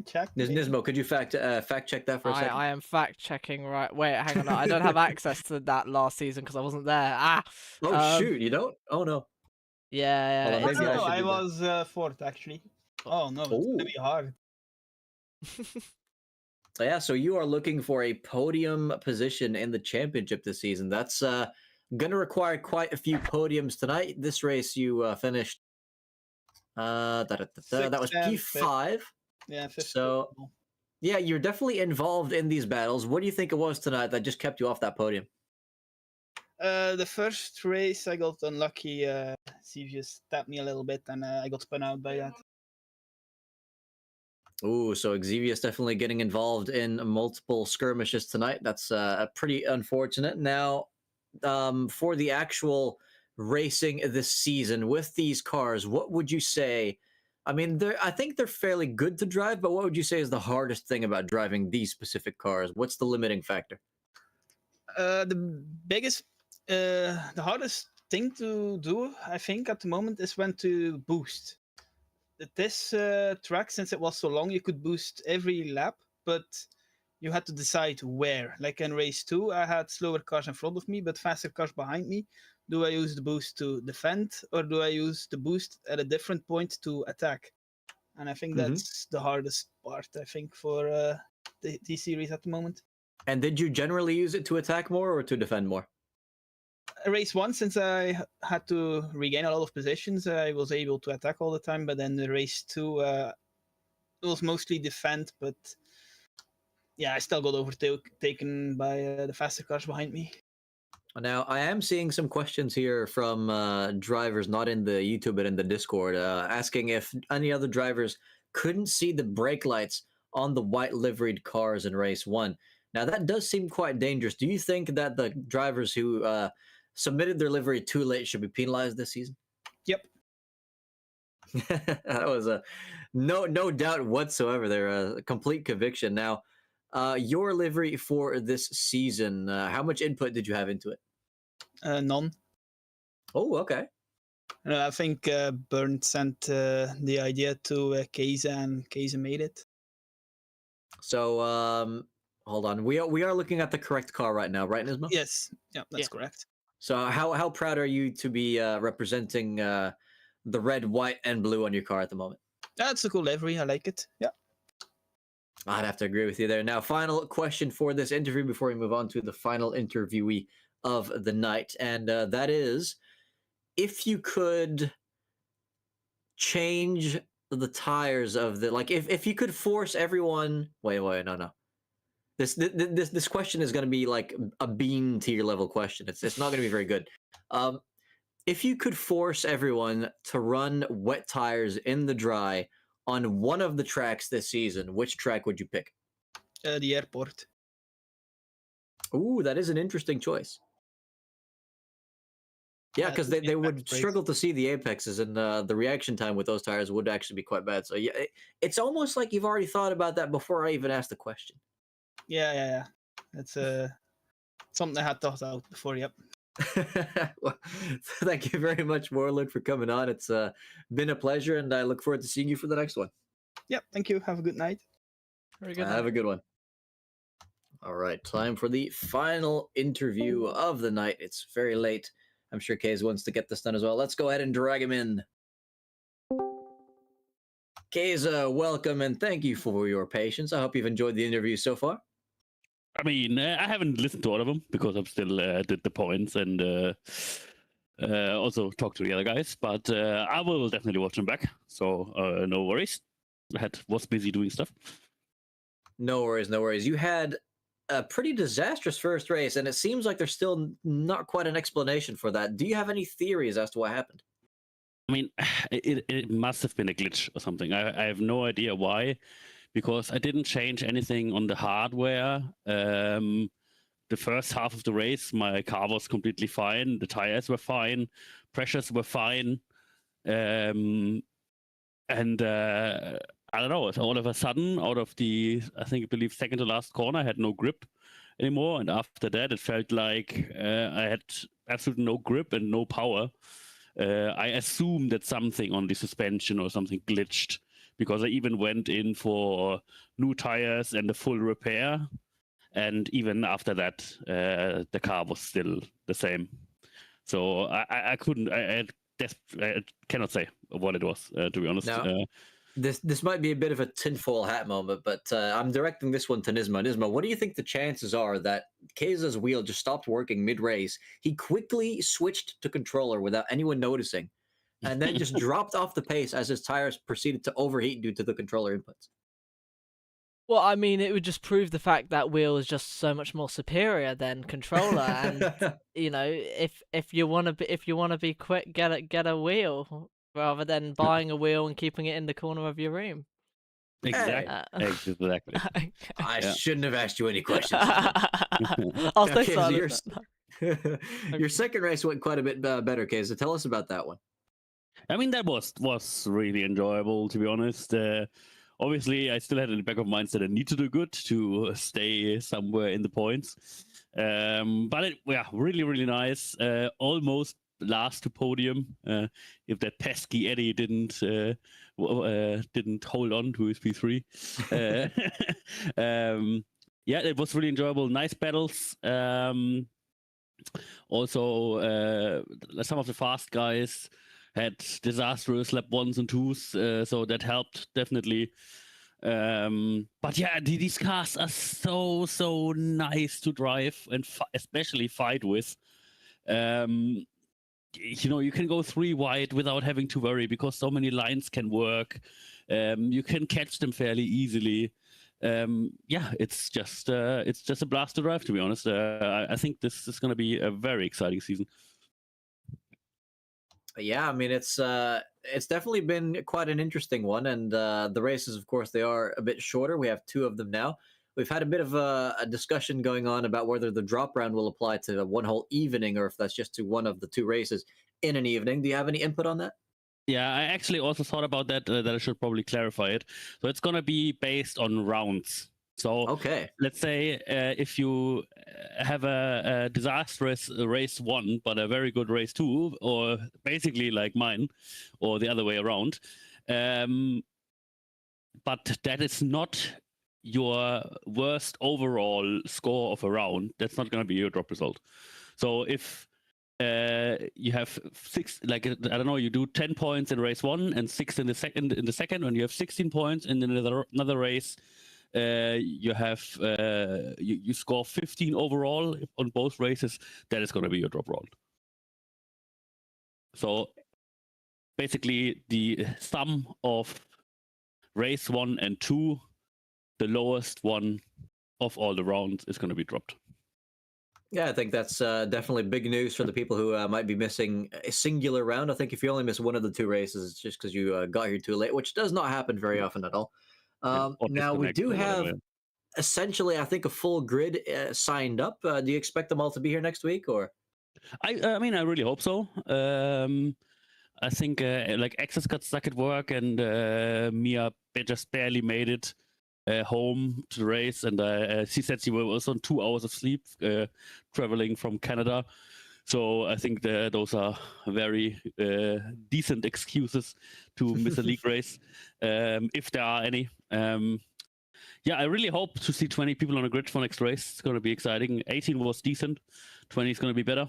Check. maybe. Nismo, could you fact check that for a second? I am fact checking right. Wait, hang on. I don't have access to that last season because I wasn't there. Oh shoot, you don't? Oh no. Yeah. Hold on, Oh, maybe no, I should I do that. was 4th, actually. Oh, no, it's going to be hard. So yeah, so you are looking for a podium position in the championship this season. That's Gonna require quite a few podiums tonight. This race you finished. That was Sixth and fifth. P5. Yeah, fifth. So yeah, you're definitely involved in these battles. What do you think it was tonight that just kept you off that podium? The first race I got unlucky. Xevious tapped me a little bit, and I got spun out by that. Ooh, so Xevious definitely getting involved in multiple skirmishes tonight. That's pretty unfortunate. Now, for the actual racing this season with these cars, what would you say? I mean, I think they're fairly good to drive, but what would you say is the hardest thing about driving these specific cars? What's the limiting factor? The biggest, the hardest thing to do, I think, at the moment is when to boost. This track, since it was so long, you could boost every lap, but you had to decide where. Like in race 2, I had slower cars in front of me, but faster cars behind me. Do I use the boost to defend, or do I use the boost at a different point to attack? And I think that's the hardest part, I think, for the series at the moment. And did you generally use it to attack more or to defend more? Race 1, since I had to regain a lot of positions, I was able to attack all the time. But then the race 2, it was mostly defend. But yeah, I still got overtaken by the faster cars behind me. Now, I am seeing some questions here from drivers, not in the YouTube, but in the Discord, asking if any other drivers couldn't see the brake lights on the white liveried cars in race 1. Now, that does seem quite dangerous. Do you think that the drivers who submitted their livery too late should be penalized this season? Yep. That was a no doubt whatsoever. They're a complete conviction. Now, your livery for this season, how much input did you have into it? None. Oh, okay. I think Bernd sent the idea to Keiza, and Keiza made it. So, hold on. We are looking at the correct car right now, right, Nisma? Yes. Yeah, that's correct. So, how proud are you to be representing the red, white, and blue on your car at the moment? That's a cool livery. I like it. Yeah. I'd have to agree with you there. Now, final question for this interview before we move on to the final interviewee of the night, and that is, if you could change the tires of the, like, if you could force everyone, wait, no. This question is going to be like a bean tier level question. It's not going to be very good. If you could force everyone to run wet tires in the dry on one of the tracks this season, which track would you pick? The airport. Ooh, that is an interesting choice. Yeah, because they would struggle to see the apexes, and the reaction time with those tires would actually be quite bad. So yeah, it's almost like you've already thought about that before I even asked the question. Yeah. That's something I had thought out before. Yep. Well, thank you very much, Morlund, for coming on. It's been a pleasure, and I look forward to seeing you for the next one. Yep. Thank you. Have a good night. Very good. Have a good one. All right, time for the final interview of the night. It's very late. I'm sure Kaze wants to get this done as well. Let's go ahead and drag him in. Kaze, welcome, and thank you for your patience. I hope you've enjoyed the interview so far. I mean, I haven't listened to all of them because I'm still did the points and also talked to the other guys. But I will definitely watch them back. So no worries. Was busy doing stuff. No worries. You had a pretty disastrous first race, and it seems like there's still not quite an explanation for that. Do you have any theories as to what happened? I mean, it must have been a glitch or something. I have no idea why, because I didn't change anything on the hardware. The first half of the race, my car was completely fine. The tires were fine. Pressures were fine. And I don't know, all of a sudden, out of the, I believe, second to last corner, I had no grip anymore. And after that, it felt like I had absolutely no grip and no power. I assumed that something on the suspension or something glitched, because I even went in for new tires and a full repair. And even after that, the car was still the same. So I couldn't, I cannot say what it was, to be honest. Now, this might be a bit of a tinfoil hat moment, but I'm directing this one to Nisma. Nisma, what do you think the chances are that Keza's wheel just stopped working mid-race. He quickly switched to controller without anyone noticing, and then just dropped off the pace as his tires proceeded to overheat due to the controller inputs. Well, I mean, it would just prove the fact that wheel is just so much more superior than controller, and you know, if you want to be quick, get a wheel rather than buying a wheel and keeping it in the corner of your room. Exactly. Exactly. I shouldn't have asked you any questions. I'll stay silent. Your second race went quite a bit better, Keza. Tell us about that one. I mean, that was really enjoyable, to be honest. Obviously, I still had in the back of mind that I need to do good to stay somewhere in the points. But really, really nice. Almost last to podium. If that pesky Eddie didn't hold on to his P3. Yeah, it was really enjoyable. Nice battles. Also, some of the fast guys had disastrous lap 1s and 2s, so that helped definitely. But yeah, these cars are so nice to drive and especially fight with. You know, you can go 3 wide without having to worry because so many lines can work. You can catch them fairly easily. Yeah, it's just a blast to drive, to be honest. I think this is going to be a very exciting season. Yeah, I mean, it's definitely been quite an interesting one, and the races, of course, they are a bit shorter. We have 2 of them now. We've had a bit of a discussion going on about whether the drop round will apply to one whole evening or if that's just to one of the 2 races in an evening. Do you have any input on that? Yeah, I actually also thought about that, that I should probably clarify it. So it's going to be based on rounds. So okay, let's say if you have a disastrous race 1, but a very good race 2, or basically like mine, or the other way around, but that is not your worst overall score of a round. That's not going to be your drop result. So if you have 6, like I don't know, you do 10 points in race 1 and 6 in the second, and you have 16 points in another race. You have you score 15 overall on both races. That is going to be your drop round. So basically, the sum of race 1 and 2, the lowest one of all the rounds, is going to be dropped. Yeah, I think that's definitely big news for the people who might be missing a singular round. I think if you only miss one of the 2 races, it's just because you got here too late, which does not happen very often at all. Now, we do have essentially, I think, a full grid signed up. Do you expect them all to be here next week, or? I mean, I really hope so. I think like Access got stuck at work, and Mia just barely made it home to the race, and she said she was on 2 hours of sleep traveling from Canada. So I think those are very decent excuses to miss a league race, if there are any. Yeah, I really hope to see 20 people on a grid for next race. It's going to be exciting. 18 was decent. 20 is going to be better.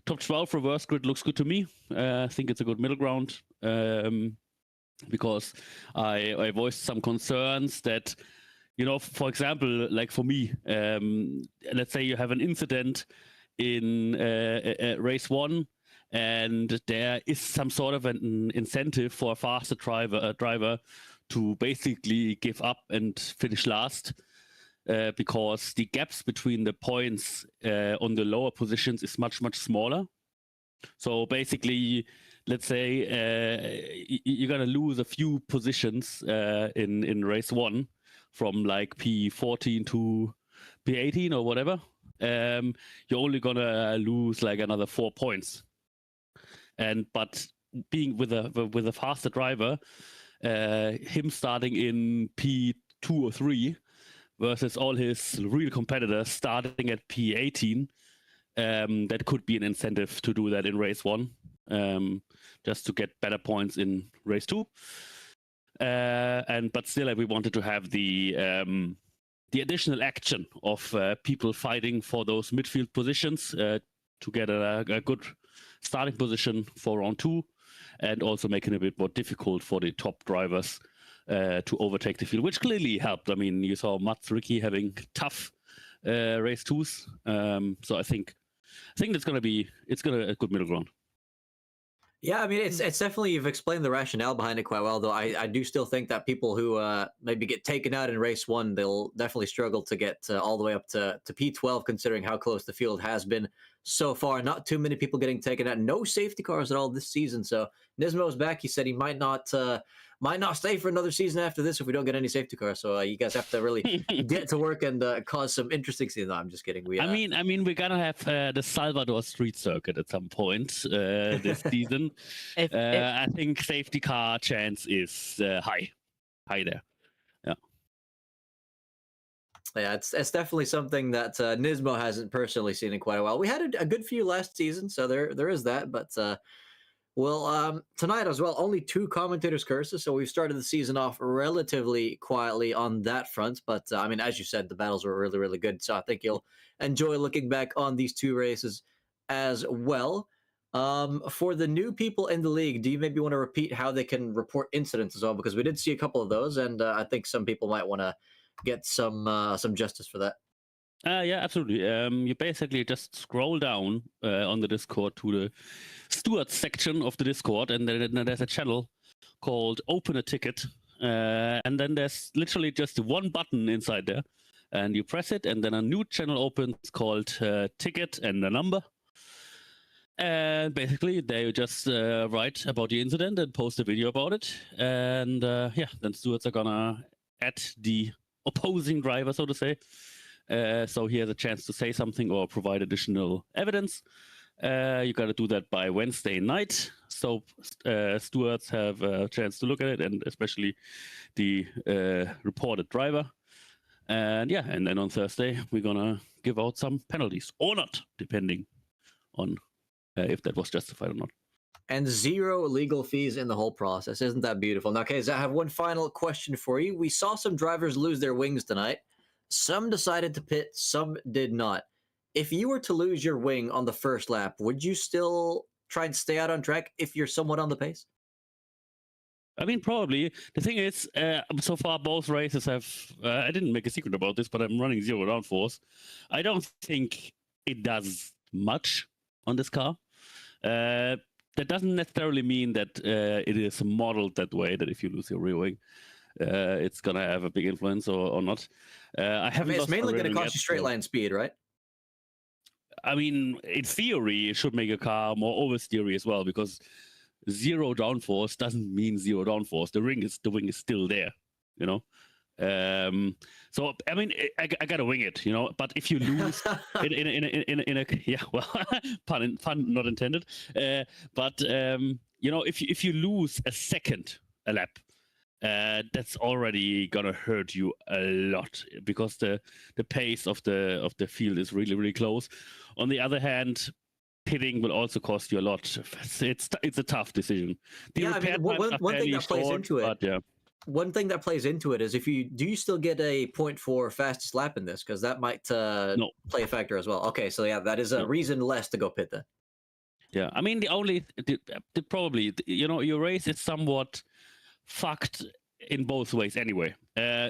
Top 12 reverse grid looks good to me. I think it's a good middle ground. Because I voiced some concerns that, you know, for example, like for me, let's say you have an incident in race 1, and there is some sort of an incentive for a faster driver to basically give up and finish last, because the gaps between the points on the lower positions is much smaller. So basically, let's say you're gonna lose a few positions in race 1 from like P14 to P18 or whatever. You're only gonna lose like another 4 points. But being with a faster driver, him starting in P2 or 3 versus all his real competitors starting at P18, that could be an incentive to do that in race 1. Just to get better points in race 2, but still, we wanted to have the additional action of people fighting for those midfield positions to get a good starting position for round 2, and also making it a bit more difficult for the top drivers to overtake the field, which clearly helped. I mean, you saw Mats Ricky having tough race 2s. So I think it's gonna a good middle ground. Yeah, I mean, it's definitely, you've explained the rationale behind it quite well, though. I do still think that people who maybe get taken out in race 1, they'll definitely struggle to get all the way up to P12, considering how close the field has been so far. Not too many people getting taken out. No safety cars at all this season. So Nismo's back. He said he might not stay for another season after this if we don't get any safety cars. So you guys have to really get to work and cause some interesting scenes. No, I'm just kidding. I mean, we're gonna have the Salvador Street Circuit at some point this season. I think safety car chance is high there. Yeah, it's definitely something that Nismo hasn't personally seen in quite a while. We had a good few last season, so there is that. But tonight as well, only 2 commentators' curses, so we've started the season off relatively quietly on that front. But I mean, as you said, the battles were really, really good. So I think you'll enjoy looking back on these 2 races as well. For the new people in the league, do you maybe want to repeat how they can report incidents as well? Because we did see a couple of those, and I think some people might want to get some justice for that. Yeah, absolutely. You basically just scroll down on the Discord to the stewards section of the Discord, and then there's a channel called Open a Ticket, and then there's literally just one button inside there, and you press it, and then a new channel opens called Ticket and a number. And basically, they just write about the incident and post a video about it, and then stewards are gonna add the opposing driver, so to say. So he has a chance to say something or provide additional evidence. You got to do that by Wednesday night. So stewards have a chance to look at it, and especially the reported driver. And then on Thursday, we're going to give out some penalties or not, depending on if that was justified or not. And 0 legal fees in the whole process. Isn't that beautiful? Now, Kaz, I have one final question for you. We saw some drivers lose their wings tonight. Some decided to pit, some did not. If you were to lose your wing on the first lap, would you still try and stay out on track if you're somewhat on the pace? I mean, probably. The thing is, so far both races have... I didn't make a secret about this, but I'm running 0 downforce. I don't think it does much on this car. That doesn't necessarily mean that it is modeled that way, that if you lose your rear wing, it's going to have a big influence or not. It's mainly going to cost you straight line speed, right? I mean, in theory, it should make a car more oversteery as well, because 0 downforce doesn't mean 0 downforce. The wing is still there, you know. So I mean, I gotta wing it, you know. But if you lose in a pun not intended. But you know, if you lose a second a lap, that's already gonna hurt you a lot, because the pace of the field is really, really close. On the other hand, pitting will also cost you a lot. It's a tough decision. I mean, one thing that plays into it. Yeah. One thing that plays into it is do you still get a 0.4 fastest lap in this? Because that might play a factor as well. Okay, so yeah, that is a reason less to go pit then. Yeah, I mean, probably, you know, your race is somewhat fucked in both ways anyway,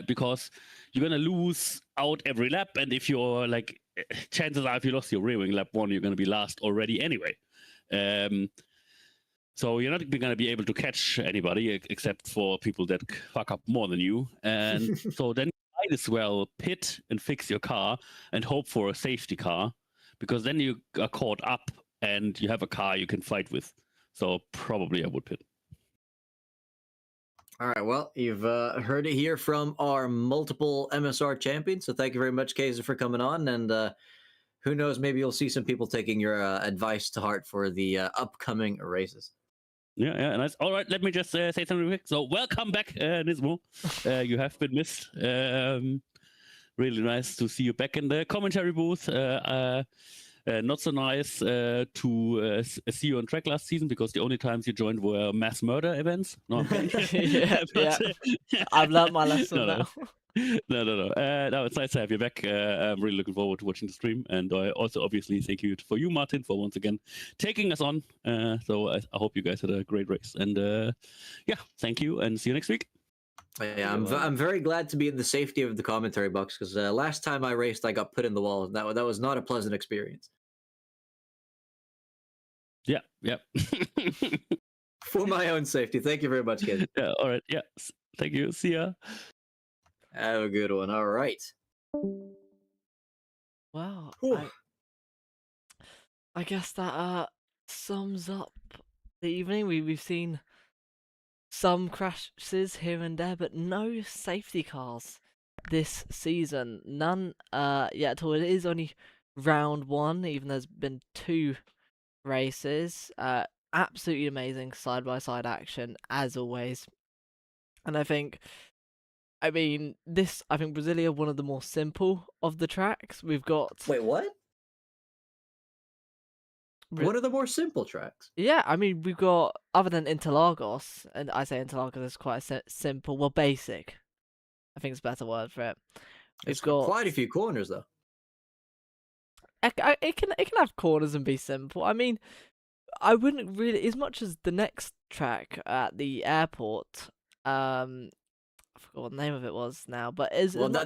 because you're gonna lose out every lap, and if you're like, chances are if you lost your rear wing lap 1, you're gonna be last already anyway. So you're not going to be able to catch anybody except for people that fuck up more than you. And so then you might as well pit and fix your car and hope for a safety car, because then you are caught up and you have a car you can fight with. So probably I would pit. All right, well, you've heard it here from our multiple MSR champions. So thank you very much, Kaiser, for coming on. And who knows, maybe you'll see some people taking your advice to heart for the upcoming races. Yeah, nice. All right, let me just say something real quick. So, welcome back, Nismo. You have been missed. Really nice to see you back in the commentary booth. Not so nice to see you on track last season, because the only times you joined were mass murder events. No, I'm kidding. I've learned my lesson now. No, it's nice to have you back. I'm really looking forward to watching the stream, and I also obviously thank you for you, Martin, for once again taking us on. So I hope you guys had a great race, and thank you, and see you next week. Yeah, I'm very glad to be in the safety of the commentary box because last time I raced, I got put in the wall. That was not a pleasant experience. Yeah, yeah. For my own safety. Thank you very much, kids. Yeah, all right. Yeah. Thank you. See ya. Have a good one. All right. Well, Whew. I guess that sums up the evening. We've seen some crashes here and there, but no safety cars this season. None yet at all. It is only round 1, even though there's been 2 races. Absolutely amazing side-by-side action, as always. And I think Brasilia, one of the more simple of the tracks. We've got... Wait, what? What are the more simple tracks? Yeah, I mean, we've got, other than Interlagos, and I say Interlagos is quite simple, well, basic. I think it's a better word for it. It's got quite a few corners, though. It can have corners and be simple. I mean, I wouldn't really, as much as the next track at the airport, I forgot what the name of it was now, but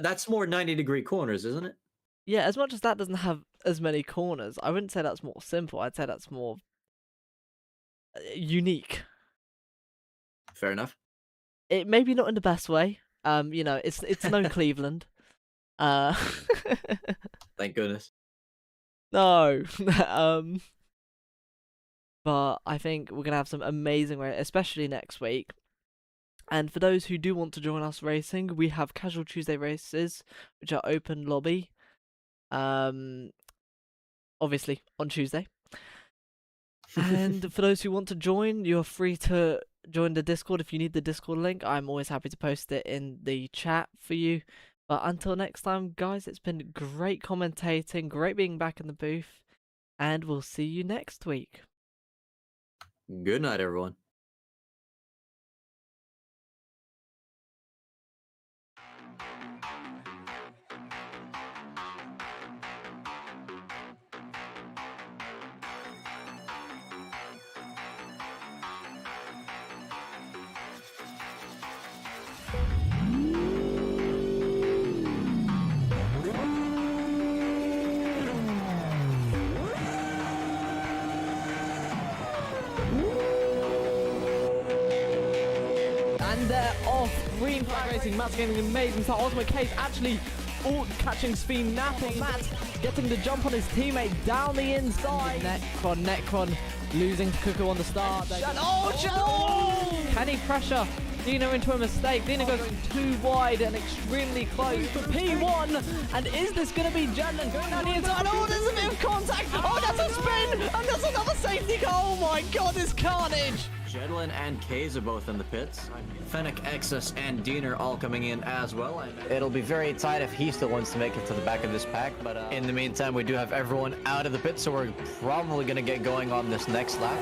that's more 90-degree corners, isn't it? Yeah, as much as that doesn't have as many corners, I wouldn't say that's more simple. I'd say that's more unique. Fair enough. It maybe not in the best way. It's no Cleveland. Thank goodness. No. But I think we're gonna have some amazing races, especially next week. And for those who do want to join us racing, we have Casual Tuesday races, which are open lobby. Obviously on Tuesday. And for those who want to join, you're free to join the Discord if you need the Discord link. I'm always happy to post it in the chat for you. But until next time, guys, it's been great commentating, great being back in the booth, and we'll see you next week. Good night, everyone. And they're off. Green flag racing. Matt's getting an amazing start. Ultimate Case actually catching speed, napping. Matt getting the jump on his teammate down the inside. Necron losing to Cuckoo on the start. Can he pressure Dino into a mistake? Dino goes too wide and extremely close for P1. And is this going to be Jadlin going down the inside? Oh, there's a bit of contact. Oh, that's a spin. And there's another safety car. Oh my god, this carnage. Jedlin and Kays are both in the pits. Fennec, Exus, and Dean are all coming in as well. It'll be very tight if he still wants to make it to the back of this pack, but in the meantime, we do have everyone out of the pit, so we're probably going to get going on this next lap.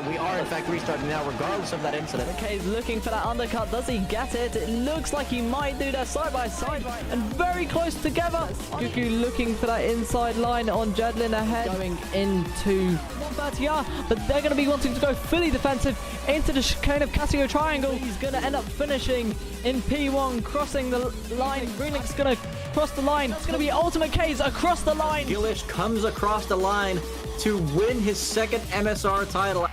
We are, in fact, restarting now, regardless of that incident. Okay, he's looking for that undercut. Does he get it? It looks like he might do that side by side and very close together. Cuckoo looking for that inside line on Jedlin ahead. Going into 130R, but they're going to be wanting to go fully defensive into the chicane of Casio Triangle. He's going to end up finishing in P1, crossing the line. Greenlink's going to cross the line. It's going to be Ultimate K's across the line. Gillish comes across the line to win his second MSR title